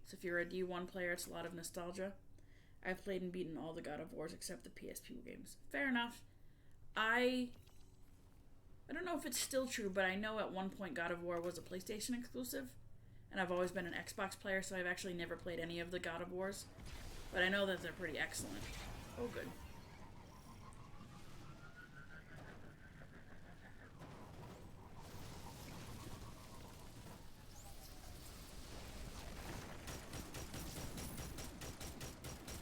So if you're a D1 player, it's a lot of nostalgia. I've played and beaten all the God of Wars except the PSP games. Fair enough. I don't know if it's still true, but I know at one point God of War was a PlayStation exclusive, and I've always been an Xbox player, so I've actually never played any of the God of Wars, but I know that they're pretty excellent. Oh, good.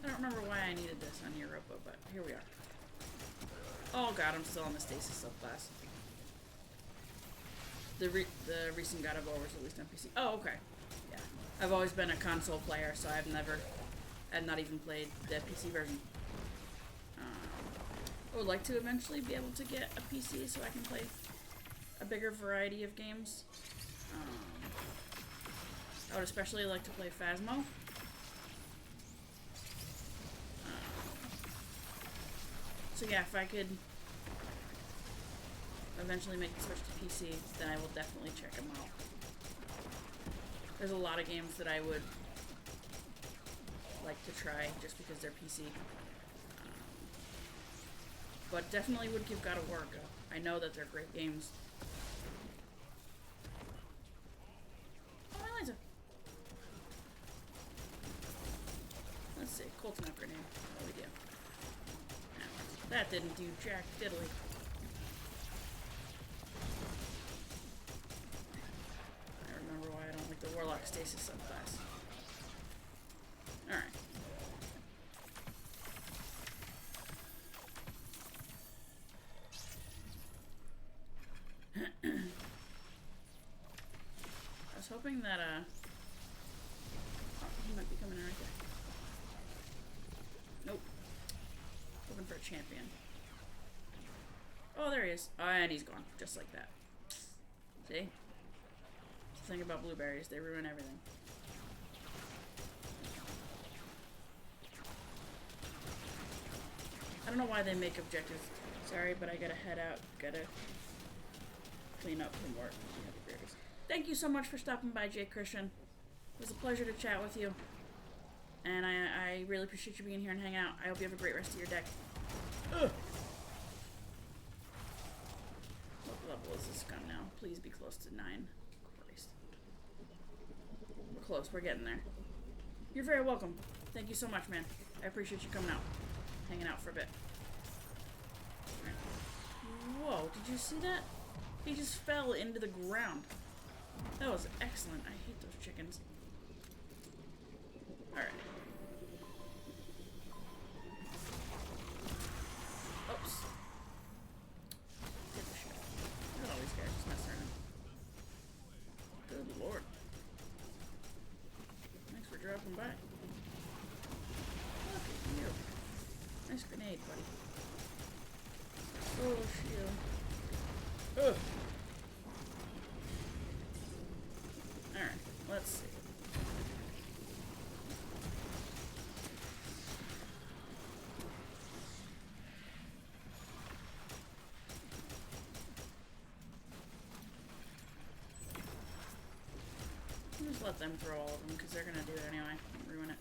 I don't remember why I needed this on Europa, but here we are. Oh god, I'm still on the stasis subclass. The recent God of War was released on PC. Oh, okay. Yeah. I've always been a console player, so I've not even played the PC version. I would like to eventually be able to get a PC so I can play a bigger variety of games. I would especially like to play Phasmo. So yeah, if I could eventually make the switch to PC, then I will definitely check them out. There's a lot of games that I would like to try just because they're PC. But definitely would give God of War a go. I know that they're great games. Oh, my Liza. Let's see. Cold Snap Grenade. What do we do? That didn't do jack diddly. I remember why I don't like the Warlock Stasis subclass. Alright. I was hoping that, oh, he might be coming in right there. Nope. Hoping for a champion. Oh, there he is. Oh, and he's gone. Just like that. See? The thing about blueberries, they ruin everything. I don't know why they make objectives. Sorry, but I gotta head out. Gotta clean up from work. Thank you so much for stopping by, Jay Christian. It was a pleasure to chat with you. And I really appreciate you being here and hanging out. I hope you have a great rest of your day. Ugh. What level is this gun now? Please be close to 9. Christ. We're close. We're getting there. You're very welcome. Thank you so much, man. I appreciate you coming out. Hanging out for a bit. Right. Whoa, did you see that? He just fell into the ground. That was excellent. I hate those chickens. Alright. Oops. Get the shit. Look at all these guys just messing around. Good lord. Thanks for dropping by. Okay. Nice grenade, buddy. Oh, shield. Ugh. Alright, let's see. Just let them throw all of them, because they're gonna do it anyway. Ruin it.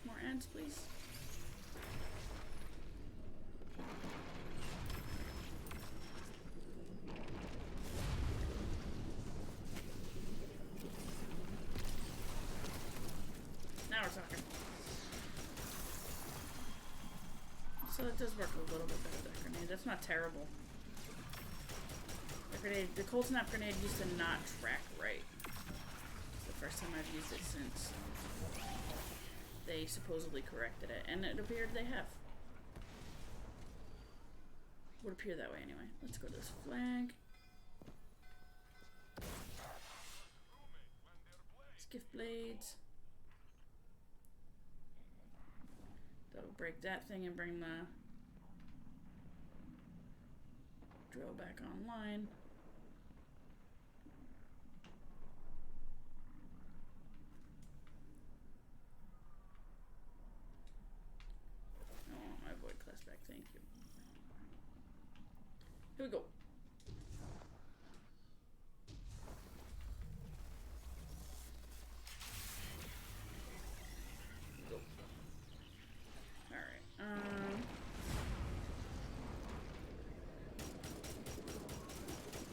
More ads, please. Now we're talking. So that does work a little bit better, that grenade. That's not terrible. The cold snap grenade used to not track right. It's the first time I've used it since they supposedly corrected it, and it appeared they have. Would appear that way anyway. Let's go to this flag. Skiff blades. That'll break that thing and bring the drill back online. Thank you. Here we go. Go. Alright.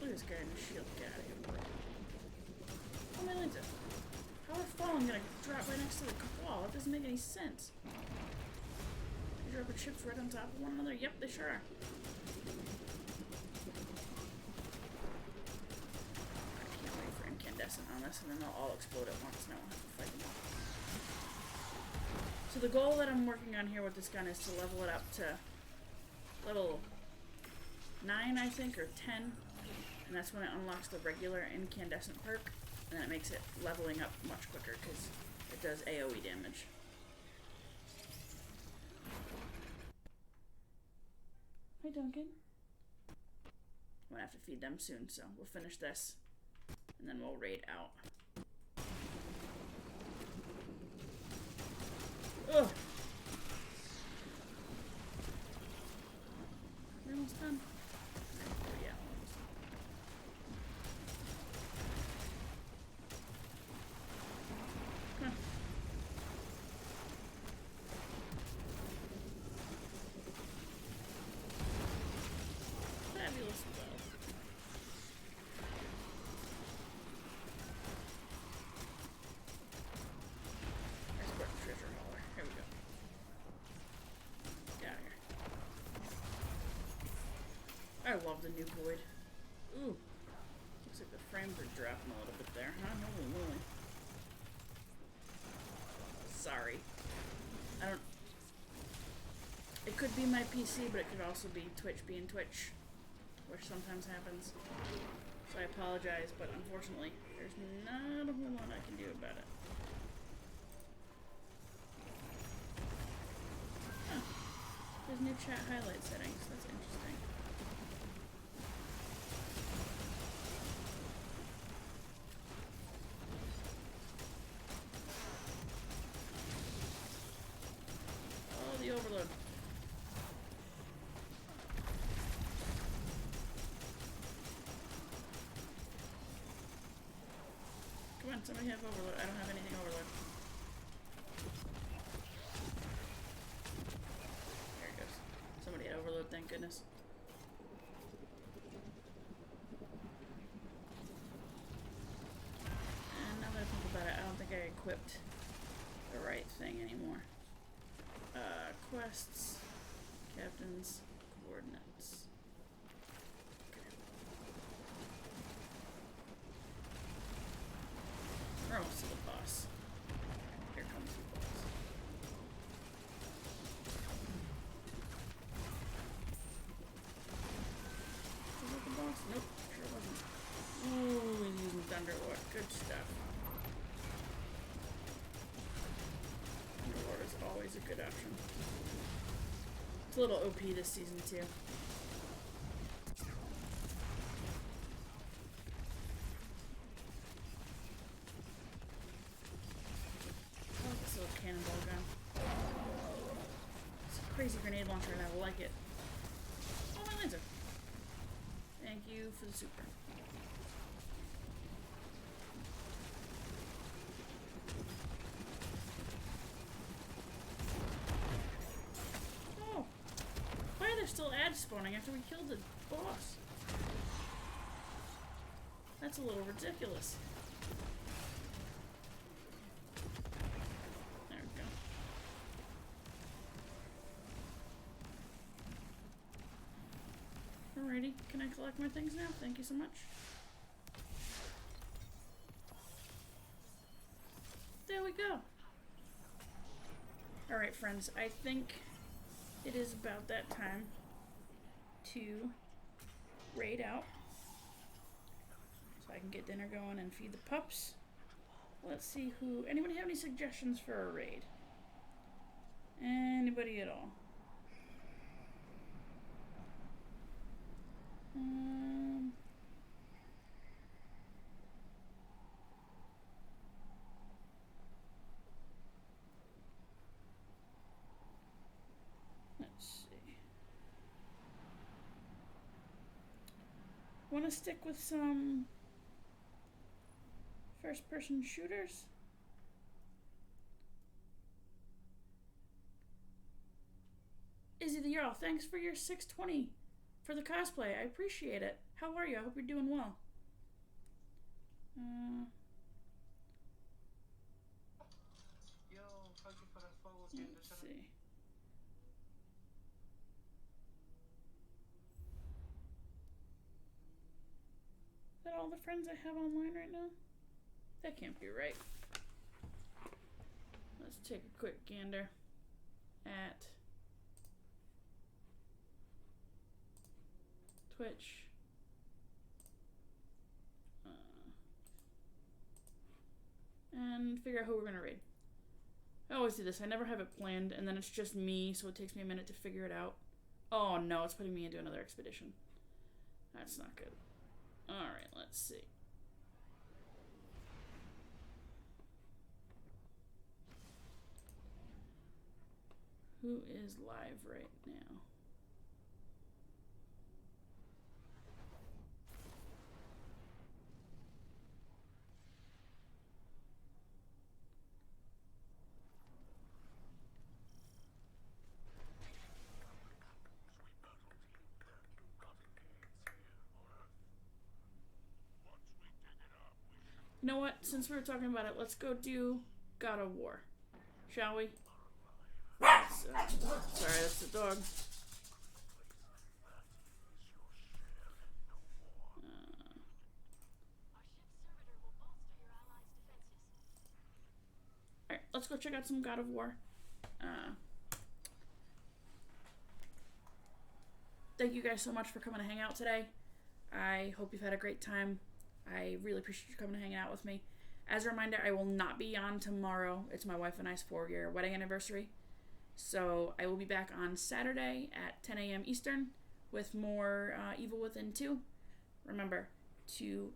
Look at this guy in the shield. Get out of here. Oh my Linda. How are falling gonna drop right next to the wall? That doesn't make any sense. Rubber chips right on top of one another? Yep, they sure are. I can't wait for incandescent on this, and then they'll all explode at once, and I won't have to fight them all. So the goal that I'm working on here with this gun is to level it up to level 9, I think, or 10, and that's when it unlocks the regular incandescent perk, and then it makes it leveling up much quicker, because it does AoE damage. Hi, Duncan. I'm gonna have to feed them soon, so we'll finish this, and then we'll raid out. Ugh! We're almost done. Oh, yeah, almost. Come on. Fabulous well. Export treasure hauler. Here we go. Get out of here. I love the new void. Ooh. Looks like the frames are dropping a little bit there, huh? Holy moly. Sorry. I don't... It could be my PC, but it could also be Twitch being Twitch, which sometimes happens. So I apologize, but unfortunately, there's not a whole lot I can do about it. Huh. There's new chat highlight settings. That's interesting. Oh, the overload. Come on, somebody have overload. I don't have anything overload. There it goes. Somebody had overload, thank goodness. And now that I think about it, I don't think I equipped the right thing anymore. Quests, captains, coordinates. Okay. We're almost to the boss. Here comes the boss. Was that the boss? Nope, sure wasn't. Ooh, he's using Thunderlord. Good stuff. always a good option. It's a little OP this season too. I like this little cannonball gun. It's a crazy grenade launcher and I like it. Oh, my laser. Thank you for the super. Oh. Why are there still ads spawning after we killed the boss? That's a little ridiculous. There we go. Alrighty, can I collect my things now? Thank you so much. There we go. Alright, friends, I think it is about that time to raid out. So I can get dinner going and feed the pups. Let's see who... Anybody have any suggestions for a raid? Anybody at all? Let's see. Want to stick with some first-person shooters? Izzy the Jarl, thanks for your 620 for the cosplay. I appreciate it. How are you? I hope you're doing well. Let's see. Is that all the friends I have online right now? That can't be right. Let's take a quick gander at Twitch. And figure out who we're gonna raid. I always do this. I never have it planned, and then it's just me, so it takes me a minute to figure it out. Oh no, it's putting me into another expedition. That's not good. Alright, let's see. Who is live right now? You know what? Since we were talking about it, let's go do God of War. Shall we? Sorry, that's the dog. Alright, let's go check out some God of War. Thank you guys so much for coming to hang out today. I hope you've had a great time. I really appreciate you coming to hang out with me. As a reminder, I will not be on tomorrow. It's my wife and I's 4-year wedding anniversary. So I will be back on Saturday at 10 a.m. Eastern with more Evil Within 2. Remember to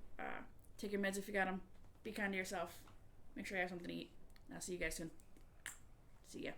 take your meds if you got them. Be kind to yourself. Make sure you have something to eat. I'll see you guys soon. See ya.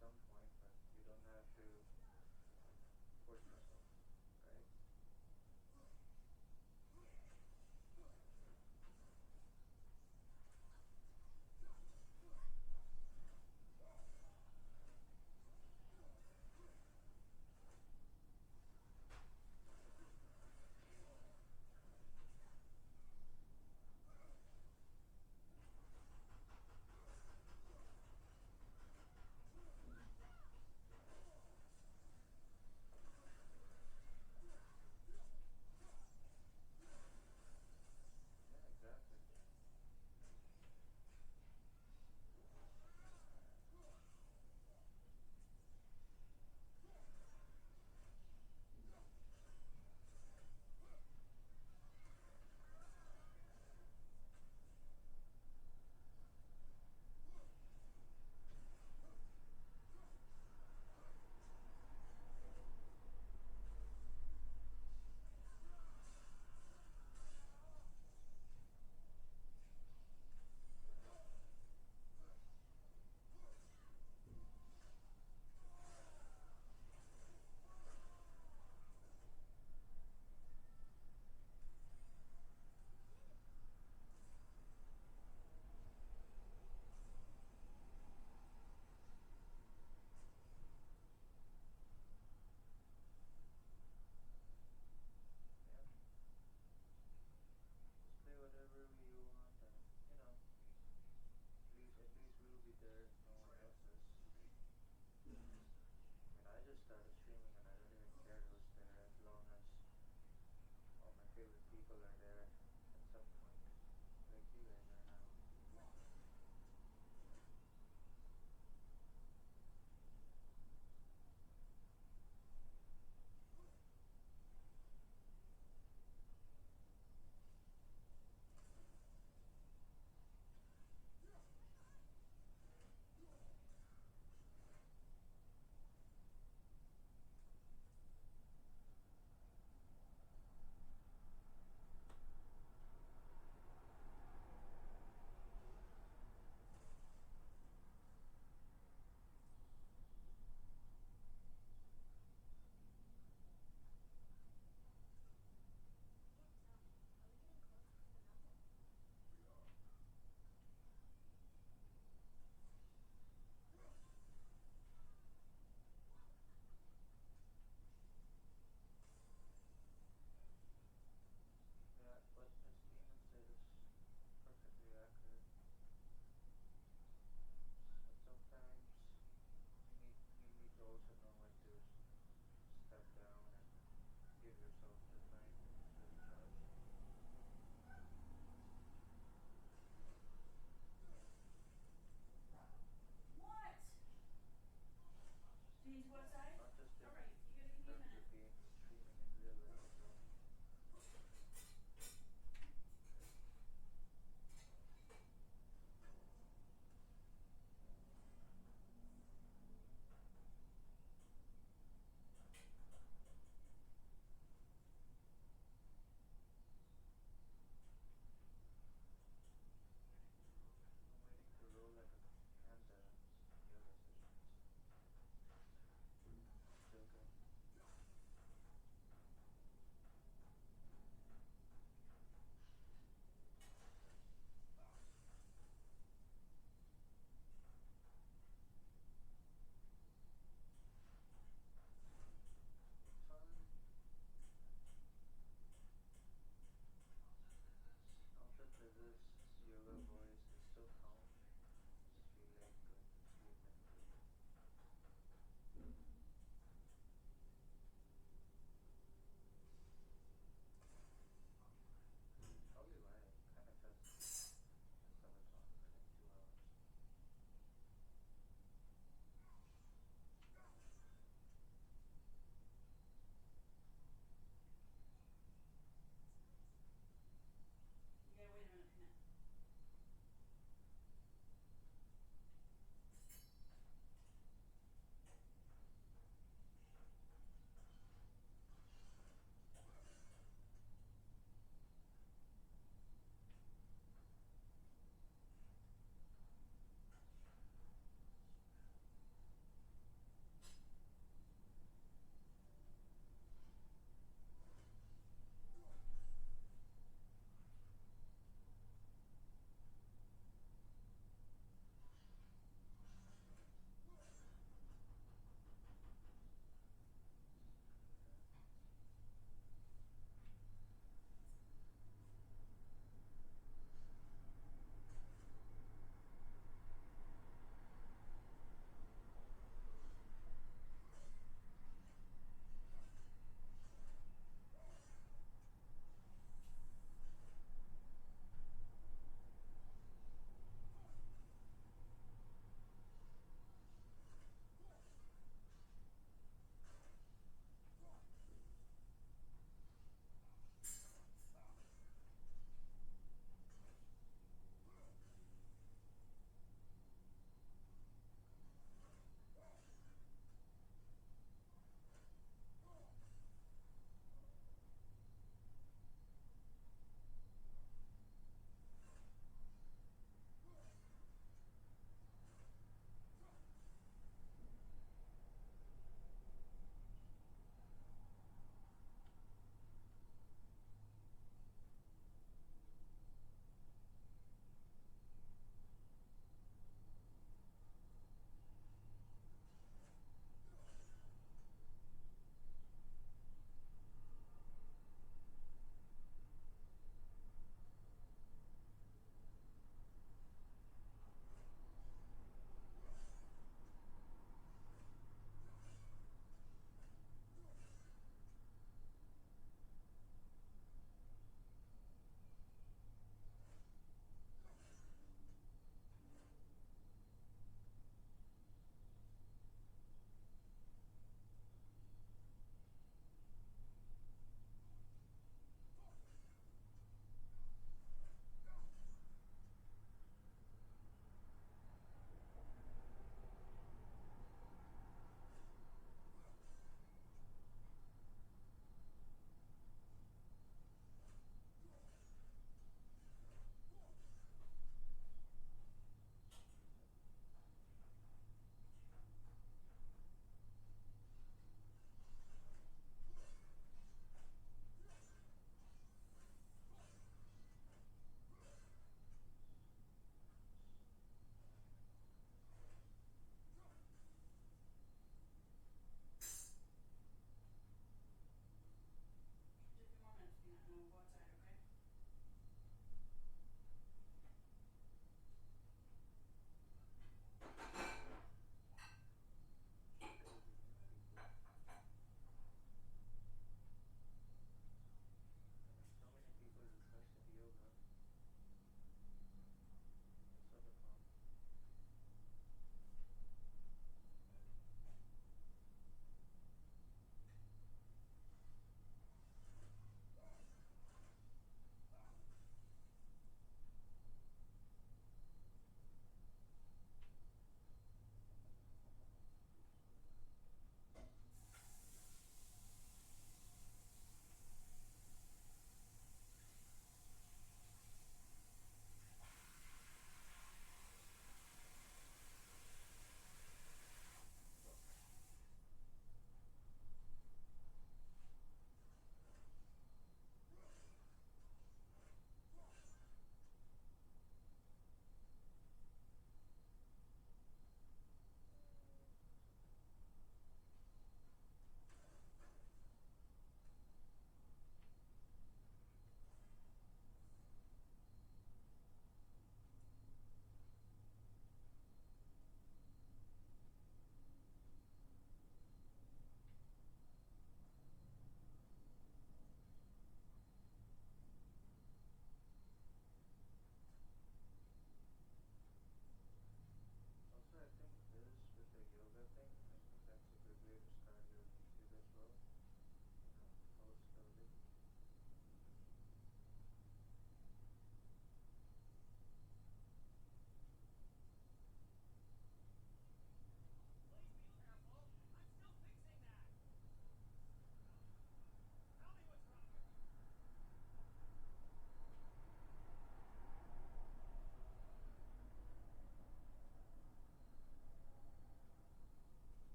some point, but you don't have to force yourself, right? Yeah, exactly. Yeah, just play whatever you want, and at least we'll be there if no one else is. I mean, I just started streaming, and I don't even care who's there as long as all my favorite people are there at some point, like you guys are now.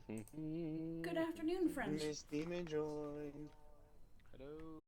Good afternoon, friends.
Miss Demon joined.
Hello.